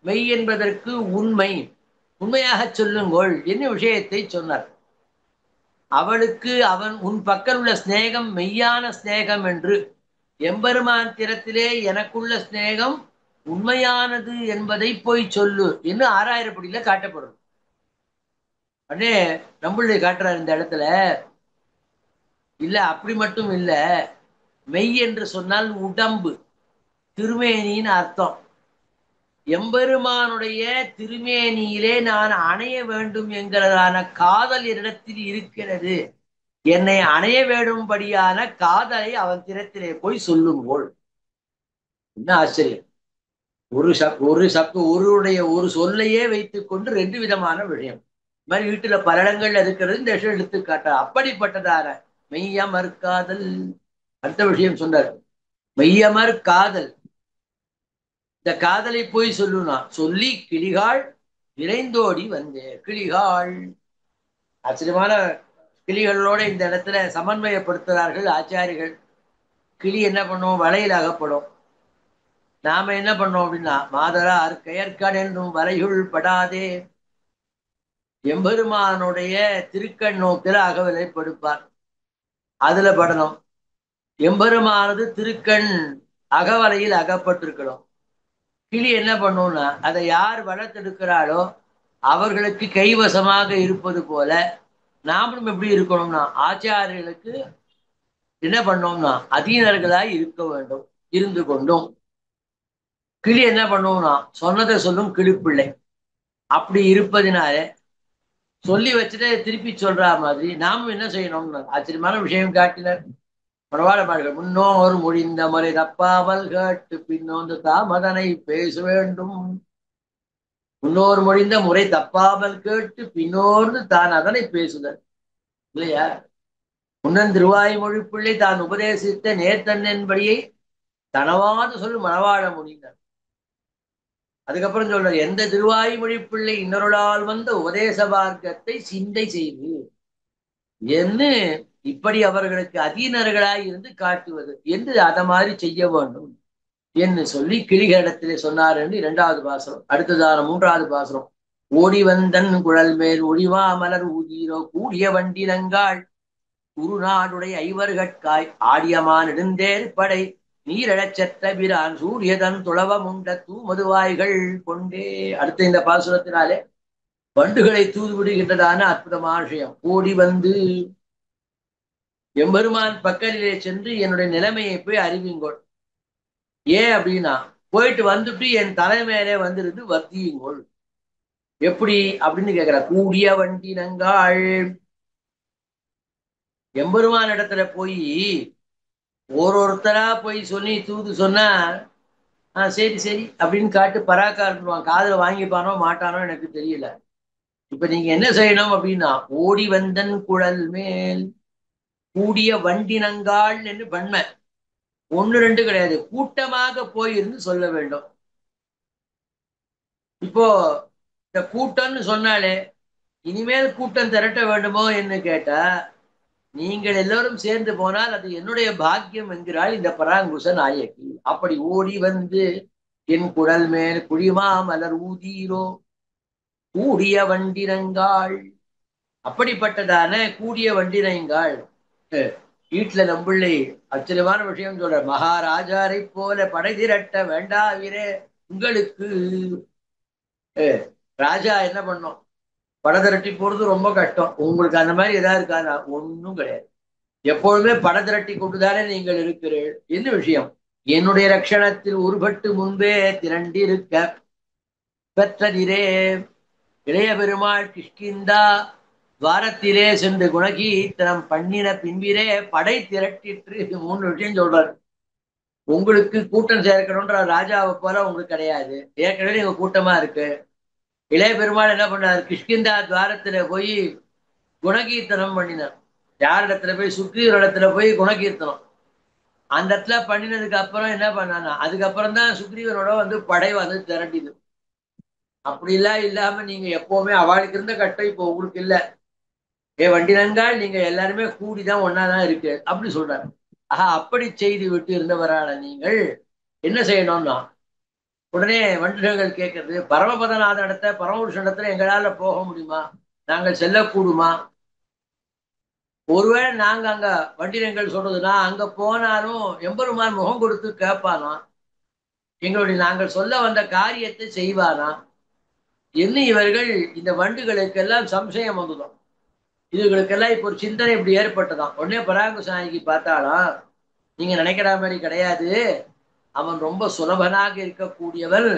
மெய் என்பதற்கு உண்மை, உண்மையாக சொல்லுங்கள் என்ன விஷயத்தை சொன்னார். அவளுக்கு அவன் உன் பக்கம் உள்ள ஸ்நேகம் மெய்யான ஸ்நேகம் என்று, எம்பெருமான் திறத்திலே எனக்குள்ள ஸ்நேகம் உண்மையானது என்பதை போய் சொல்லு என்று ஆறாயிரப்படியில காட்டப்படும். உடனே நம்மளுடைய காட்டுறார் இந்த இடத்துல. இல்ல அப்படி மட்டும் இல்ல, மெய் என்று சொன்னால் உடம்பு, திருமேனின்னு அர்த்தம். எம்பெருமானுடைய திருமேனியிலே நான் அணைய வேண்டும் என்கிறதான காதல் என்னிடத்தில் இருக்கிறது. என்னை அணைய வேண்டும்படியான காதலை அவன் திறத்திலே போய் சொல்லும்போல். என்ன ஆச்சரியம்! ஒரு சொல்லையே வைத்துக் கொண்டு ரெண்டு விதமான விஷயம். இந்த மாதிரி வீட்டுல பல இடங்கள்ல இருக்கிறது இந்த விஷயம் எடுத்துக்காட்ட. அப்படிப்பட்டதான மெய்யமர் காதல். அடுத்த விஷயம் சொன்னார், மெய்யமர் காதல். இந்த காதலை போய் சொல்லுனா சொல்லி கிளிகாள் விரைந்தோடி வந்தேன். கிளிகாள் ஆச்சரியமான கிளிகளோட இந்த இடத்துல சமன்வயப்படுத்துகிறார்கள் ஆச்சாரிகள். கிளி என்ன பண்ணும்? வலையில் அகப்படும். நாம என்ன பண்ணோம் அப்படின்னா, மாதரார் கயற்கண் என்றும் வலையுள் படாதே. எம்பெருமானுடைய திருக்கண் நோக்கில அகவலை படுப்பார், அதுல படணும். எம்பெருமானது திருக்கண் அகவலையில் அகப்பட்டிருக்கணும். கிளி என்ன பண்ணும்னா, அதை யார் வளர்த்தெடுக்கிறாளோ அவர்களுக்கு கைவசமாக இருப்பது போல நாமளும் எப்படி இருக்கணும்னா ஆச்சாரியர்களுக்கு என்ன பண்ணோம்னா அதீனர்களாய் இருக்க வேண்டும். இருந்து கொண்டும் கிளி என்ன பண்ணுவோம்னா சொன்னதை சொல்லும் கிளிப்பிள்ளை அப்படி இருப்பதினால சொல்லி வச்சுட்டு திருப்பி சொல்ற மாதிரி நாமும் என்ன செய்யணும்னு ஆச்சரியமான விஷயம் காட்டினர். பரவாழ பாடுகள் முன்னோர் மொழிந்த முறை தப்பாமல் கேட்டு பின்னோந்து தாமதனை பேச வேண்டும். முன்னோர் மொழிந்த முறை தப்பாமல் கேட்டு பின்னோர்ந்து தான் அதனை பேசுதல் இல்லையா? முன்னன் திருவாய்மொழி பிள்ளை தான் உபதேசித்த நேர்த்தன்னன்படியை தனவாது சொல் மனவாழ முடிந்தார். அதுக்கப்புறம் சொல்ற எந்த திருவாய்மொழி பிள்ளை இன்னொருளால் வந்த உபதேச மார்க்கத்தை சிந்தை செய்து என்று இப்படி அவர்களுக்கு அதீனர்களாய் இருந்து காட்டுவது என்று அதை மாதிரி செய்ய வேண்டும் என்று சொல்லி கிளிகளிடத்திலே சொன்னார் என்று 2வது பாசுரம். அடுத்ததான 3வது பாசுரம். ஓடி வந்தன் குழல் மேல் ஒளிவா மலர் ஊதீரோ கூடிய வண்டினங்காள் குருநாடுடைய ஐவர்கட்காய் ஆடியமா நெடுந்தேர் படை நீரழச் செற்ற பிரான் சூரியதன் துளவமுண்ட தூமதுவாய்கள் கொண்டே. அடுத்த இந்த பாசுரத்தினாலே வண்டுகளை தூது விடுகின்றதான அற்புதமான விஷயம். ஓடி வந்து எம்பெருமான் பக்கத்திலே சென்று என்னுடைய நிலைமையை போய் அறிவிங்கோள். ஏன் அப்படின்னா போயிட்டு வந்துட்டு என் தலைமையிலே வந்துருந்து வர்த்தியுங்கோள். எப்படி அப்படின்னு கேட்கிற கூடிய வண்டினங்காள் எம்பெருமான் இடத்துல போய் ஒருத்தரா போய் சொல்லி தூது சொன்னா சரி சரி அப்படின்னு காட்டு பராக்காருவான். காதுல வாங்கிப்பானோ மாட்டானோ எனக்கு தெரியல. இப்ப நீங்க என்ன செய்யணும் அப்படின்னா ஓடி வந்தன் குழல் மேல் கூடிய வண்டினங்காள் என்று பண்மை 1 2 கிடையாது, கூட்டமாக போயிருந்து சொல்ல வேண்டும். இப்போ இந்த கூட்டம்னு சொன்னாலே இனிமேல் கூட்டம் திரட்ட வேண்டுமோ என்று கேட்டா நீங்கள் எல்லோரும் சேர்ந்து போனால் அது என்னுடைய பாக்கியம் என்கிறாள் இந்த பராங்குச நாயகி. அப்படி ஓடி வந்து என் குழல் மேல் குழிமா மலர் ஊதீரோ கூடிய வண்டினங்காள். அப்படிப்பட்டதான கூடிய வண்டினங்காள் வீட்டுல நம்பிள்ளை ஆச்சரியமான விஷயம் சொல்ற. மகாராஜாரை போல படை திரட்ட வேண்டாவிரே உங்களுக்கு. ராஜா என்ன பண்ணோம் படை திரட்டி போறது ரொம்ப கஷ்டம். உங்களுக்கு அந்த மாதிரி ஏதாவது இருக்காதா? ஒன்றும் கிடையாது. எப்பொழுதுமே படை திரட்டி கொண்டுதானே நீங்கள் இருக்கிறீர்கள். என்ன விஷயம்? என்னுடைய ரட்சணத்தில் உருபட்டு முன்பே திரண்டிருக்க பெற்றதிரே. இளைய பெருமாள் கிஷ்கிந்தா துவாரத்திலே சென்று குணகீர்த்தனம் பண்ணின பின்பிரே படை திரட்டிற்று. 3 விஷயம் சொல்றாரு. உங்களுக்கு கூட்டம் சேர்க்கணும்ன்ற ராஜாவை போல உங்களுக்கு கிடையாது. ஏற்கனவே நீங்க கூட்டமா இருக்கு. இளைய பெருமாள் என்ன பண்ணார்? கிஷ்கிந்தா துவாரத்துல போய் குணகீர்த்தனம் பண்ணினார். யார் இடத்துல போய் சுக்ரீவர் இடத்துல போய் குணகீர்த்தனம் அந்த இடத்துல பண்ணினதுக்கு அப்புறம் என்ன பண்ணானா அதுக்கப்புறம் தான் சுக்ரீவனோட வந்து படை வந்து திரட்டிது. அப்படிலாம் இல்லாம நீங்க எப்பவுமே அவளுக்கு இருந்த கட்டம் இப்போ உங்களுக்கு இல்ல. வண்டினங்கால் நீங்க எல்லாருமே கூடிதான் ஒன்னாதான் இருக்கு அப்படி சொல்றாரு. அப்படி செய்து விட்டு இருந்தவரான நீங்கள் என்ன செய்யணும்னா உடனே வண்டினங்கள் கேட்கறது பரமபதநாத இடத்த பரமபுருஷ இடத்துல எங்களால போக முடியுமா? நாங்கள் செல்லக்கூடுமா? ஒருவேளை நாங்க அங்க வண்டினங்கள் சொல்றதுன்னா அங்க போனாலும் எம்பெருமான் முகம் கொடுத்து கேட்பானா? எங்களுடைய நாங்கள் சொல்ல வந்த காரியத்தை செய்வானா? என்ன இவர்கள் இந்த வண்டுகளுக்கெல்லாம் சம்சயம் வந்துடும். இதுகளுக்கெல்லாம் இப்போ ஒரு சிந்தனை இப்படி ஏற்பட்டதான். உடனே பராங்குசாமிக்கு பார்த்தாலாம் நீங்க நினைக்கிற மாதிரி கிடையாது. அவன் ரொம்ப சுலபனாக இருக்கக்கூடியவன்.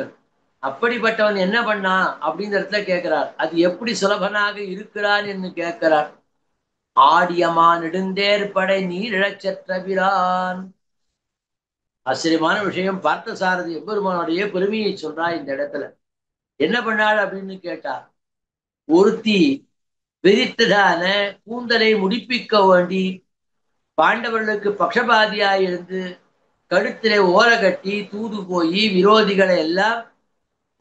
அப்படிப்பட்டவன் என்ன பண்ணான் அப்படின்ற இடத்துல கேட்கிறார். அது எப்படி சுலபனாக இருக்கிறான் என்று கேட்கிறார். ஆடியமா நெடுந்தேர் படை நீரிழச்சற்றபிரான். ஆச்சரியமான விஷயம். பார்த்த சாரதி எம்பெருமானுடைய பெருமையை சொல்றா இந்த இடத்துல. என்ன பண்ணாள் அப்படின்னு கேட்டா ஒருத்தி விரித்ததான கூந்தலை முடிப்பிக்க வேண்டி பாண்டவர்களுக்கு பக்ஷபாதியாய் இருந்து கழுத்திலே ஓர கட்டி தூது போய் விரோதிகளை எல்லாம்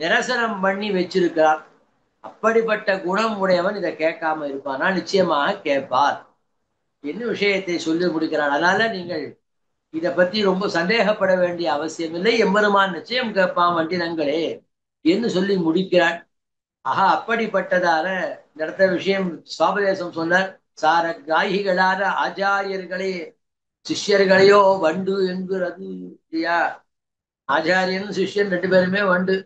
நிரசனம் பண்ணி வச்சிருக்கிறார். அப்படிப்பட்ட குணம் உடையவன் இதை கேட்காம இருப்பானா? நிச்சயமாக கேட்பார். என்ன விஷயத்தை சொல்லி முடிக்கிறார். அதனால நீங்கள் இதை பத்தி ரொம்ப சந்தேகப்பட வேண்டிய அவசியம் இல்லை. எம்பெருமான் நிச்சயம் கேட்பான் வண்டினங்களே என்று சொல்லி முடிக்கிறார். அப்படிப்பட்டதான நடத்த விஷயம் சுவாபதேசம் சொன்னார். சார கிராகிகளான ஆச்சாரியர்களே சிஷ்யர்களையோ வண்டு என்கிறது இல்லையா? ஆச்சாரியன் சிஷ்யன் 2 பேருமே வண்டு.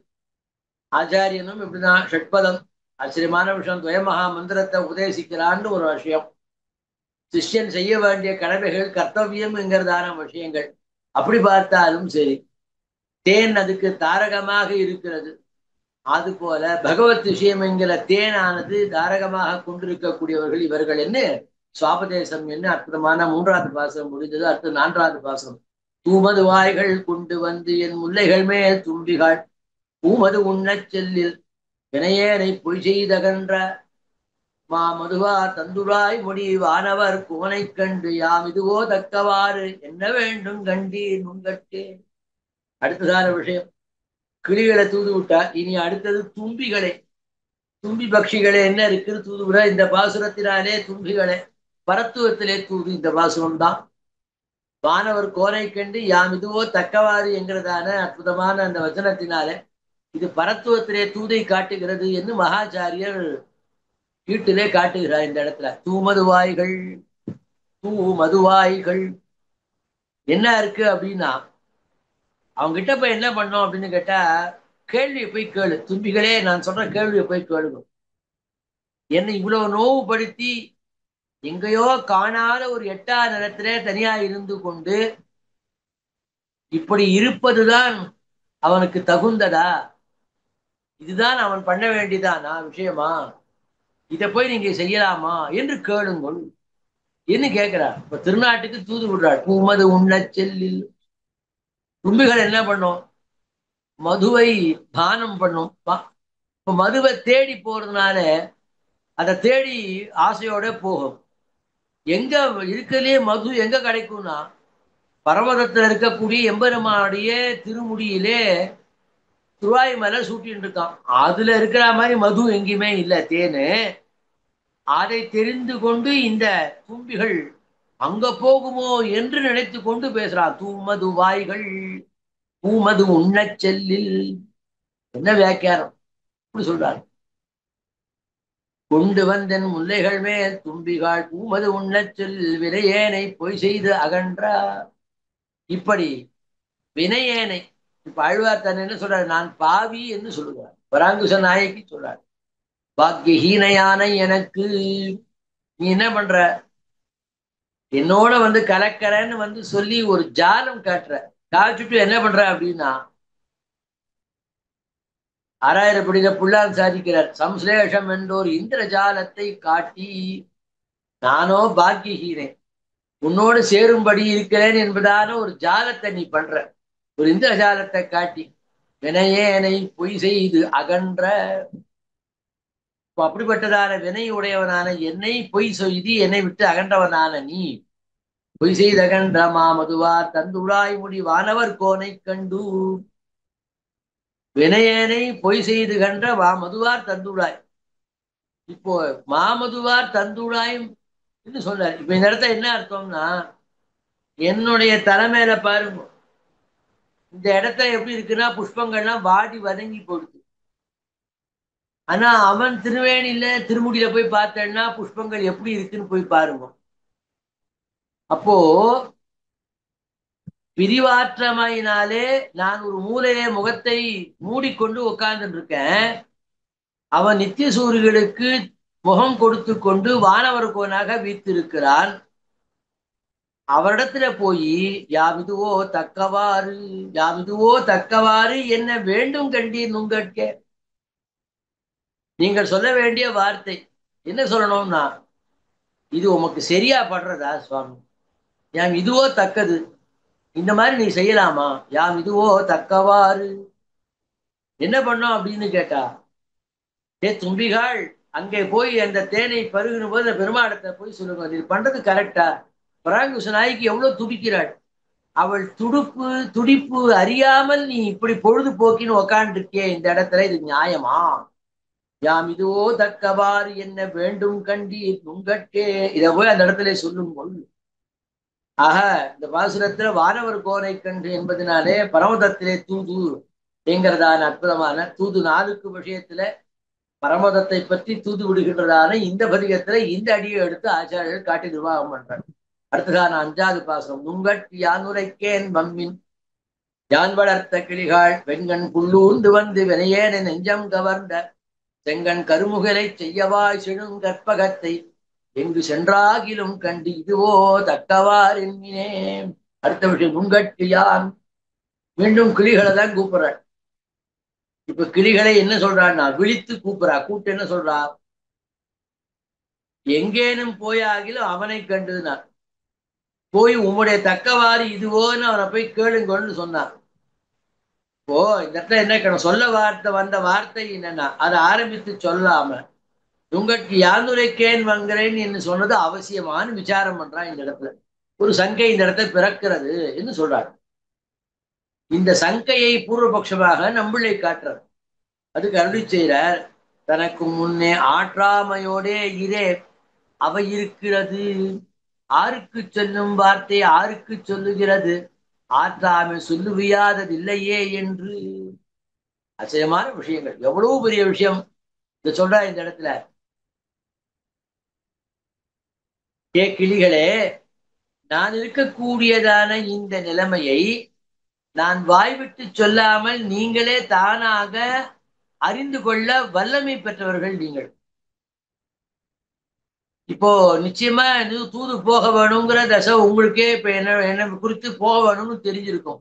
ஆச்சாரியனும் இப்படிதான் ஷட்பதம். ஆச்சரியமான விஷயம். துவயமகா மந்திரத்தை உபதேசிக்கிறான்னு ஒரு விஷயம். சிஷ்யன் செய்ய வேண்டிய கடமைகள் கர்த்தவியம்ங்கிறதான விஷயங்கள். அப்படி பார்த்தாலும் சரி, தேன் அதுக்கு தாரகமாக இருக்கிறது. அது போல பகவத் விஷயம் என்கிற தேனானது தாரகமாக கொண்டிருக்கக்கூடியவர்கள் இவர்கள் என்ன சுவாபதேசம் என்ன அற்புதமான 3வது பாசனம் முடிந்தது. அடுத்து 4வது பாசனம். தூமது வாய்கள் கொண்டு வந்து என் முல்லைகள் மேல் தும்பிகள் பூமது உண்ணச் செல்லில் வினையேனை பொய் செய்தகன்ற மதுவா தந்துராய் முடி வானவர் குவனை கண்டு யாம் இதுவோ தக்கவாறு என்ன வேண்டும் கண்டீர் நுங்கட்டே. அடுத்ததான விஷயம், கிளிகளை தூது விட்டா இனி அடுத்தது தும்பிகளே. தும்பி பட்சிகளே என்ன இருக்குது தூது விட. இந்த பாசுரத்தினாலே தும்பிகளே பரத்துவத்திலே தூது இந்த பாசுரம் தான். வானவர் கோரை கண்டு யாம் இதுவோ தக்கவாறு என்கிறதான அற்புதமான அந்த வசனத்தினாலே இது பரத்துவத்திலே தூதை காட்டுகிறது என்று மகாச்சாரியர் வீட்டிலே காட்டுகிறார். இந்த இடத்துல தூமதுவாய்கள் தூமதுவாய்கள் என்ன இருக்கு அப்படின்னா, அவங்க கிட்ட போய் என்ன பண்ணோம் அப்படின்னு கேட்டா, கேள்வியை போய் கேளு. தும்பிகளே நான் சொல்ற கேள்வியை போய் கேளுங்க. என்னை இவ்வளவு நோவுபடுத்தி எங்கேயோ காணாத ஒரு எட்டா நிலத்திலே தனியா இருந்து கொண்டு இப்படி இருப்பதுதான் அவனுக்கு தகுந்ததா? இதுதான் அவன் பண்ண வேண்டியதானா விஷயமா? இதை போய் நீங்க செய்யலாமா என்று கேளுங்கள் என்ன கேட்கிறார். இப்ப திருநாட்டுக்கு தூது விடுறார். பூமது உண்ணச் செல்லில். தும்பிகள் என்ன பண்ணும்? மதுவை தானம் பண்ணும். இப்ப மதுவை தேடி போறதுனால அதை தேடி ஆசையோட போகும். எங்க இருக்கிறதுலயே மது எங்க கிடைக்கும்னா, பர்வதத்துல இருக்கக்கூடிய எம்பெருமானுடைய திருமுடியிலே துருவாய் மலை சூட்டின்னு இருக்கான். அதுல இருக்கிற மாதிரி மது எங்கேயுமே இல்லை, தேனு. அதை தெரிந்து கொண்டு இந்த தும்பிகள் அங்க போகுமோ என்று நினைத்து கொண்டு பேசுறான். தூமது வாய்கள் பூமது உண்ணச் செல்லில். என்ன வியாக்கியானம் இப்படி சொல்றாரு. கொண்டு வந்தன் முல்லைகள் மேல் தும்பிகாள் பூமது உண்ணச் செல் வினையேனை பொய் செய்து அகன்றா. இப்படி வினையேனை இப்ப ஆழ்வார் தன் என்ன சொல்றாரு? நான் பாவி என்று சொல்லுகிறார். பராங்குச நாயகி சொல்றார், பாக்கியஹீனையான எனக்கு நீ என்ன பண்ற? என்னோட வந்து கலக்கறன்னு வந்து சொல்லி ஒரு ஜாலம் காட்டுற. காய்ச்சிட்டு என்ன பண்ற அப்படின்னா, 6,000 படித புள்ளான் சாதிக்கிறார். சம்ஸ்லேஷம் என்றோர் இந்திர ஜாலத்தை காட்டி நானோ பாக்கியஹீனே உன்னோடு சேரும்படி இருக்கிறேன் என்பதான ஒரு ஜாலத்தை நீ பண்ற. ஒரு இந்திர ஜாலத்தை காட்டி வினையேனை பொய் செய்து அகன்ற. அப்படிப்பட்டதான வினை உடையவனான என்னை பொய் செய்து என்னை விட்டு அகன்றவனான நீ பொய் செய்து அகன்ற மாமதுவார் தந்துழாய் முடி வானவர் கோனை கண்டு. வினையேனை பொய் செய்து கன்ற மாமதுவார் தந்துழாய். இப்போ மாமதுவார் தந்துழாய் சொல்றாரு. இப்ப இந்த இடத்த என்ன அர்த்தம்னா, என்னுடைய தலைமையில பாருங்க, இந்த இடத்த எப்படி இருக்குன்னா புஷ்பங்கள்லாம் வாடி வதங்கி போடுது. ஆனா அவன் திருவேணியில திருமுடியில போய் பார்த்தேன்னா புஷ்பங்கள் எப்படி இருக்குன்னு போய் பாருங்க. அப்போ பிரிவாற்றமையினாலே நான் ஒரு மூலையிலே முகத்தை மூடிக்கொண்டு உட்கார்ந்துட்டு இருக்கேன். அவன் நித்திய சூரியர்களுக்கு முகம் கொடுத்து கொண்டு வானவர் கோனாக வீத்திருக்கிறான். அவரிடத்துல போய் யாவிதுவோ தக்கவாறு யாவிதுவோ தக்கவாறு என்ன வேண்டும் கண்டீர் நுங்கட்க. நீங்கள் சொல்ல வேண்டிய வார்த்தை என்ன சொல்லணும்னா, இது உமக்கு சரியா படுறதா சுவாமி? யாம் இதுவோ தக்கது, இந்த மாதிரி நீ செய்யலாமா? யாம் இதுவோ தக்கவாறு என்ன பண்ணோம் அப்படின்னு கேட்டா, தும்பிகள் அங்கே போய் அந்த தேனை பருகின போது அந்த பெருமாடத்தை போய் சொல்லுங்க, இது பண்றது கரெக்டா? பராங்குச நாய்க்கு எவ்வளவு துடிக்கிறாள். அவள் துடிப்பு அறியாமல் நீ இப்படி பொழுதுபோக்கின்னு உக்காண்டு இருக்கே இந்த இடத்துல, இது நியாயமா? யாம் இதுவோ தக்கவாறு என்ன வேண்டும் கண்டீர் நுங்கட்டே. இதை போய் அந்த இடத்துல சொல்லுங்கள். ஆக இந்த பாசுரத்துல வானவர் கோனை கண்டு என்பதனாலே பரமதத்திலே தூது என்கிறதான அற்புதமான தூது 4 விஷயத்துல பரமதத்தை பற்றி தூது விடுகின்றதான இந்த பதிகத்துல இந்த அடியை எடுத்து ஆச்சாரியர்கள் காட்டி நிர்வாகம் பண்றார். அடுத்ததான 5வது பாசுரம். நுங்கட் யானுரைக்கேன் மம்மின் யான் வளர்த்த கிளிகாள் வெண்கண் புள்ளூர்ந்து வந்து வினையேன நெஞ்சம் கவர்ந்த செங்கண் கருமுகலை செய்யவாய் செழும் கற்பகத்தை எங்கு சென்றாகிலும் கண்டு இதுவோ தக்கவார் என்கிறே. அடுத்த விஷயம் முன்கட்டியான். மீண்டும் கிளிகளை தான் கூப்பிடுறாள். இப்ப கிளிகளை என்ன சொல்றான்னா விழித்து கூப்பிடுறா. கூப்பிட்டு என்ன சொல்றா? எங்கேனும் போயாகிலும் அவனை கண்டுனான். போய் உம்முடைய தக்கவாறு இதுவோன்னு அவனை போய் கேளுங்கன்னு சொன்னான். இப்போ இந்த இடத்துல என்ன சொல்ல வந்த வார்த்தை என்னன்னா அதை ஆரம்பித்து சொல்லாம உங்களுக்கு யாந்துரைக்கேன் வங்கிறேன் என்று சொன்னது அவசியமானு விசாரம் பண்றான். இந்த இடத்துல ஒரு சங்கை இந்த இடத்துல பிறக்கிறது என்று சொல்றாங்க. இந்த சங்கையை பூர்வபட்சமாக நம்பிள்ளை காட்டுறார். அதுக்கு அருளி செய்கிறார். தனக்கு முன்னே ஆற்றாமையோடே இரே அவை இருக்கிறது. ஆருக்கு சொல்லும் வார்த்தை ஆருக்கு சொல்லுகிறது? ஆற்றாமை சொல்லுவியாதது இல்லையே என்று. ஆச்சரியமான விஷயங்கள். எவ்வளவு பெரிய விஷயம் இத சொல்றா இந்த இடத்துல. ஏ கிளிகளே, நான் இருக்கக்கூடியதான இந்த நிலைமையை நான் வாய்விட்டு சொல்லாமல் நீங்களே தானாக அறிந்து கொள்ள வல்லமை பெற்றவர்கள் நீங்கள். இப்போ நிச்சயமா இது தூது போக வேணுங்கிற தசை உங்களுக்கே இப்ப என்ன குறித்து போக வேணும்னு தெரிஞ்சிருக்கும்.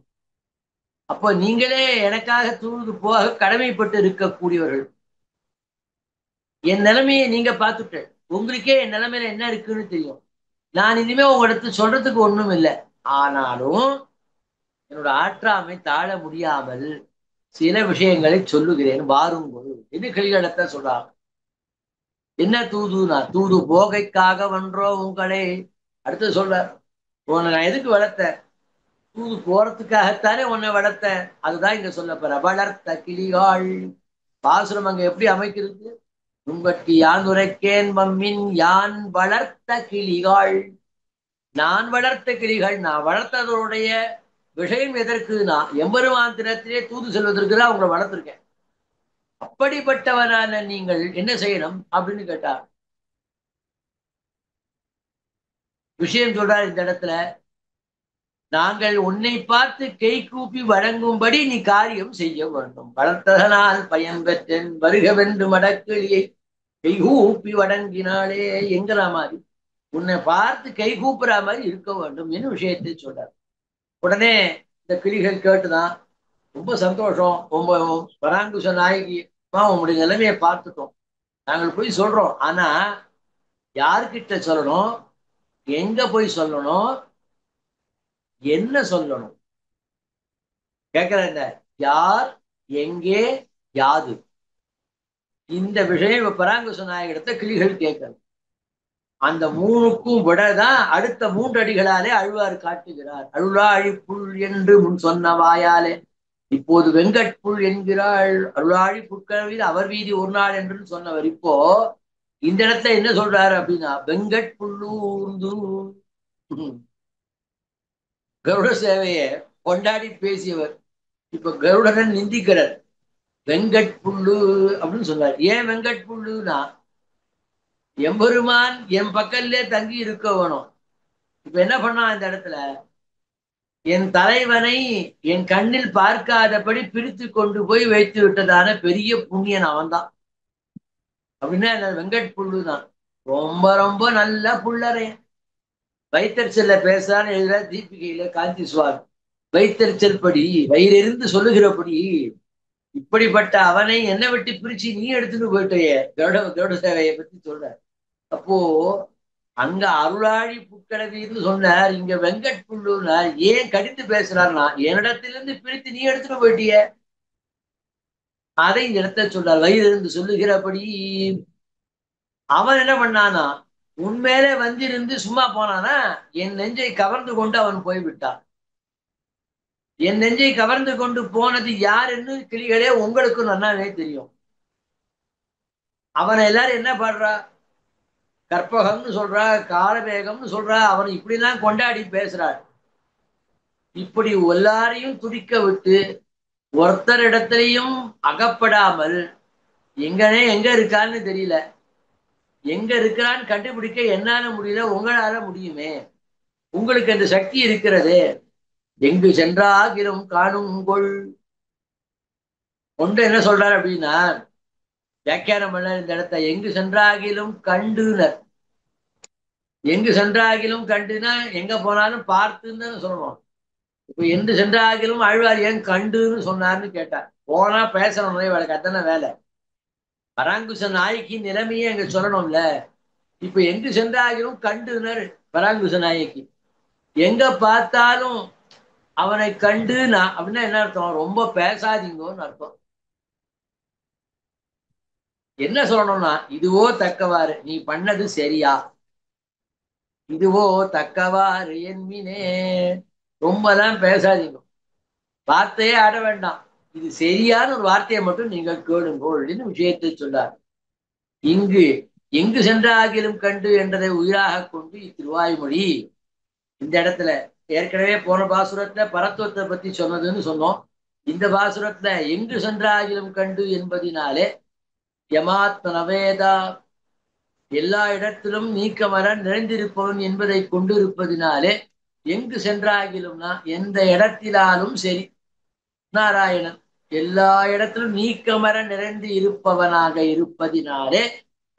அப்போ நீங்களே எனக்காக தூது போக கடமைப்பட்டு இருக்கக்கூடியவர்கள். என் நிலைமையை நீங்க பார்த்துட்டு உங்களுக்கே என் நிலைமையில என்ன இருக்குன்னு தெரியும். நான் இனிமே உங்களிடத்து சொல்றதுக்கு ஒண்ணும் இல்லை. ஆனாலும் என்னோட ஆற்றாமை தாழ முடியாமல் சில விஷயங்களை சொல்லுகிறேன் வாருங்கள் என்று கிளிகளிடத்தான் சொல்றாங்க. என்ன தூதுனா தூது போகைக்காக வென்றோ உங்களை. அடுத்து சொல்றார், உன்னை நான் எதுக்கு வளர்த்தேன்? தூது போறதுக்காகத்தானே உன்னை வளர்த்தேன். அதுதான் இங்க சொல்ல போற. வளர்த்த கிளிகள். பாசுரம் அங்க எப்படி அமைக்கிறது? உங்களுக்கு யான் உரைக்கேன் மம்மின் யான் வளர்த்த கிளிகள். நான் வளர்த்த கிளிகள். நான் வளர்த்ததனுடைய விஷயம் எதற்கு? நான் எம்பெருமான் தினத்திலே தூது செல்வதற்கு தான் உங்களை வளர்த்திருக்கேன். அப்படிப்பட்டவனான நீங்கள் என்ன செய்யணும் அப்படின்னு கேட்டார். விஷயம் சொல்றார் இந்த இடத்துல. நாங்கள் உன்னை பார்த்து கை கூப்பி வழங்கும்படி நீ காரியம் செய்ய வேண்டும். வளர்த்ததனால் பயன் பெற்றேன் வருகவென்று மடக்கிளியை கைகூப்பி வணங்கினாலே என்கிற மாதிரி உன்னை பார்த்து கை கூப்புற மாதிரி இருக்க வேண்டும் என்று விஷயத்தை சொல்றார். உடனே இந்த கிளிகள் கேட்டுதான் ரொம்ப சந்தோஷம். ரொம்ப பராங்குஷ நாயகி உங்களுடைய நிலைமையை பார்த்துட்டோம். நாங்கள் போய் சொல்றோம். ஆனா யார்கிட்ட சொல்லணும், எங்க போய் சொல்லணும், என்ன சொல்லணும் கேட்கிறேன். யார், எங்கே, யாது, இந்த விஷயம் பராங்குஷ நாயகிடத்தை கிளிகள் கேட்கணும். அந்த மூணுக்கும் விடதான் அடுத்த 3 அடிகளாலே அழுவார் காட்டுகிறார். அருளாழி புல் என்று முன் சொன்ன வாயாலே இப்போது வெங்கட்புல் என்கிறாள். அருளாழி புட்கரவில் அவர் வீதி ஒரு நாள் என்று சொன்னவர் இப்போ இந்த இடத்துல என்ன சொல்றாரு அப்படின்னா வெங்கட்புல்லூர்ந்து. கருட சேவையை கொண்டாடி பேசியவர் இப்ப கருடனன் நிந்திக்கிறார். வெங்கட்புல்லு அப்படின்னு சொல்றாரு. ஏன் வெங்கட்புல்லுனா எம்பெருமான் என் பக்கத்திலே தங்கி இருக்க வேணும். இப்ப என்ன பண்ணா இந்த இடத்துல என் தலைவனை என் கண்ணில் பார்க்காதபடி பிரித்து கொண்டு போய் வைத்து விட்டதான பெரிய புண்ணியன் அவன்தான். அப்படின்னா வெங்கட் புல்லுதான். ரொம்ப ரொம்ப நல்ல புள்ளறே. வைத்தறிச்சல்ல பேசான்னு எழுதுற தீபிகையில காந்தி சுவாமி. வைத்தறிச்சல் படி வயிறிருந்து சொல்லுகிறபடி இப்படிப்பட்ட அவனை என்னை விட்டு பிரிச்சு நீ எடுத்துட்டு போயிட்டே. கருட சேவையை பத்தி சொல்ற. அப்போ அங்க அருளாழி புட்கடவின்னு சொன்னார், இங்க வெங்கட் புல்லுனார். ஏன் கடித்து பேசுறாருன்னா என்னிடத்திலிருந்து பிரித்து நீ எடுத்துட்டு போயிட்டிய. அதை இந்த இடத்த சொல்றார். வயிறிருந்து சொல்லுகிறபடி அவன் என்ன பண்ணானா உண்மையிலே வந்திருந்து சும்மா போனானா என் நெஞ்சை கவர்ந்து கொண்டு அவன் போய்விட்டான். என் நெஞ்சை கவர்ந்து கொண்டு போனது யார் என்று கிளிகளே உங்களுக்கு நன்னாவே தெரியும். அவனை எல்லாரும் என்ன பாடுறா? கற்பகம்னு சொல்றா, காலவேகம்னு சொல்றா. அவனை இப்படிலாம் கொண்டாடி பேசுறாள். இப்படி எல்லாரையும் துடிக்க விட்டு ஒருத்தரிடத்திலையும் அகப்படாமல் எங்க இருக்கான்னு தெரியல, எங்க இருக்கிறான்னு கண்டுபிடிக்க என்னால முடியல, உங்களால முடியுமே. உங்களுக்கு அந்த சக்தி இருக்கிறது. எங்கு சென்றாகிலும் காணும் கொள். ஒன்று என்ன சொல்றாரு அப்படின்னா வியாக்கியானம் பண்ண இந்த இடத்த எங்கு சென்றாகிலும் கண்டுனர். எங்கு சென்றாகிலும் கண்டுனா எங்க போனாலும் பார்த்துன்னு சொல்லணும். இப்ப எங்கு சென்றாகிலும் ஆழ்வார் ஏன் கண்டுன்னு சொன்னார்னு கேட்டார். போனா பேசணும் வேலைக்கு அத்தனை வேலை. பராங்குச நாய்க்கு நிலைமையே எங்க சொல்லணும்ல. இப்ப எங்கு சென்றாகிலும் கண்டுனர் பராங்குச நாயகி. எங்க பார்த்தாலும் அவனை கண்டு நான் அப்படின்னா என்ன அர்த்தம்? ரொம்ப பேசாதீங்கன்னு அர்த்தம். என்ன சொல்லணும்னா இதுவோ தக்கவாறு நீ பண்ணது சரியா, இதுவோ தக்கவாறு என்மினே. ரொம்பதான் பேசாதீங்க, வார்த்தையே ஆட வேண்டாம், இது சரியான ஒரு வார்த்தையை மட்டும் நீங்கள் கேளுங்கோள்னு விஷயத்தை சொல்லார். இங்கு எங்கு சென்றாகிலும் கண்டு என்றதை உயிராக கொண்டு இத்திருவாய்மொழி இந்த இடத்துல ஏற்கனவே போன பாசுரத்துல பரத்துவத்தை பத்தி சொன்னதுன்னு சொன்னோம். இந்த பாசுரத்துல எங்கு சென்றாகிலும் கண்டு என்பதினாலே யமாத்மனவேதா எல்லா இடத்திலும் நீக்கமர நிறைந்திருப்பவன் என்பதை கொண்டிருப்பதினாலே எங்கு சென்றாகிலும்னா எந்த இடத்திலாலும் சரி நாராயணன் எல்லா இடத்திலும் நீக்கமர நிறைந்து இருப்பவனாக இருப்பதினாலே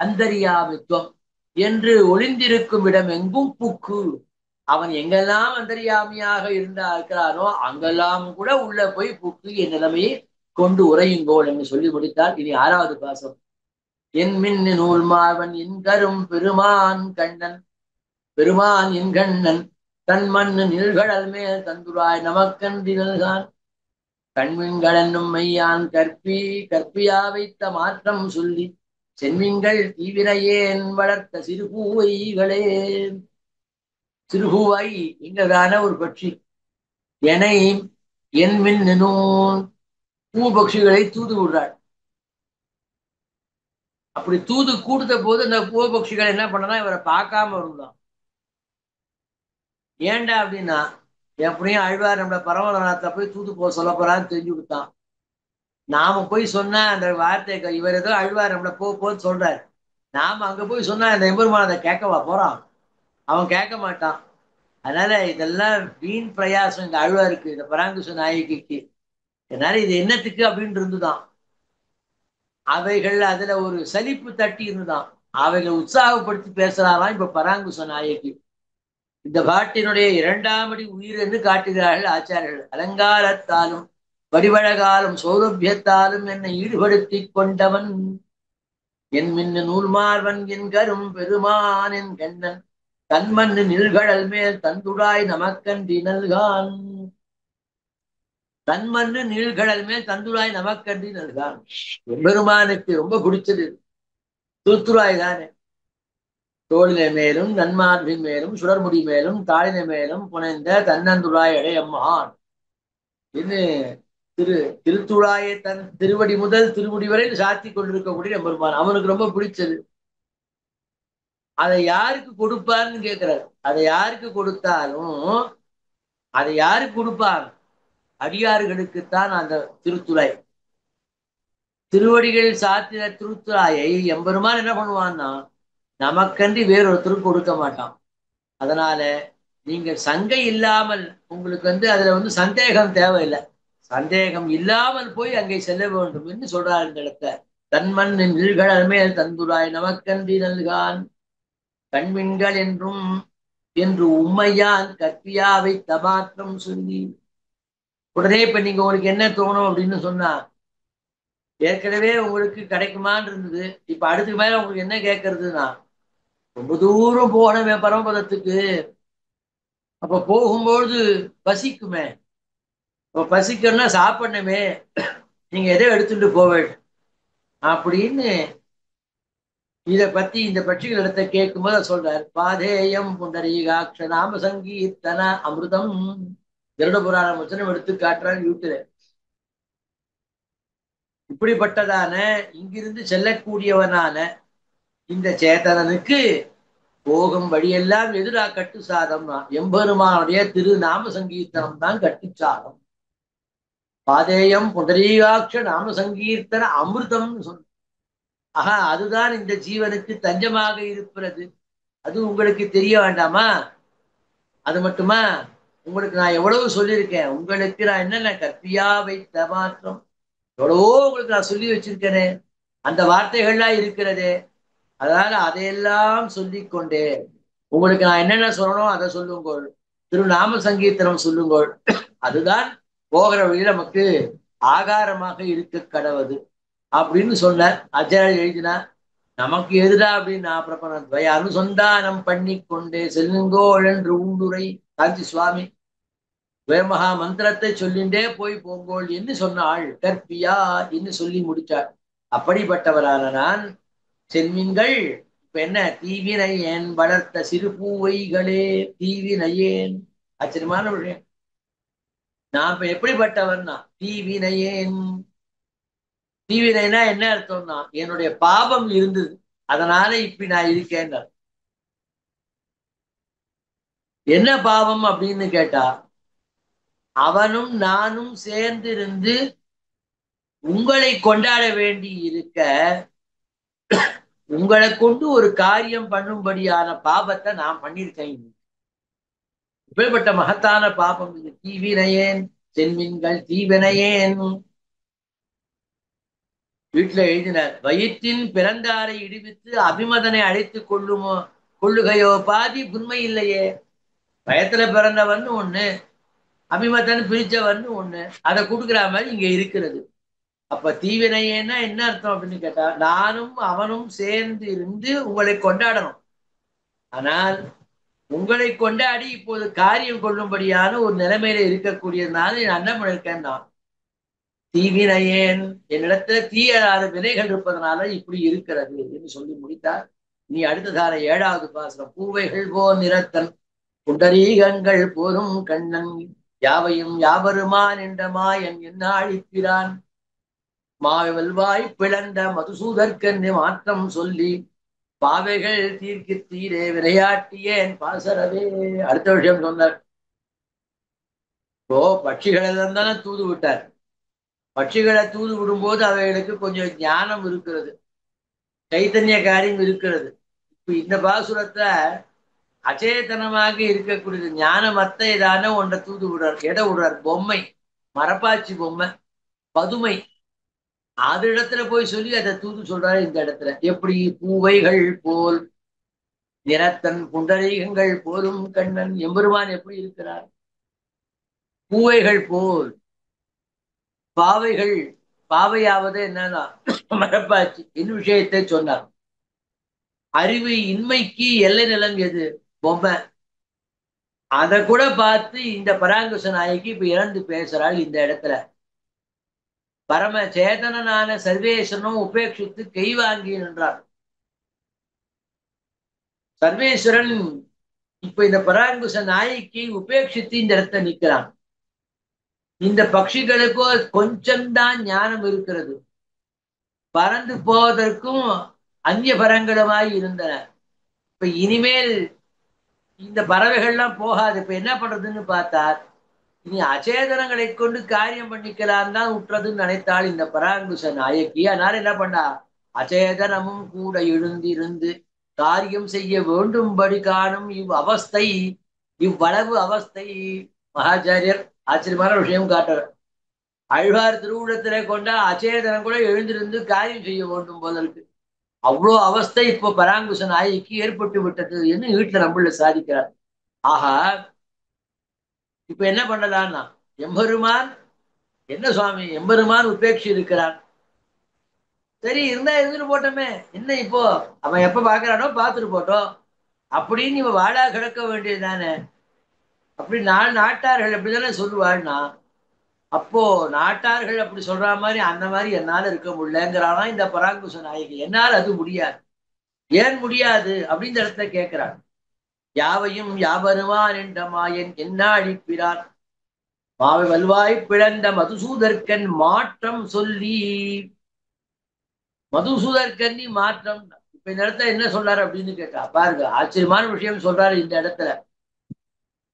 அந்தரியாமித்துவம் என்று ஒளிந்திருக்கும் இடம் எங்கும் புக்கு. அவன் எங்கெல்லாம் அந்தரியாமியாக இருக்கிறானோ அங்கெல்லாம் கூட உள்ள போய் புக்கு என் நிலைமையை கொண்டு உரையுங்கோள் என்று சொல்லி முடித்தால் இனி 6வது பாசம். என் மின்னு நூல் மாவன் என்கரும் பெருமான் கண்ணன், பெருமான் என் கண்ணன் தன் மண்ணு நிழ்கடல் மேல் தந்துராய் நமக்கன்றினல்கான் கண்மின்கள் என்னும் மையான் கற்பி கற்பியா வைத்த மாற்றம் சொல்லி சென்மின்கள் தீவிரையேன் வளர்த்த சிறுபூவைகளே. சிறுபூவாய் எங்கதான ஒரு பட்சி எனை என் மின் பூ பட்சிகளை தூது விடுறாள். அப்படி தூது கூடுத்த போது அந்த பூ பட்சிகள் என்ன பண்ணனா இவரை பார்க்காம இருந்தான். ஏண்டா அப்படின்னா எப்படியும் ஆழ்வார் நம்மள பரமநாத்தை போய் தூது போக சொல்ல போறான்னு தெரிஞ்சு கொடுத்தான். நாம போய் சொன்னா அந்த வார்த்தை இவர் ஏதோ ஆழ்வார் நம்மள போன்னு சொல்றாரு, நாம அங்க போய் சொன்னா அந்த எம்பெருமான் அதை கேட்கவா போறான்? அவன் கேட்க மாட்டான். அதனால இதெல்லாம் வீண் பிரயாசம் இந்த ஆழ்வாருக்கு, இந்த பராங்குச நாயகிக்கு. அதனால இது என்னத்துக்கு அப்படின்னு இருந்துதான். அவைகள் அதுல ஒரு சலிப்பு தட்டி இருந்துதான். அவைகளை உற்சாகப்படுத்தி பேசுறாராம் இப்ப பராங்குச நாயகி. இந்த பாட்டினுடைய 2ஆம் அடி உயிர் என்று காட்டுகிறார்கள் ஆச்சாரியர்கள். அலங்காரத்தாலும் வடிவழகாலும் சௌரபியத்தாலும் என்னை ஈடுபடுத்தி கொண்டவன் என் மின்னு நூல் மார்வன் என் கரும் பெருமான் என் கண்ணன் தன்மண்ணு நிழ்கடல் மேல் தந்துடாய் நமக்கன்றி நல்கான். தன்மண்ணு நீழ்கடல் மேல் தந்துடாய் நமக்கன்றி நல்கான். எம்பெருமானுக்கு ரொம்ப பிடிச்சது தூத்துராய் தானே. தோளினை மேலும் நன்மார்பின் மேலும் சுடர்முடி மேலும் தாளினை மேலும் புனைந்த தன்னந்துராய் இடையம்மான் என்று திருத்துழாயை தன் திருவடி முதல் திருமுடி வரை சாத்தி கொண்டிருக்கக்கூடிய எம்பெருமான் அவனுக்கு ரொம்ப பிடிச்சது. அதை யாருக்கு கொடுப்பார்னு கேட்கிறார். அதை யாருக்கு கொடுத்தாலும் அதை யாருக்கு கொடுப்பார்? அடியார்களுக்குத்தான் அந்த திருத்துறை. திருவடிகள் சாத்தின திருத்துறாயை எம்பெருமான் என்ன பண்ணுவான்னா நமக்கன்றி வேறொருத்தருக்கு கொடுக்க மாட்டான். அதனால நீங்க சங்கை இல்லாமல் உங்களுக்கு அதுல சந்தேகம் தேவையில்லை. சந்தேகம் இல்லாமல் போய் அங்கே செல்ல வேண்டும் என்று சொல்றார் இந்த இடத்த. தன்மண் நிழ்கடல் மேல் தந்துராய் நமக்கன்றி நல்கான் கண்மின்கள் என்றும் என்று உம்மையான் கற்பியா வைத்த மாற்றம் சொல்லி. உடனே இப்ப நீங்க உங்களுக்கு என்ன தோணும் அப்படின்னு சொன்னா, ஏற்கனவே உங்களுக்கு கிடைக்குமான்னு இருந்தது, இப்ப அடுத்துக்கு மேல உங்களுக்கு என்ன கேட்கறதுன்னா, ரொம்ப தூரம் போனவே பரமபதத்துக்கு, அப்ப போகும்போது பசிக்குமே, அப்ப பசிக்கணும்னா சாப்பிடணுமே, நீங்க எதை எடுத்துட்டு போவேன் அப்படின்னு இத பத்தி இந்த பட்சிகள் இடத்த கேட்கும்போது சொல்றார். பாதேயம் புண்டரீகாட்ச நாம சங்கீர்த்தன அமிர்தம். கருட புராணம் வச்சனம் எடுத்து காட்டுறார் யூட்டுல. இப்படிப்பட்டதான இங்கிருந்து செல்லக்கூடியவனான இந்த சேத்தனனுக்கு போகும் வழியெல்லாம் எதிரா கட்டு சாதம்னா எம்பெருமானுடைய திரு நாம சங்கீர்த்தனம் தான் கட்டு சாதம். பாதேயம் புண்டரீகாட்ச நாம சங்கீர்த்தன அமிர்தம்னு சொன்ன. ஆஹா, அதுதான் இந்த ஜீவனுக்கு தஞ்சமாக இருக்கிறது. அது உங்களுக்கு தெரிய வேண்டாமா? அது மட்டுமா, உங்களுக்கு நான் எவ்வளவு சொல்லியிருக்கேன், உங்களுக்கு நான் என்னென்ன கற்பியா வைத்த மாற்றம் எவ்வளவோ உங்களுக்கு நான் சொல்லி வச்சிருக்கேனே. அந்த வார்த்தைகள்லாம் இருக்கிறதே. அதனால அதையெல்லாம் சொல்லிக்கொண்டே உங்களுக்கு நான் என்னென்ன சொல்லணும் அதை சொல்லுங்கள். திருநாம சங்கீர்த்தனம் சொல்லுங்கள். அதுதான் போகிற வழியில நமக்கு ஆகாரமாக இருக்க கடவுது அப்படின்னு சொன்னார். ஆச்சாரியர் எழுதினார். நமக்கு எதிரா அப்படின்னு பிரபலம் அனுசந்தானம் பண்ணி கொண்டே செல்லுங்கோள் என்று ஊண்டுரை காஞ்சி சுவாமி வேமகா மந்திரத்தை சொல்லிண்டே போய் போங்கோள் என்று சொன்னாள். கற்பியா என்று சொல்லி முடிச்சாள். அப்படிப்பட்டவரான நான் சென்மின்கள் இப்ப என்ன தீவினையேன் வளர்த்த சிறு பூவைகளே தீவினையேன். ஆச்சரியமான விஷயம். நான் இப்ப எப்படிப்பட்டவன்னா தீவினையேன். தீவினைனா என்ன அர்த்தம்னா என்னுடைய பாபம் இருந்தது, அதனால இப்படி நான் இருக்கேன். என்ன பாவம் அப்படின்னு கேட்டா அவனும் நானும் சேர்ந்திருந்து உங்களை கொண்டாட வேண்டி இருக்க உங்களை கொண்டு ஒரு காரியம் பண்ணும்படியான பாபத்தை நான் பண்ணியிருக்கேன். இப்படிப்பட்ட மகத்தான பாபம் இது. தீவினையேன் சென்மின்கள் தீவினையேன். வீட்டுல எழுதினார். வயிற்றின் பிறந்தாரை இடிவித்து அபிமதனை அழைத்துக் கொள்ளுகையோ பாதி உண்மை இல்லையே. வயத்துல பிறந்தவன் ஒண்ணு, அபிமதன் பிரிச்சவன் ஒண்ணு, அதை கொடுக்குற மாதிரி இங்க இருக்கிறது. அப்ப தீவினையேன்னா என்ன அர்த்தம் அப்படின்னு கேட்டா நானும் அவனும் சேர்ந்து இருந்து உங்களை கொண்டாடணும். ஆனால் உங்களை கொண்டாடி இப்போது காரியம் கொள்ளும்படியான ஒரு நிலைமையில இருக்கக்கூடியதுனால நான் என்ன பண்ணிருக்கேன், நான் தீவினையேன் என்னிடத்துல தீயதான வினைகள் இருப்பதனால இப்படி இருக்கிறது என்று சொல்லி முடித்தார். நீ அடுத்ததான 7வது பாசனம். பூவைகள் போ நிறத்தன் புண்டரீகங்கள் போரும் கண்ணன் யாவையும் யாவருமான் என்ற மாயன் என்ன அழிக்கிறான் மாவல்வாய் பிளந்த மதுசூதற்கென்று மாற்றம் சொல்லி பாவைகள் தீர்க்கு தீரே விளையாட்டியேன் பாசரவே. அடுத்த விஷயம் சொன்னார். இப்போ பட்சிகளெல்லாம் தானே தூது விட்டார். பட்சிகளை தூது விடும்போது அவைகளுக்கு கொஞ்சம் ஞானம் இருக்கிறது, சைத்தன்ய காரியம் இருக்கிறது. இப்ப இந்த பாசுரத்தை அச்சேதனமாக இருக்கக்கூடியது ஞானமத்த ஏதான ஒன்றை தூது விடுறார். எடை விடுறார். பொம்மை, மரப்பாச்சி பொம்மை, பதுமை, அது இடத்துல போய் சொல்லி அதை தூது சொல்றாரு. இந்த இடத்துல எப்படி பூவைகள் போல் நிறத்தன் புண்டரீகங்கள் போலும் கண்ணன் எம்பெருமான் எப்படி இருக்கிறார். பூவைகள் போல் பாவைகள், பாவையாவது என்னன்னா மரப்பாச்சி என்ன விஷயத்தை சொன்னார். அறிவு இன்மைக்கு எல்லை நிலம் எது? பொம்மை. அதை கூட பார்த்து இந்த பராங்குச நாயகி இப்ப இறந்து பேசுறாள். இந்த இடத்துல பரம சேதனனான சர்வேஸ்வரனும் உபேட்சித்து கை வாங்கி நின்றார். சர்வேஸ்வரன் இப்ப இந்த பராங்குச நாயகி உபேட்சித்து இந்த இடத்துல நிற்கிறான். இந்த பட்சிகளுக்கோ கொஞ்சம்தான் ஞானம் இருக்கிறது, பறந்து போவதற்கும் அந்நிய பரங்களுமாய் இருந்தன. இப்ப இனிமேல் இந்த பறவைகள்லாம் போகாது. இப்ப என்ன பண்றதுன்னு பார்த்தார். இனி அச்சேதனங்களை கொண்டு காரியம் பண்ணிக்கலாம் தான் உற்றதுன்னு நினைத்தாள் இந்த பராங்குச நாயகி. அதனால என்ன பண்ணா, அச்சேதனமும் கூட எழுந்திருந்து காரியம் செய்ய வேண்டும்படி காணும் அவஸ்தை, இவ்வளவு அவஸ்தை. மகாச்சாரியர் ஆச்சரியமான விஷயம் காட்டுற. அழ்வார் திருவுடத்திலே கொண்டா அச்சேதனம் கூட எழுந்திருந்து காரியம் செய்ய வேண்டும் போல இருக்கு. அவ்வளோ அவஸ்தை இப்போ பராங்குச நாயகிக்கு ஏற்பட்டு விட்டது என்று வீட்டுல நம்மள சாதிக்கிறார். ஆஹா, இப்ப என்ன பண்ணலான்னா எம்பெருமான் என்ன சுவாமி எம்பெருமான் உபேட்சி இருக்கிறான். சரி இருந்தா இருந்துட்டு போட்டோமே, என்ன இப்போ அவன் எப்ப பாக்குறானோ பார்த்துட்டு போட்டோம் அப்படின்னு இவன் வாழா கிடக்க வேண்டியது தானே. அப்படி நாட்டார்கள் அப்படித்தானே சொல்லுவாள்னா, அப்போ நாட்டார்கள் அப்படி சொல்ற மாதிரி அந்த மாதிரி என்னால இருக்க முடியலங்கிறானா இந்த பராங்குச நாயகி. என்னால் அது முடியாது. ஏன் முடியாது அப்படின்னு இடத்துல கேட்கிறான். யாவையும் யாவருமான் என்ற மாயன் என்ன அழிப்பிறான் மாவை வல்வாய் பிளந்த மதுசூதற்கன் மாற்றம் சொல்லி. மதுசூதற்கன்னி மாற்றம். இப்ப இந்த இடத்துல என்ன சொல்றாரு அப்படின்னு கேட்டா பாருங்க, ஆச்சரியமான விஷயம் சொல்றாரு இந்த இடத்துல.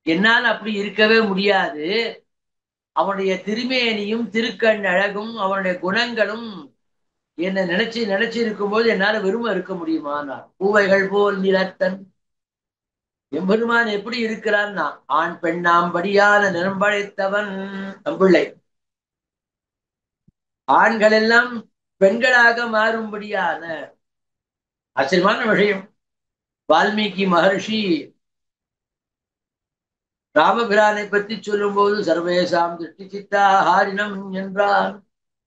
என்னால் அப்படி இருக்கவே முடியாது. அவனுடைய திருமேனியும் திருக்கண் அழகும் அவனுடைய குணங்களும் என்னை நினைச்சு நினைச்சு இருக்கும்போது என்னால விரும்ப இருக்க முடியுமானா. பூவைகள் போல் நிறத்தன் எம்பெருமான் எப்படி இருக்கிறான்னா ஆண் பெண்ணாம்படியான நிறம்படைத்தவன். நம்பிள்ளை ஆண்கள் எல்லாம் பெண்களாக மாறும்படியான ஆச்சரியமான விஷயம். வால்மீகி மகர்ஷி ராமபிரானை பற்றி சொல்லும் போது சர்வேசாம் திருஷ்டி சித்தாஹாரினம் என்றான்.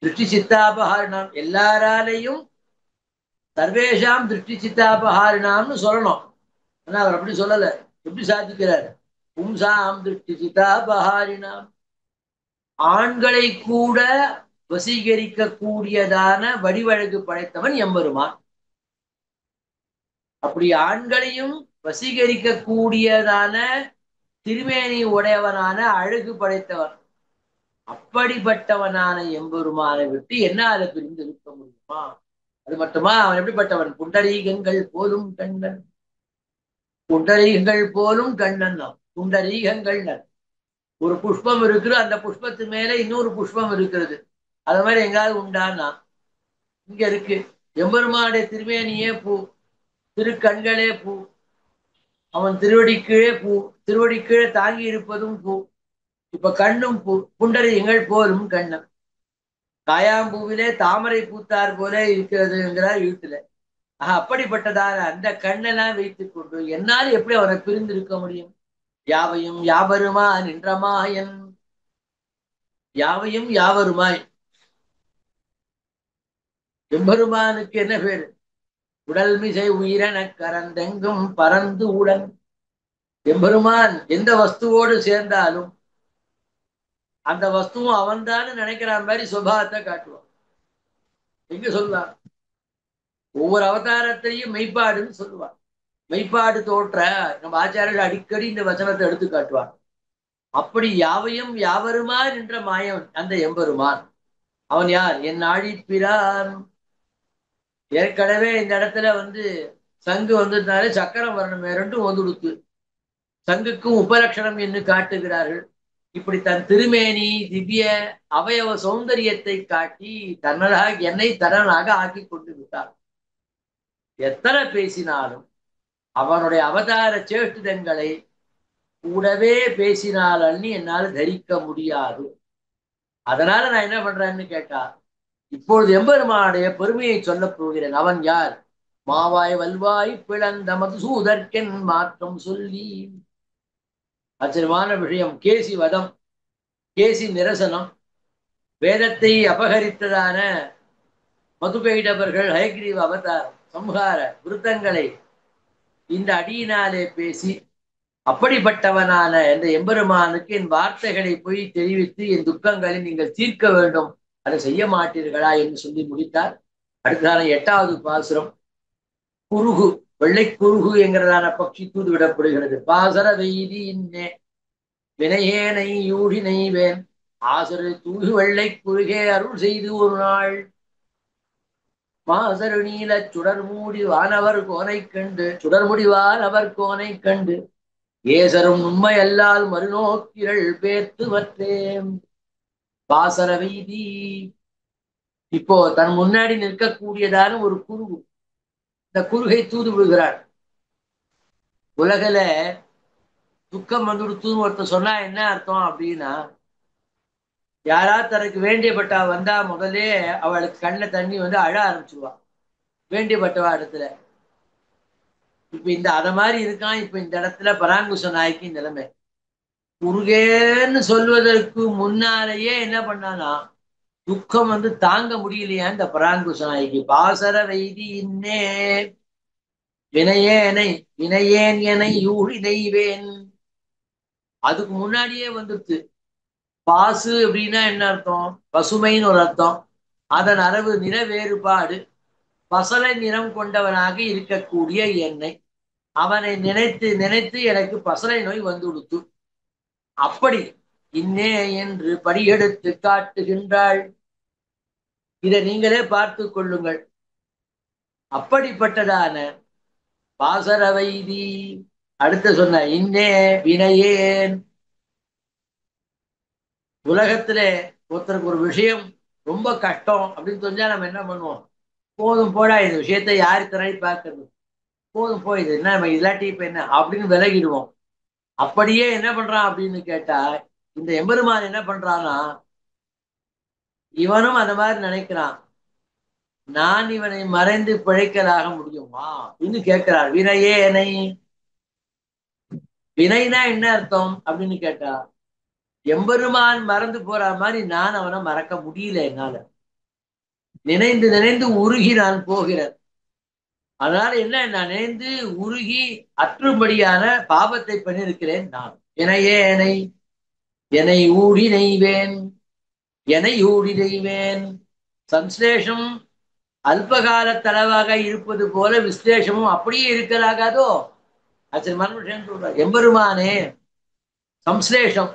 திருஷ்டி சித்தாபஹாரினம் எல்லாராலையும் சர்வேஷாம் திருஷ்டி சித்தாபஹாரினாம்னு சொல்லணும். ஆனா அவர் அப்படி சொல்லல. எப்படி சாதிக்கிறார்? பும்சாம் திருஷ்டி சித்தாபஹாரினாம், ஆண்களை கூட வசீகரிக்க கூடியதான வடிவழகு படைத்தவன் எம்பெருமான். அப்படி ஆண்களையும் வசீகரிக்க கூடியதான திருமேனி உடையவனான அழகு படைத்தவன். அப்படிப்பட்டவனான எம்பெருமானை விட்டு என்னால பிரிந்து இருக்க முடியுமா? அது மட்டுமா, அவன் எப்படிப்பட்டவன்? புண்டரீகங்கள் போலும் கண்ணன். புண்டரீகங்கள் போலும் கண்ணன் தான். புண்டரீகங்கள் ஒரு புஷ்பம் இருக்குது, அந்த புஷ்பத்து மேல இன்னொரு புஷ்பம் இருக்கிறது. அது மாதிரி எங்காவது உண்டான்னா இங்க இருக்கு. எம்பெருமானுடைய திருமேனியே பூ, திருக்கண்களே பூ, அவன் திருவடி கீழே பூ, திருவடி கீழே தாங்கி இருப்பதும் பூ. இப்ப கண்ணும் பூ. புண்டரீகங்கள் போலும் கண்ணன். காயாம்பூவிலே தாமரை பூத்தார் போல இருக்கிறதுங்கிறார் வீட்டுல. அப்படிப்பட்டதான அந்த கண்ணெல்லாம் வைத்துக் கொண்டு என்னால் எப்படி அவரை பிரிந்திருக்க முடியும்? யாவையும் யாவருமா நின்றமாயன். யாவையும் யாவருமாய். எம்பெருமானுக்கு என்ன பேரு? உடல் மிசை உயிரென கரந்தெங்கும் பறந்து உடன். எம்பெருமான் எந்த வஸ்துவோடு சேர்ந்தாலும் அந்த வஸ்துவும் அவன்தான் நினைக்கிற மாதிரி சுபாவத்தை காட்டுவான். எங்க சொல்லலாம்? ஒவ்வொரு அவதாரத்தையும் மெய்ப்பாடுன்னு சொல்லுவான். மெய்ப்பாடு தோற்ற நம்ம ஆச்சாரியர்கள் அடிக்கடி இந்த வசனத்தை எடுத்து காட்டுவார். அப்படி யாவையும் யாவருமா நின்ற மாயம் அந்த எம்பெருமான். அவன் யார்? என் ஆழிப்பிரான். ஏற்கனவே இந்த இடத்துல சங்கு வந்ததுனாலே சக்கரம் வரணும், ரெண்டும் வந்துடுத்து. சங்குக்கும் உபலட்சணம் என்று காட்டுகிறார்கள். இப்படி தன் திருமேனி திவ்ய அவயவ சௌந்தரியத்தை காட்டி தன்னதாக என்னை தரனாக ஆக்கி கொண்டு விட்டார். எத்தனை பேசினாலும் அவனுடைய அவதார சேஷ்டிதங்களை கூடவே பேசினாலன்னு என்னால் தரிக்க முடியாது. அதனால நான் என்ன பண்றேன்னு கேட்டா, இப்பொழுது எம்பெருமானுடைய பெருமையை சொல்ல போகிறேன். அவன் யார்? மாவாய் வல்வாய் பிளந்த மதுசூதற்கென் மாற்றம் சொல்லி. ஆச்சரியமான விஷயம். கேசி வதம், கேசி நிரசனம், வேதத்தை அபகரித்ததான மதுகைடவர்கள் ஹயக்ரீவ அவதாரம், சம்ஹார விருத்தங்களை இந்த அடியினாலே பேசி அப்படிப்பட்டவனான இந்த எம்பெருமானுக்கு என் வார்த்தைகளை போய் தெரிவித்து என் துக்கங்களை நீங்கள் தீர்க்க வேண்டும், அதை செய்ய மாட்டீர்களா என்று சொல்லி முடித்தார். அடுத்ததான 8வது பாசுரம். குருகு, வெள்ளை குருகு என்கிறதான பட்சி தூது விடப்படுகிறது. பாசர வெய்தி இன்னே வினையேனை யூழினை வேன் ஆசரு தூது வெள்ளை குருகே அருள் செய்து ஒரு நாள். மாசரு நீல சுடர்மூடி வானவர் கோனை கண்டு, சுடர்முடி வானவர் கோனை கண்டு ஏசரும் உண்மை அல்லால் மறுநோக்கிரள் பேர்த்து வற்றேன். பாசர வீதி. இப்போ தன் முன்னாடி நிற்கக்கூடியதான ஒரு குருகு, இந்த குருகை தூது விடுகிறார். உலகில துக்கம் வந்துடுத்துன்னு ஒருத்தர் சொன்னா என்ன அர்த்தம் அப்படின்னா, யாரா தனக்கு வேண்டியப்பட்டா வந்தா முதலே அவளுக்கு கண்ண தண்ணி அழ ஆரம்பிச்சுடுவான் வேண்டியப்பட்டவா இடத்துல. இப்ப இந்த அத மாதிரி இருக்கான். இப்ப இந்த இடத்துல பராங்குச நாய்க்கு நிலைமை. குருகேன்னு சொல்வதற்கு முன்னாலேயே என்ன பண்ணானா, துக்கம் தாங்க முடியலையா இந்த பராங்குச நாய்க்கு. பாசர வைதி இன்னே வினையேனை வினையேன் என யூழி நெய்வேன். அதுக்கு முன்னாடியே வந்துருச்சு. பாசு அப்படின்னா என்ன அர்த்தம்? பசுமைன்னு ஒரு அர்த்தம். அதன் அளவு நிற வேறுபாடு, பசலை நிறம் கொண்டவனாக இருக்கக்கூடிய என்னை, அவனை நினைத்து நினைத்து எனக்கு பசலை நோய் கொடுத்து, அப்படி இன்னே என்று படியெடுத்து காட்டுகின்றாள். இதை நீங்களே பார்த்து கொள்ளுங்கள். அப்படிப்பட்டதான பாசர வைதி. அடுத்த சொன்ன இன்னே வினையேன். உலகத்துல ஒருத்தருக்கு ஒரு விஷயம் ரொம்ப கஷ்டம் அப்படின்னு தெரிஞ்சா நம்ம என்ன பண்ணுவோம்? போதும் போடா, இந்த விஷயத்த யாரு திறனை பார்க்கறது, போதும் போயிது, என்ன நம்ம இல்லாட்டி இப்ப என்ன அப்படின்னு விலகிடுவோம். அப்படியே என்ன பண்றான் அப்படின்னு கேட்டா, இந்த எம்பெருமான் என்ன பண்றான்னா, இவனும் அந்த மாதிரி நினைக்கிறான். நான் இவனை மறைந்து பிழைக்கலாக முடியுமா என்று கேட்கிறார். வினையேனை, வினைனா என்ன அர்த்தம் அப்படின்னு கேட்டா, எம்பெருமான் மறந்து போற மாதிரி நான் அவனை மறக்க முடியல என்னால. நினைந்து நினைந்து உருகி நான் போகிறேன். அதனால என்ன, நான் நினைந்து உருகி அற்றும்படியான பாவத்தை பண்ணிருக்கிறேன் நான். வினையேனை, என்னை ஊடி நெய்வேன், என்னை ஊடி நெய்வேன். சம்ஸ்லேஷம் அல்பகால தளவாக இருப்பது போல விஸ்லேஷமும் அப்படியே இருக்கலாகாதோ. ஆச்சரியமான விஷயம் சொல்றார். எம்பெருமானே, சம்ஸ்லேஷம்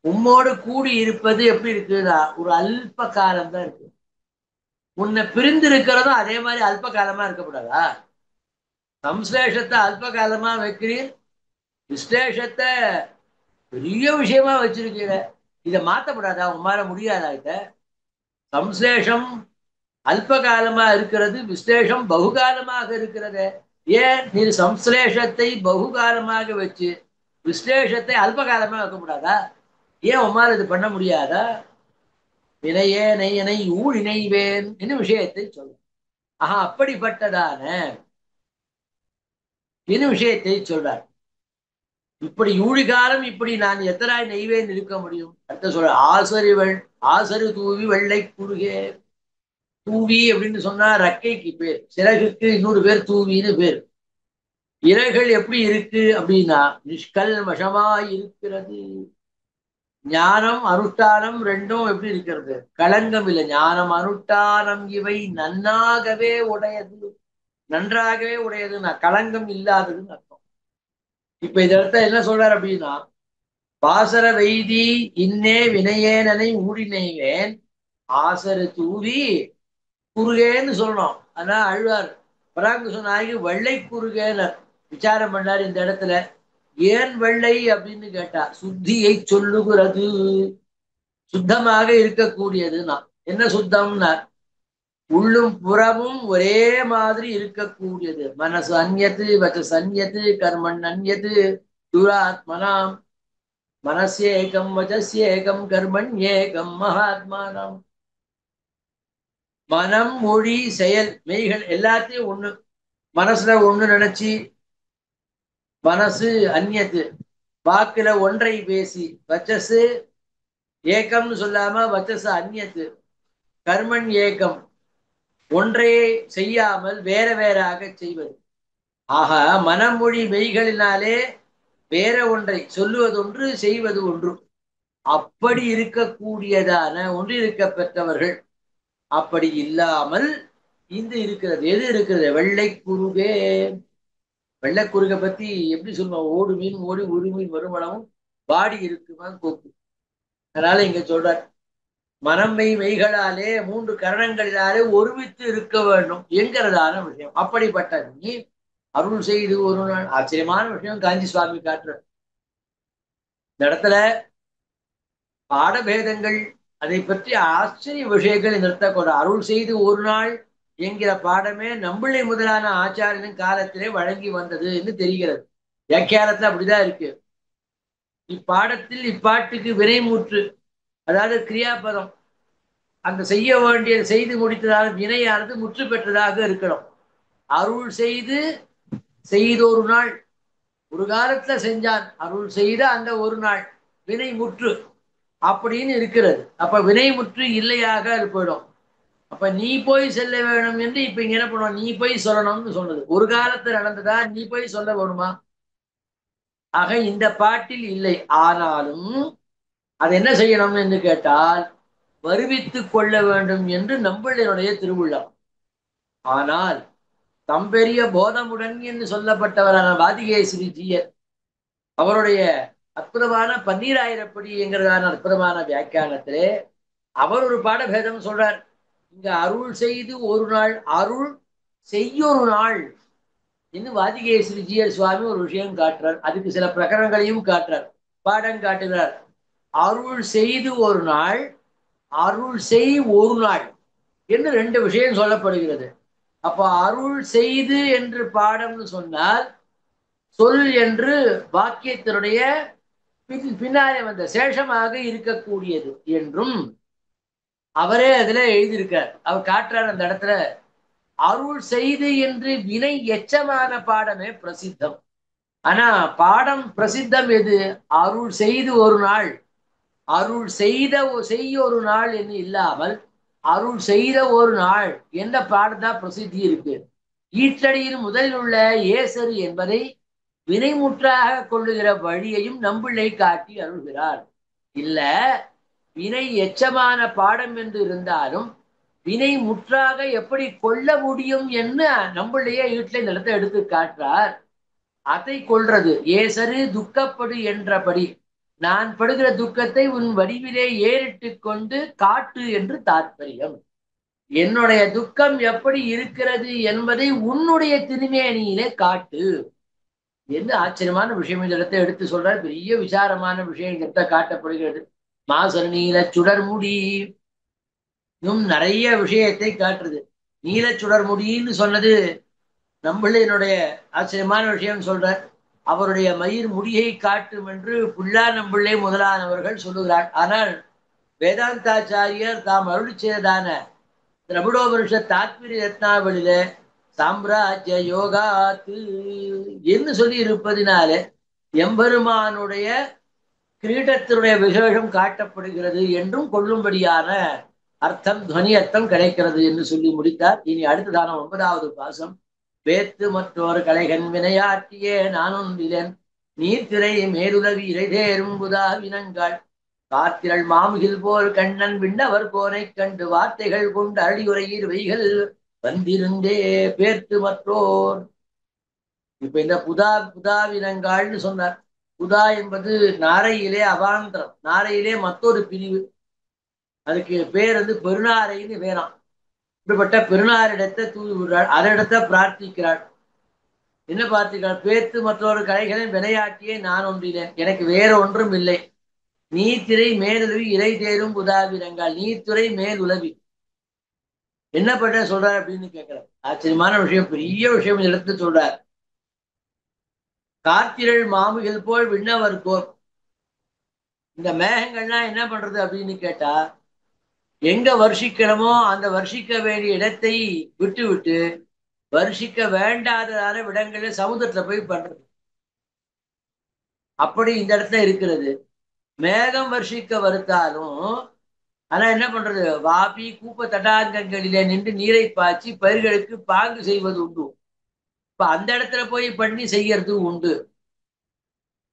உம்மோடு கூடி இருப்பது எப்படி இருக்குதா, ஒரு அல்ப காலம் தான் இருக்கு. உன்னை பிரிந்து இருக்கிறதும் அதே மாதிரி அல்ப காலமா இருக்கக்கூடாதா? சம்ஸ்லேஷத்தை அல்ப காலமா வைக்கிறீர், விஸ்லேஷத்தை பெரிய விஷயமா வச்சிருக்கீங்க. இதை மாத்தப்படாதா? உமார முடியாதா? இத சம்ஸ்லேஷம் அல்ப காலமா இருக்கிறது, விஸ்லேஷம் பகுகாலமாக இருக்கிறது. ஏன் நீர் சம்ஸ்லேஷத்தை பகுகாலமாக வச்சு விஸ்லேஷத்தை அல்ப காலமா வைக்கக்கூடாதா? ஏன் உமால் இது பண்ண முடியாதா? வினையே நெய்யனை ஊழ் இணைவேன் என்ன விஷயத்தை சொல்ல. ஆஹா, அப்படிப்பட்டதான என்ன விஷயத்தை சொல்றார். இப்படி ஊழிகாலம் இப்படி நான் எத்தனாய் நெய்வேன் இருக்க முடியும்? அடுத்த சொல்ற, ஆசரிவள் ஆசரு தூவி வெள்ளை குறுகே. தூவி அப்படின்னு சொன்னா ரக்கைக்கு பேர், சிறகுக்கு இன்னொரு பேர் தூவின்னு பேர். இலைகள் எப்படி இருக்கு அப்படின்னா நிஷ்கல்மஷமாய் இருக்கிறது. ஞானம் அனுஷ்டானம் ரெண்டும் எப்படி இருக்கிறது? களங்கம் இல்லை. ஞானம் அனுஷ்டானம் இவை நன்னாகவே உடையது, நன்றாகவே உடையதுன்னா களங்கம் இல்லாததுன்னு அர்த்தம். இப்ப இதற்கு என்ன சொல்றாரு அப்படின்னா, பாசர வைதி இன்னே வினையேனனை ஊடினேன் ஆசரு தூவி குறுகேன்னு சொல்லணும். ஆனா அழ்வார் பராங்குச நாயகி வெள்ளை குறுகேன்னு விசாரம் பண்ணார் இந்த இடத்துல. ஏன் வெள்ளை அப்படின்னு கேட்டா, சுத்தியை சொல்லுகிறது, சுத்தமாக இருக்கக்கூடியதுன்னா. என்ன சுத்தம்னா, உள்ளும் புறமும் ஒரே மாதிரி இருக்கக்கூடியது. மனசு அந்யத்து வச்சஸ் அந்யத்து கர்மன் அந்யத்து துராத்மனாம் மனசேகம் வச்சஸ்யேகம் கர்மன் ஏகம் மகாத்மானம். மனம் மொழி செயல் மெய்கள் எல்லாத்தையும் ஒண்ணு, மனசுல ஒண்ணு நினைச்சு, மனசு அந்நியத்து வாக்குல ஒன்றை பேசி, வச்சசு ஏக்கம்னு சொல்லாம வச்சசு அந்நியத்து, கர்மன் ஏக்கம் ஒன்றையே செய்யாமல் வேற வேறாக செய்வது. ஆக மனமொழி மெய்களினாலே வேற ஒன்றை சொல்லுவது ஒன்று, செய்வது ஒன்று. அப்படி இருக்கக்கூடியதான ஒன்று இருக்க பெற்றவர்கள். அப்படி இல்லாமல் இந்த இருக்கிறது எது இருக்கிறது? வெள்ளை குருகே. வெள்ளைக்குறுகை பத்தி எப்படி சொல்லுவோம்? ஓடு மீன் ஓடி ஒரு மீன் வருமளவும் வாடி இருக்குமா கோப்பு. அதனால இங்க சொல்றார், மனம்மை மெய்களாலே மூன்று கரணங்களினாலே ஒருமித்து இருக்க வேண்டும் என்கிறதான விஷயம். அப்படிப்பட்ட நீ அருள் செய்து ஒரு நாள். ஆச்சரியமான விஷயம் காஞ்சி சுவாமி காட்டுற இந்த இடத்துல பாடபேதங்கள் அதை பற்றி ஆச்சரிய விஷயங்கள் நிறுத்தக்கூட. அருள் செய்து ஒரு நாள் என்கிற பாடமே நம்பிள்ளை முதலான ஆச்சாரியனின் காலத்திலே வழங்கி வந்தது என்று தெரிகிறது. வியாக்கியானத்துல அப்படிதான் இருக்கு. இப்பாடத்தில் இப்பாட்டுக்கு வினைமூற்று, அதாவது கிரியாபதம், அந்த செய்ய வேண்டிய செய்து முடித்ததால் வினையானது முற்று பெற்றதாக இருக்கணும். அருள் செய்து செய்தொரு நாள், ஒரு காலத்துல செஞ்சான், அருள் செய்த அந்த ஒரு நாள் வினை முற்று அப்படின்னு இருக்கிறது. அப்ப வினை முற்று இல்லையாக அது போயிடும். அப்ப நீ போய் செல்ல வேணும் என்று இப்ப இங்க என்ன பண்ணுவோம், நீ போய் சொல்லணும்னு சொன்னது. ஒரு காலத்துல நடந்ததா நீ போய் சொல்ல வேணுமா? ஆக இந்த பாட்டில் இல்லை. ஆனாலும் அது என்ன செய்யணும்னு என்று கேட்டால் வருவித்துக் கொள்ள வேண்டும் என்று நம்பிள்ளையுடைய திருவுள்ளம். ஆனால் தம்பெரிய போதமுடன் என்று சொல்லப்பட்டவரான வாதிகேஸ்வரி ஜீயர் அவருடைய அற்புதமான பன்னீராயிரப்படி என்கிறதான அற்புதமான வியாக்கியானத்திலே அவர் ஒரு பாடபேதம் சொல்றார். இங்க அருள் செய்து ஒரு நாள், அருள் செய்யொரு நாள் இன்னும் வாதிகேஸ்வரி ஜீயர் சுவாமி ஒரு விஷயம் காட்டுறார். அதுக்கு சில பிரகரணங்களையும் காட்டுறார், பாடம் காட்டுகிறார். அருள் செய்து ஒரு நாள், அருள் செய் ஒரு நாள் என்று ரெண்டு விஷயம் சொல்லப்படுகிறது. அப்ப அருள் செய்து என்று பாடம்னு சொன்னால் சொல் என்று வாக்கியத்தினுடைய பின்னாலே வந்த சேஷமாக இருக்கக்கூடியது என்றும், அவரே அதுல எழுதியிருக்கார். அவர் காட்டுறார் அந்த இடத்துல, அருள் செய்து என்று வினை எச்சமான பாடமே பிரசித்தம். ஆனா பாடம் பிரசித்தம் எது? அருள் செய்து ஒரு நாள், அருள் செய்ய ஒரு நாள் என்று இல்லாமல் அருள் செய்த ஒரு நாள் என்ற பாடம் தான் பிரசித்தி இருக்கு. ஈற்றடியில் முதலில் உள்ள ஏசரு என்பதை வினைமுற்றாக கொள்ளுகிற வழியையும் நம்பிள்ளை காட்டி அருள்கிறார். இல்ல, வினை எச்சமான பாடம் என்று இருந்தாலும் வினை முற்றாக எப்படி கொள்ள முடியும் என்று நம்பிள்ளையே ஈட்டில இந்த இடத்தை எடுத்து காட்டுறார். அதை கொள்றது ஏசரு துக்கப்படு என்றபடி, நான் படுகிற துக்கத்தை உன் வடிவிலே ஏறிட்டு கொண்டு காட்டு என்று தாற்பயம். என்னுடைய துக்கம் எப்படி இருக்கிறது என்பதை உன்னுடைய திருமேனியிலே காட்டு என்று ஆச்சரியமான விஷயம் இந்த இடத்தை எடுத்து சொல்றார். பெரிய விசாரமான விஷயம் இந்த இடத்தை காட்டப்படுகிறது. மாசர் நீல சுடர்முடி இன்னும் நிறைய விஷயத்தை காட்டுறது. நீல சுடர்முடின்னு சொன்னது நம்பிள்ளையினுடைய ஆச்சரியமான விஷயம் சொல்றார். அவருடைய மயிர் முடியை காட்டும் என்று புல்லா நம்பிள்ளை முதலானவர்கள் சொல்லுகிறார். ஆனால் வேதாந்தாச்சாரியர் தாம் அருளி செய்ததான திரவிடோபனிஷ தாத்பரிய ரத்னாவளியில சாம்ராஜ்ய யோகாத்து என்று சொல்லி இருப்பதினாலே எம்பெருமானுடைய கிரீடத்தினுடைய விசேஷம் காட்டப்படுகிறது என்றும் கொள்ளும்படியான அர்த்தம், துவனி அர்த்தம் கிடைக்கிறது என்று சொல்லி முடித்தார். இனி அடுத்ததான 9வது பாசம். வேத்து மற்றொரு கலைகன் வினையாட்டியே நானொன்றிலன் நீர்த்திரை மேலுதவி இறைதேரும் புதாவினங்கள் காத்திரள் மாமுகில் போல் கண்ணன் விண்ணவர் போனை கண்டு வார்த்தைகள் கொண்டு அடியுரையீர் வைகள் வந்திருந்தே பேர்த்து மற்றோர். இப்ப இந்த புதாவினங்காள்னு சொன்னார். புதா என்பது நாரையிலே அவாந்திரம், நாரையிலே மற்றொரு பிரிவு. அதுக்கு பேர் பெருநாரைன்னு வேறாம். இப்படிப்பட்ட பெருநாரிடத்தை தூவி விடுறாள், அதனிடத்தை பிரார்த்திக்கிறாள். என்ன பிரார்த்திக்கிறாள்? பேர்த்து மற்றொரு கலைகளின் வினையாட்டியே நான் ஒன்றினேன், எனக்கு வேற ஒன்றும் இல்லை. நீர்த்திரை மேலுதவி இறை தேரும் புதாவினங்காள். நீர்த்துறை மேல் உலவி என்ன பண்ண சொல்றார் அப்படின்னு கேட்கிறார். ஆச்சரியமான விஷயம், பெரிய விஷயம் எடுத்து சொல்றார். காத்திரள் மாமுகில் போல் விண்ணவர் கோர். இந்த மேகங்கள்லாம் என்ன பண்றது அப்படின்னு கேட்டா, எங்க வருஷிக்கணுமோ அந்த வருஷிக்க வேண்டிய இடத்தை விட்டு விட்டு வருஷிக்க வேண்டாததான விடங்களில் சமுதிரத்துல போய் பண்றது. அப்படி இந்த இடத்துல இருக்கிறது. மேகம் வருஷிக்க வருத்தாலும் ஆனா என்ன பண்றது, வாபி கூப்ப தடாகங்களிலே நின்று நீரை பாய்ச்சி பயிர்களுக்கு பாங்கு செய்வது உண்டு. இப்ப அந்த இடத்துல போய் பண்ணி செய்யறது உண்டு.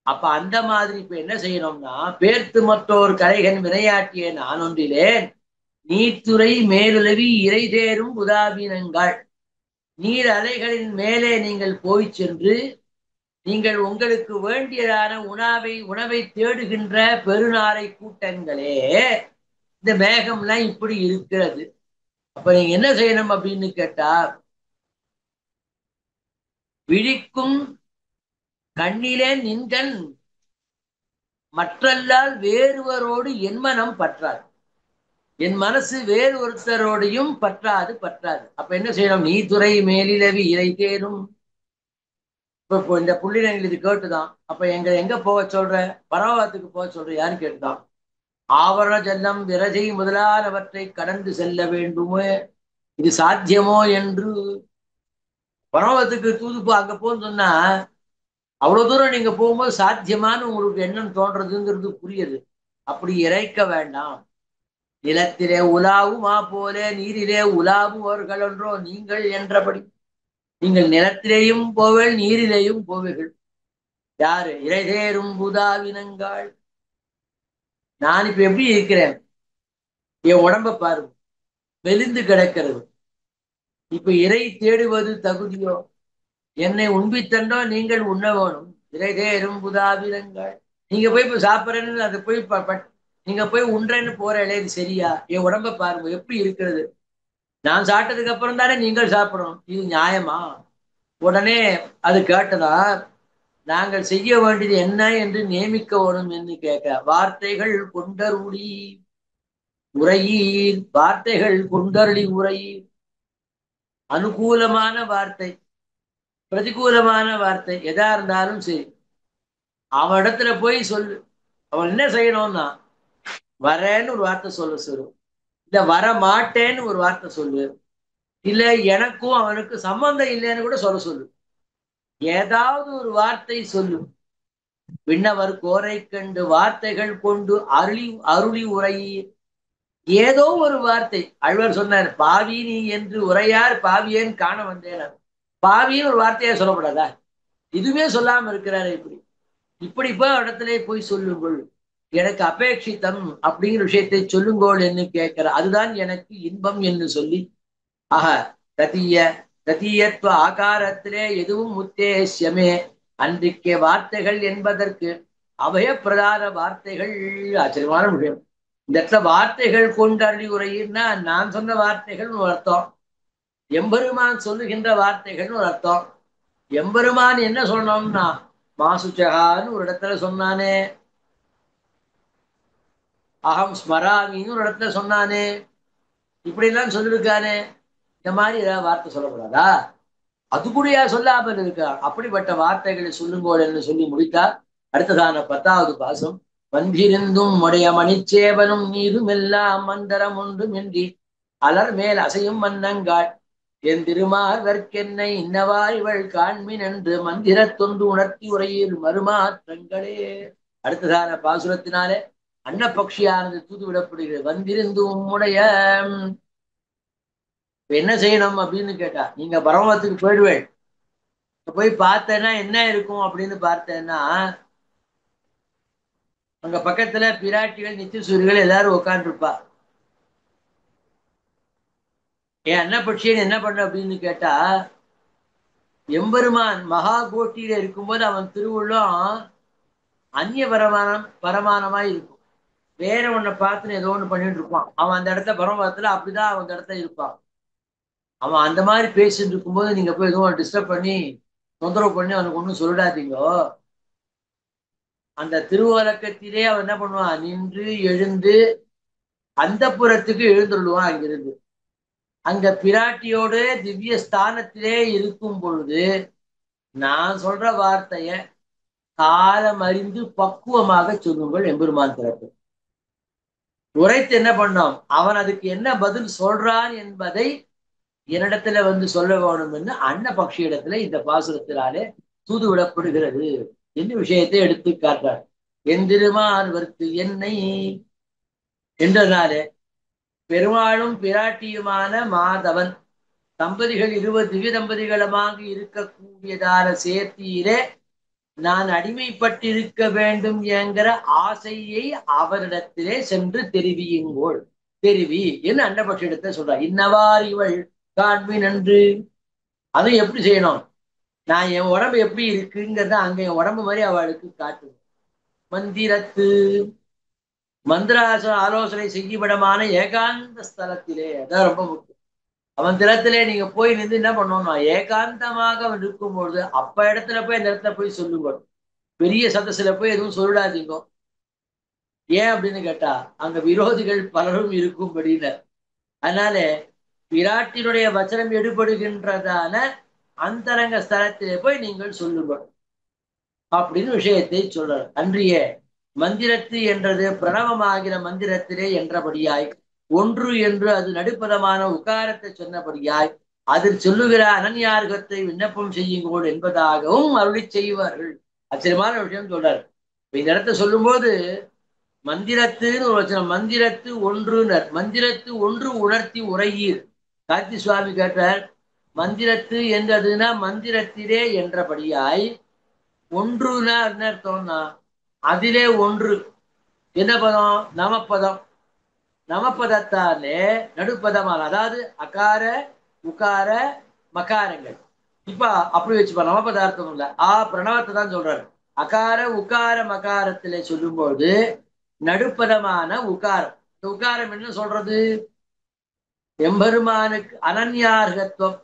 அப்ப அந்த மாதிரி இப்ப என்ன செய்யணும்னா, பேர்த்து மற்றோர் கலைகன் வினையாட்டிய நான் ஒன்றிலேன் நீர்த்துறை மேலுலவி இறை தேரும் புதாபீனங்கள். நீர் அலைகளின் மேலே நீங்கள் போய் சென்று நீங்கள் உங்களுக்கு வேண்டியதான உணவை தேடுகின்ற பெருநாரை கூட்டங்களே, இந்த மேகம்லாம் இப்படி இருக்கிறது. அப்ப நீங்க என்ன செய்யணும் அப்படின்னு கேட்டா, விழிக்கும் கண்ணிலே நின்கண் மற்றல்லால் வேறுவரோடு என் மனம் பற்றாது. என் மனசு வேறு ஒருத்தரோடையும் பற்றாது. அப்ப என்ன செய்யணும்? நீத்துறை மேலிலவி இறை தேரும். இப்போ இந்த புள்ளினங்கள் இது கேட்டுதான். அப்ப எங்க போக சொல்ற? பரவாத்துக்கு போக சொல்ற யாரு கேட்டுதான். ஆவரண ஜல்லம் விரஜை முதலானவற்றை கடந்து செல்ல வேண்டுமோ, இது சாத்தியமோ என்று பரவத்துக்கு தூதுப்போ அங்க போன்னு சொன்னா, அவ்வளவு தூரம் நீங்க போகும்போது சாத்தியமான உங்களுக்கு எண்ணம் தோன்றதுங்கிறது புரியுது. அப்படி இறைக்க வேண்டாம். நிலத்திலே உலாவுமா போலே நீரிலே உலாவுவர்கள் என்றோ நீங்கள் என்றபடி. நீங்கள் நிலத்திலேயும் போவீர்கள், நீரிலேயும் போவீர்கள். யாரு? இறைதேரும் புதாவினங்கள். நான் இப்ப எப்படி இருக்கிறேன்? என் உடம்ப பாருங்க, மெலிந்து கிடக்கிறது. இப்ப இறை தேடுவது தகுதியோ? என்னை உண்பித்தண்டோ நீங்கள் உண்ண வேணும். இறைதேரும் புதாவினங்கள். நீங்க போய் இப்ப சாப்பிட்றேன்னு அதை போய் நீங்க போய் உண்றேன்னு போறேன், இது சரியா? என் உடம்ப பாருங்க எப்படி இருக்கிறது. நான் சாப்பிட்டதுக்கு அப்புறம் தானே நீங்கள் சாப்பிடணும், இது நியாயமா? உடனே அது கேட்டதா, நாங்கள் செய்ய வேண்டியது என்ன என்று நியமிக்க வேணும் என்று கேட்க, வார்த்தைகள் கொண்டருளி உரையீர். வார்த்தைகள் கொண்டருளி உரையீர். அனுகூலமான வார்த்தை, பிரதிகூலமான வார்த்தை எதா இருந்தாலும் சரி அவன் இடத்துல போய் சொல்லு. அவன் என்ன செய்யணும்னா, வரேன்னு ஒரு வார்த்தை சொல்ல சொல்லு. இல்ல வர மாட்டேன்னு ஒரு வார்த்தை சொல்லு, இல்ல எனக்கும் அவனுக்கு சம்பந்தம் இல்லைன்னு கூட சொல்ல சொல்லு. ஏதாவது ஒரு வார்த்தை சொல்லு. விண்ணவர் கோரை கண்டு வார்த்தைகள் கொண்டு அருளி அருளி உரையீர். ஏதோ ஒரு வார்த்தை. அழ்வர் சொன்னார், பாவி நீ என்று உரையார் பாவியேன் காண வந்தேன். பாவின்னு ஒரு வார்த்தையா சொல்லப்படாதா? இதுவே சொல்லாம இருக்கிறாரு. இப்படி போய் இடத்துல போய் சொல்லுங்கள், எனக்கு அபேட்சித்தம் அப்படிங்கிற விஷயத்தை சொல்லுங்கோள் என்று கேட்கிற, அதுதான் எனக்கு இன்பம் என்று சொல்லி. ஆக ததிய ததியத்துவ ஆகாரத்திலே எதுவும் உத்தேசியமே அன்றைக்கே வார்த்தைகள் என்பதற்கு அபயப்பிரதான வார்த்தைகள். ஆச்சரியமான விஷயம். இந்த இடத்துல வார்த்தைகள் கொண்டு அருளி உரையின்னா நான் சொன்ன வார்த்தைகள்னு ஒரு அர்த்தம், எம்பெருமான் சொல்லுகின்ற வார்த்தைகள்னு ஒரு அர்த்தம். எம்பெருமான் என்ன சொன்னோம்னா மாசுச்சகான்னு ஒரு இடத்துல சொன்னானே, அகம் ஸ்மராமின்னு ஒரு இடத்துல சொன்னானே, இப்படி எல்லாம் சொல்லிருக்கானே. இந்த மாதிரி ஏதாவது வார்த்தை சொல்லக்கூடாதா? அது கூடயா சொல்லாமல் இருக்கா? அப்படிப்பட்ட வார்த்தைகளை சொல்லுங்கோள் என்று சொல்லி முடித்தார். அடுத்ததான 10வது பாசம். வந்திருந்தும் உடைய மணிச்சேவனும் நீரும் எல்லாம் மந்தரம் ஒன்றும் இன்றி அலர் மேல் அசையும் மன்னங்காள் என் திருமார்வர்க்கென்னை இன்னவார் இவள் காண்மின் என்று மந்திரத்தொன்று உணர்த்தி உரையில் மறுமாற்றங்களே. அடுத்ததான பாசுரத்தினாலே அன்னப்பக்ஷியானது தூதுவிடப்படுகிறது. வந்திருந்து உம்முடைய என்ன செய்யணும் அப்படின்னு கேட்டா, நீங்க பரமத்துக்கு போயிடுவேள். போய் பார்த்தேன்னா என்ன இருக்கும் அப்படின்னு பார்த்தேன்னா, அங்க பக்கத்துல பிராட்டிகள் நித்தியசூரிகள் எல்லாரும் உட்காந்துருப்பா. என் அன்னப்பட்சியன் என்ன பண்ண அப்படின்னு கேட்டா, எம்பெருமான் மகா கோட்டியில இருக்கும்போது அவன் திருவுள்ளம் அந்நிய பரமானமாய் இருக்கும். வேற ஒன்ன பார்த்துன்னு ஏதோ ஒண்ணு பண்ணிட்டு இருப்பான். அவன் அந்த இடத்த பரமபதத்துல அப்படிதான் அவன் அந்த இடத்துல இருப்பான். அவன் அந்த மாதிரி பேசிட்டு இருக்கும்போது நீங்க போய் எதுவும் டிஸ்டர்ப் பண்ணி தொந்தரவு பண்ணி அவனுக்கு ஒன்றும் சொல்லிடாதீங்கோ. அந்த திருவலக்கத்திலே அவன் என்ன பண்ணுவான், நின்று எழுந்து அந்த புறத்துக்கு எழுந்துள்ளுவான். அங்கிருந்து அங்க பிராட்டியோட திவ்ய ஸ்தானத்திலே இருக்கும் பொழுது நான் சொல்ற வார்த்தைய காலம் அறிந்து பக்குவமாக சொல்லுங்கள் எம்பெருமான் தரப்பு உரைத்து என்ன பண்ணோம், அவன் அதுக்கு என்ன பதில் சொல்றான் என்பதை என்னிடத்துல வந்து சொல்ல வேணும் என்று அன்னபக்ஷி இடத்துல இந்த பாசுரத்தினாலே தூதுவிடப்படுகிறது என்று விஷயத்தை எடுத்து காட்டார். எந்திருமான்வர்க்கு என்னை என்றனாலே பெருமாளும் பிராட்டியுமான மாதவன் தம்பதிகள் 20 திவ்ய தம்பதிகளமாக இருக்கக்கூடியதான சேர்த்தியிலே நான் அடிமைப்பட்டிருக்க வேண்டும் என்கிற ஆசையை அவரிடத்திலே சென்று தெரிவியுங்கோள், தெரிவி என்று அன்னபட்சத்தை சொல்றார். இன்னவார் இவள் காண்பின் என்று. அதை எப்படி செய்யணும், நான் என் உடம்பு எப்படி இருக்குங்கிறத அங்க என் உடம்பு மாதிரி அவளுக்கு காட்டு. மந்திரத்து மந்திராச ஆலோசனை செய்யப்படமான ஏகாந்த ஸ்தலத்திலே, அதான் ரொம்ப முக்கியம். அவன் திறத்திலே நீங்க போய் நின்று என்ன பண்ணணும்னா ஏகாந்தமாக அவன் இருக்கும்பொழுது அப்ப இடத்துல போய் அந்த இடத்துல போய் சொல்லுங்க. பெரிய சதசுல போய் எதுவும் சொல்லிடாதீங்க. ஏன் அப்படின்னு கேட்டா அங்க விரோதிகள் பலரும் இருக்கும்படின்னு. அதனால விராட்டினுடைய வச்சனம் எடுபடுகின்றதான அந்தரங்க ஸ்தலத்திலே போய் நீங்கள் சொல்லுங்கள் அப்படின்னு விஷயத்தை சொல்றார். அன்றிய மந்திரத்து என்றது பிரணவமாகிற மந்திரத்திலே என்றபடியாய் ஒன்று என்று அது நடுப்பதமான உகாரத்தை சொன்னபடியாய் அதில் சொல்லுகிற அனன்யார்கத்தை விண்ணப்பம் செய்யுங்கள் என்பதாகவும் அருளி செய்வார்கள். ஆச்சரியமான விஷயம் சொல்றாரு. இந்த இடத்த சொல்லும் போது மந்திரத்துன்னு ஒரு வச்சனம், மந்திரத்து ஒன்றுனர், மந்திரத்து ஒன்று உணர்த்தி உரையீர். கார்த்தி சுவாமி கேட்டார், மந்திரத்து என்றதுன்னா மந்திரத்திலே என்றபடியாய் ஒன்றுனா என்ன அர்த்தம்னா அதிலே ஒன்று. என்ன பதம், நமப்பதம். நமப்பதத்தாலே நடுப்பதமான, அதாவது அகார உகார மகாரங்கள். இப்ப அப்படி வச்சுப்பா, நமப்பதார்த்தம் இல்ல, பிரணவத்தை தான் சொல்றாரு. அகார உகார மகாரத்திலே சொல்லும்போது நடுப்பதமான உகாரம். இந்த உகாரம் என்ன சொல்றது, எம்பெருமானுக்கு அனன்யார்கத்துவம்.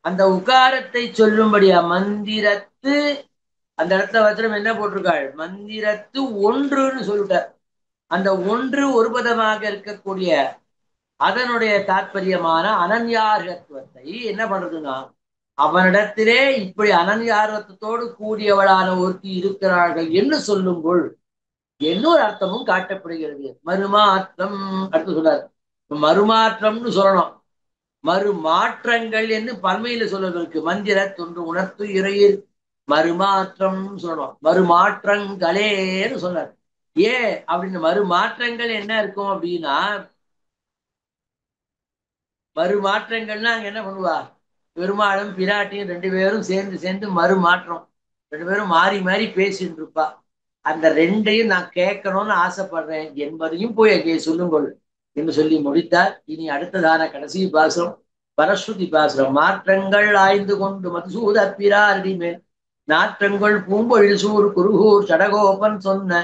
அந்த உகாரத்தை சொல்லும்படியா மந்திரத்து, அந்த இடத்துல வச்சனம் என்ன போட்டிருக்காள், மந்திரத்து ஒன்றுன்னு சொல்லிட்டார். அந்த ஒன்று ஒரு பதமாக இருக்கக்கூடிய அதனுடைய தாற்பயமான அனன்யார்கத்துவத்தை என்ன பண்றதுன்னா அவனிடத்திலே இப்படி அனன்யார்கத்தோடு கூடியவளான ஒருத்தி இருக்கிறார்கள் என்று சொல்லும்போது இன்னொரு அர்த்தமும் காட்டப்படுகிறது. மறுமாற்றம் அடுத்து சொல்றார். மறுமாற்றம்னு சொல்லணும். மறுமாற்றங்கள் என்று பன்மையில சொல்வதற்கு மந்திர தொன்று உணர்த்து இறையில் மறுமாற்றம் சொல்லணும். மறுமாற்றங்களேன்னு சொன்னார். ஏன் அப்படின்னு மறுமாற்றங்கள் என்ன இருக்கும் அப்படின்னா, மறுமாற்றங்கள்னா அங்க என்ன பண்ணுவா, பெருமாளும் பிராட்டியும் ரெண்டு பேரும் சேர்ந்து சேர்ந்து மறுமாற்றம், ரெண்டு பேரும் மாறி மாறி பேசிட்டு இருப்பா. அந்த ரெண்டையும் நான் கேட்கணும்னு ஆசைப்படுறேன் என்பதையும் போய் அங்கே சொல்லுங்கள் என்று சொல்லி முடித்தார். இனி அடுத்ததான கடைசி பாசம் பரஸ்ருதி பாசுரம். மாற்றங்கள் ஆய்ந்து கொண்டு மதுசூத பிராரடி மேல் நாற்றங்கள் பூம்பொழில் சூர் குருகூர் சடகோபன் சொன்ன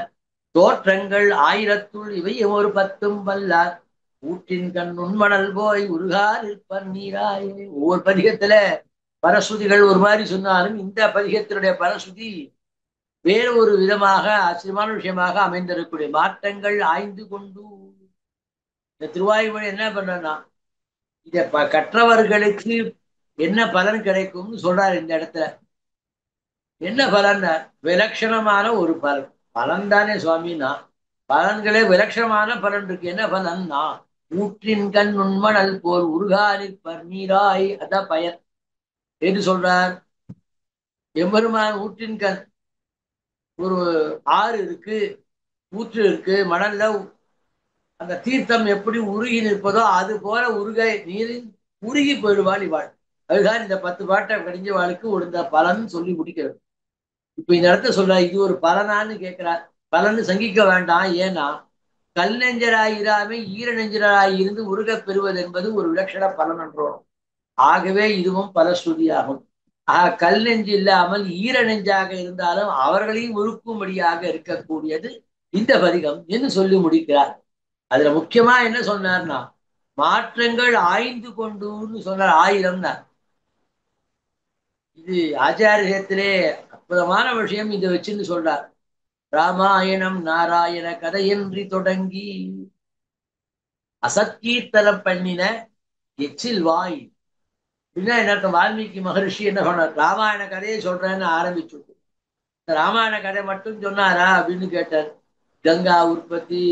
தோற்றங்கள் ஆயிரத்துள் இவை ஒரு பத்தும் வல்லார் ஊற்றின் கண் உண்மணல் போய் உருகார் இருப்பர் நீராயே. ஒவ்வொரு பதிகத்துல பரஸ்ருதிகள் ஒரு மாதிரி சொன்னாலும் இந்த பதிகத்தினுடைய பரஸ்ருதி வேறு ஒரு விதமாக ஆச்சரியமான விஷயமாக அமைந்திருக்கக்கூடிய மாற்றங்கள் ஆய்ந்து கொண்டு. இந்த திருவாய்மொழி என்ன பண்றா, இத கற்றவர்களுக்கு என்ன பலன் கிடைக்கும்னு சொல்றாரு இந்த இடத்துல. என்ன பலன்? விலட்சணமான ஒரு பலன். பலன் தானே சுவாமினா, பலன்களே விலட்சணமான பலன் இருக்கு. என்ன பலன்னா, ஊற்றின் கண் உண்மணல் போல் உருகாரில் பன்னீராய், அதான் பயன். எது சொல்றார்? எம்பெருமான் ஊற்றின் கண், ஒரு ஆறு இருக்கு, ஊற்று இருக்கு, மணல்ல அந்த தீர்த்தம் எப்படி உருகி நிற்பதோ அது போல உருக நீரில் உருகி போயிடுவாள் இவாள். அதுதான் இந்த 10 பாட்டை கடிஞ்சவாளுக்கு ஒழுந்த பலன் சொல்லி முடிக்கிறது. இப்ப இந்த இடத்த சொல்ற, இது ஒரு பலனான்னு கேட்கிறார். பலன்னு சங்கிக்க வேண்டாம். ஏன்னா கல் நெஞ்சராயிராமே ஈர நெஞ்சராய் இருந்து உருகப் பெறுவது என்பது ஒரு விலட்சண பலன் என்றோம். ஆகவே இதுவும் பலஸ்ருதியாகும். கல் நெஞ்சு இல்லாமல் ஈர நெஞ்சாக இருந்தாலும் அவர்களையும் உருக்கும்படியாக இருக்கக்கூடியது இந்த பதிகம் என்று சொல்லி முடிக்கிறார். அதுல முக்கியமா என்ன சொன்னார்னா, மாற்றங்கள் ஆய்ந்து கொண்டுன்னு சொன்னார். 1000 தான் இது. ஆச்சாரியத்திலே அற்புதமான விஷயம் இதை வச்சுன்னு சொல்றார். ராமாயணம் நாராயண கதையின்றி தொடங்கி அசத்கீர்த்தனம் பண்ணின எச்சில் வாய். பின்ன என்ன, வால்மீகி மகரிஷி என்ன சொன்னார், ராமாயண கதையை சொல்றேன்னு ஆரம்பிச்சு. ராமாயண கதை மட்டும் சொன்னாரா அப்படின்னு கேட்டார். கங்கா உற்பத்தி,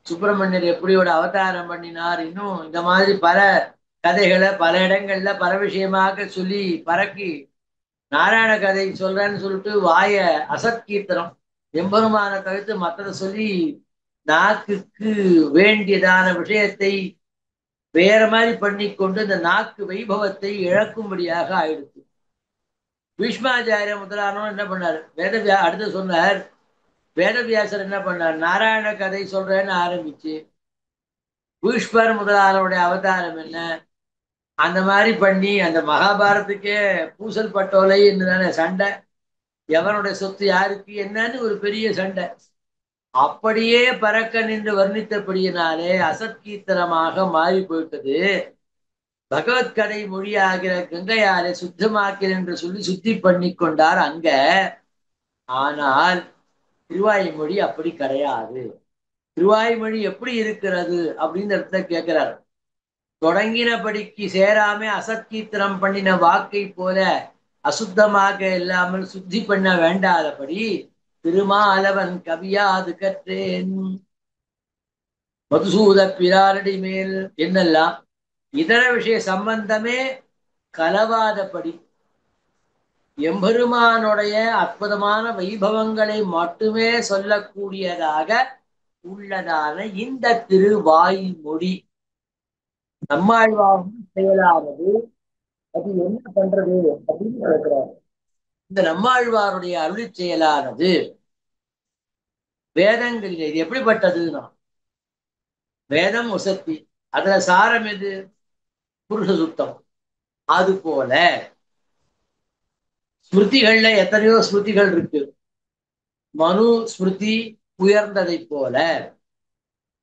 சுப்பிரமணியர் எப்படியோட அவதாரம் பண்ணினார், இன்னும் இந்த மாதிரி பல கதைகளை பல இடங்கள்ல பல விஷயமாக சொல்லி பறக்கி நாராயண கதை சொல்றேன்னு சொல்லிட்டு வாய அசத்கீர்த்தனம், எம்பெருமான தவிர்த்து மற்றதை சொல்லி நாக்குக்கு வேண்டியதான விஷயத்தை வேற மாதிரி பண்ணி கொண்டு இந்த நாக்கு வைபவத்தை இழக்கும்படியாக ஆயிடுச்சு. பீஷ்மாச்சாரிய முதலானவன் என்ன பண்ணார், அடுத்து சொன்னார். வேதவியாசர் என்ன பண்ணார், நாராயண கதை சொல்றேன்னு ஆரம்பிச்சு பீஷ்மர் முதலானவருடைய அவதாரம் என்ன அந்த மாதிரி பண்ணி அந்த மகாபாரத்துக்கே பூசல் பட்டோலை என்னதானே சண்டை, எவனுடைய சொத்து யாருக்கு என்னன்னு ஒரு பெரிய சண்டை. அப்படியே பறக்க நின்று வர்ணித்தபடியினாலே அசத்கீர்த்தனமாக மாறி போயிட்டது. பகவத்கதை மொழியாகிற கங்கையாரை சுத்தமாக்கிறேன் என்று சொல்லி சுத்தி பண்ணி கொண்டார் அங்க. ஆனால் திருவாய்மொழி அப்படி கிடையாது. திருவாய்மொழி எப்படி இருக்கிறது அப்படின்னு இடத்துல கேட்கிறார். தொடங்கினபடிக்கு சேராம அசத்கீர்த்தனம் பண்ணின வாக்கை போல அசுத்தமாக இல்லாமல் சுத்தி பண்ண வேண்டாதபடி திருமாலவன் கவியாது கற்றேன் மதுசூத பிராரடி மேல் என்னெல்லாம் இதர விஷய சம்பந்தமே கலவாதபடி எம்பெருமானுடைய அற்புதமான வைபவங்களை மட்டுமே சொல்லக்கூடியதாக உள்ளதான இந்த திருவாய்மொழி நம்மாழ்வாரும் செயலானது அது என்ன பண்றது அப்படின்னு நடக்கிறார். இந்த நம்மாழ்வாருடைய அருளி செயலானது வேதங்களில் இது எப்படிப்பட்டதுன்னா, வேதம் உசத்தி, அதுல சாரம் எது, புருஷ சுத்தம். அது போல ஸ்மிருதிகள்ல எத்தனையோ ஸ்மிருதிகள் இருக்கு. மனு ஸ்மிருதி உயர்ந்ததை போல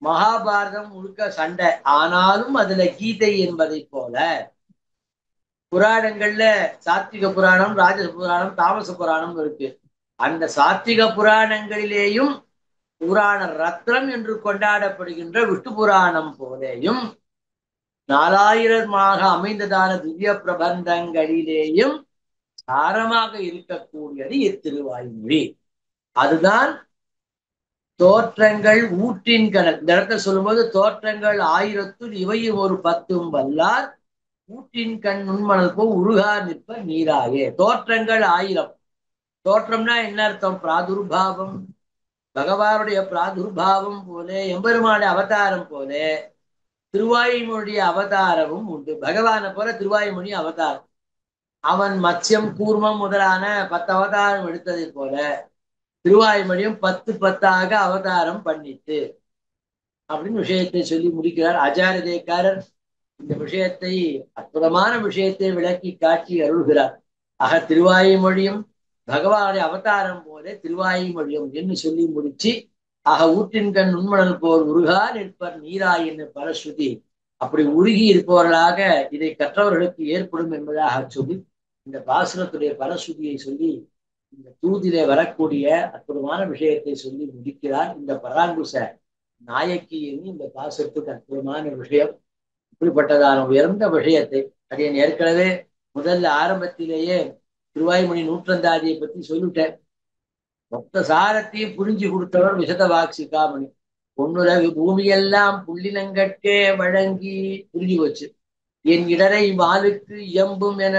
மகாபாரதம் முழுக்க சண்டை, ஆனாலும் அதுல கீதை என்பதை போல புராணங்கள்ல சாத்விக புராணம், ராஜச புராணம், தாமச புராணம் இருக்கு. அந்த சாத்விக புராணங்களிலேயும் புராண ரத்னம் என்று கொண்டாடப்படுகின்ற விஷ்ணு புராணம் போலேயும் 4000 அமைந்ததான திவ்ய பிரபந்தங்களிலேயும் சாரமாக இருக்கக்கூடியது இத்திருவாய்மொழி. அதுதான் தோற்றங்கள் ஊற்றின் கணல். இந்த இடத்துல சொல்லும்போது தோற்றங்கள் 1000 இவையும் ஒரு 10 வல்லார் ஊற்றின் கண் நுண்மணல் போ உருகா நிற்ப நீராயே. தோற்றங்கள் 1000. தோற்றம்னா என்ன அர்த்தம்? பிராதுர்பாவம். பகவானுடைய பிராதுர்பாவம் போல, எம்பெருமானுடைய அவதாரம் போல திருவாய்மொழிய அவதாரமும் உண்டு. பகவானை போல திருவாய்மொழி அவதாரம். அவன் மத்ஸ்யம் கூர்மம் முதலான 10 அவதாரம் எடுத்ததை போல திருவாய்மொழியும் 10 அவதாரம் பண்ணிட்டு அப்படின்னு விஷயத்தை சொல்லி முடிக்கிறார் ஆச்சாரிய தேக்காரர். இந்த விஷயத்தை, அற்புதமான விஷயத்தை விளக்கி காட்டி அருள்கிறார். ஆக திருவாய்மொழியும் பகவானுடைய அவதாரம் போல திருவாய்மொழியும் என்று சொல்லி முடிச்சு, ஆக ஊற்றின் கண் நுண்மணல் போல் உருகா நிற்பர் நீராய் என்று பரஸ்ருதி அப்படி உருகி இருப்பவர்களாக இதை கற்றவர்களுக்கு ஏற்படும் என்பதாக சொல்லி இந்த பாசுரத்துடைய பரஸ்ருதியை சொல்லி இந்த தூதிலே வரக்கூடிய அற்புதமான விஷயத்தை சொல்லி முடிக்கிறார். இந்த பராங்குச நாயக்கி என்று இந்த பாசுரத்துக்கு அற்புதமான விஷயம். இப்படிப்பட்டதான உயர்ந்த விஷயத்தை அதை ஏற்கனவே முதல்ல ஆரம்பத்திலேயே திருவாய்மொழி நூற்றந்தாதியை பத்தி சொல்லிட்டேன். மொத்த சாரத்தையும் புரிஞ்சு கொடுத்தவர் விசத வாக்சிகாமணி. பொன்னுலகு பூமியெல்லாம் புள்ளினங்கட்கே வழங்கி புரிஞ்சு போச்சு. என் இடரை வாளுக்கு இயம்பும் என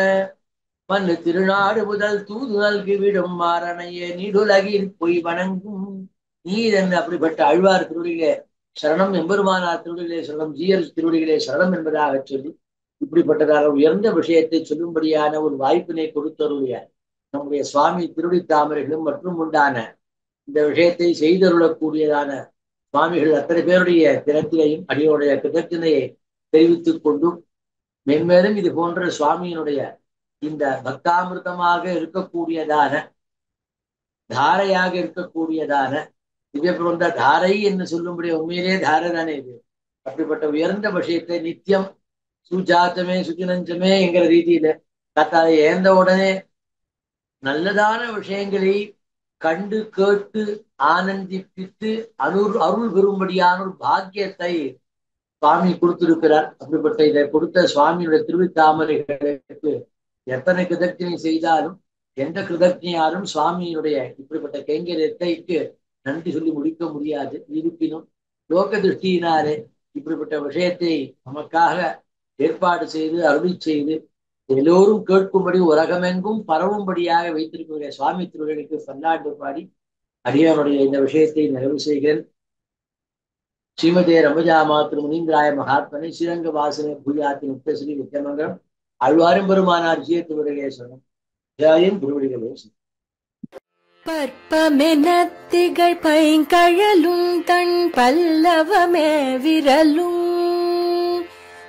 மண்ணு திருநாடு முதல் தூது நல்கி விடும் மாறனையே நீடுலகில் பொய் வணங்கும் நீர் என்று அப்படிப்பட்ட ஆழ்வார் திருவடிகளே சரணம், எம்பெருமானார் திருவடிகளே சரணம், ஜீயர் திருவடிகளே சரணம் என்பதாக சொல்லி இப்படிப்பட்டதாக உயர்ந்த விஷயத்தை சொல்லும்படியான ஒரு வாய்ப்பினை கொடுத்தருடைய நம்முடைய சுவாமி திருவடி தாமரைகளும் மற்றும் உண்டான இந்த விஷயத்தை செய்தருளக்கூடியதான சுவாமிகள் அத்தனை பேருடைய திறத்திலையும் அடியோடைய கிருதத்தினையை தெரிவித்துக் கொண்டும் மென்மேலும் இது போன்ற சுவாமியினுடைய இந்த பக்தாமிருதமாக இருக்கக்கூடியதான தாரையாக இருக்கக்கூடியதான திவ்யபிரந்த தாரை என்று சொல்லும்படிய உண்மையிலே தாரை தானே இது. அப்படிப்பட்ட உயர்ந்த விஷயத்தை நித்தியம் சுஜாத்தமே சுஜினஞ்சமே என்கிற ரீதியில கத்தாதை ஏந்த உடனே நல்லதான விஷயங்களை கண்டு கேட்டு ஆனந்திப்பித்து அருள் பெறும்படியான ஒரு பாக்கியத்தை சுவாமி கொடுத்திருக்கிறார். அப்படிப்பட்ட இதை கொடுத்த சுவாமியுடைய திருவித்தாமரைகளுக்கு எத்தனை கிருதஜனை செய்தாலும் எந்த கிருதஜனையாலும் சுவாமியினுடைய இப்படிப்பட்ட கைங்கரியத்தைக்கு நன்றி சொல்லி முடிக்க முடியாது. இருப்பினும் லோக திருஷ்டியினாலே இப்படிப்பட்ட விஷயத்தை நமக்காக ஏற்பாடு செய்து அருளி செய்து எல்லோரும் கேட்கும்படி உலகமெங்கும் பரவும்படியாக வைத்திருக்கிற சுவாமி திருவள்ளுவருக்கு பல்லாண்டு பாடி அடியானுடைய இந்த விஷயத்தை நிறைவு செய்கிறேன். ஸ்ரீமதே ரமஜாமா திரு முனீந்திராய மகாத்மனை ஸ்ரீரங்க வாசனை பூஜாத்தி முக்தஸ்ரீ நித்தியமங்கலம் ஆழ்வாரும் பெருமானார் ஜீய திருவடிகளே சொன்னோம். ஜாயின் திருவடிகளே சொன்னோம். பற்பமெனத்திகள் பைங்கழலும் தன் பல்லவமே விரலும்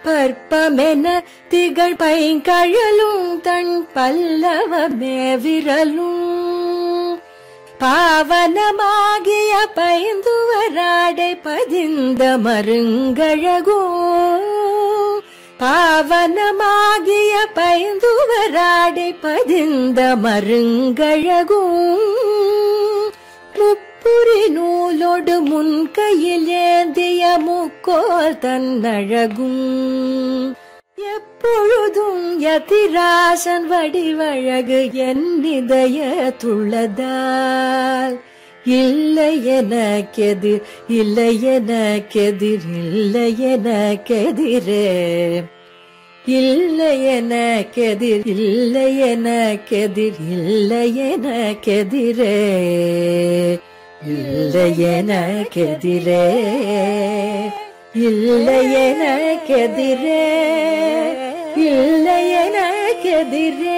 பற்பமென திகழ் பைங்கழலும் தன் பல்லவமே விரலும் பாவனமாகிய பைந்துவராடை பதிந்த மருங்கழகோ பாவனமாகிய பைந்துவராடை பதிந்த மருங்கழகும் முப்புரி நூலோடு முன்கையில் ஏந்திய முக்கோல் தன்னழகும் எப்பொழுதும் யதிராசன் வடிவழகு என் இதயத்துள்ளதால் இல்லை எனக்கெதிர் இல்லை எனக்கெதிர் இல்லை எனக்கெதிரே இல்லை எனக்கெதிர் இல்லை எனக்கெதிர் இல்லை எனக்கெதிரே இல்லை எனக்கெதிரே இல்லை எனக்கெதிரே இல்லை எனக்கெதிரே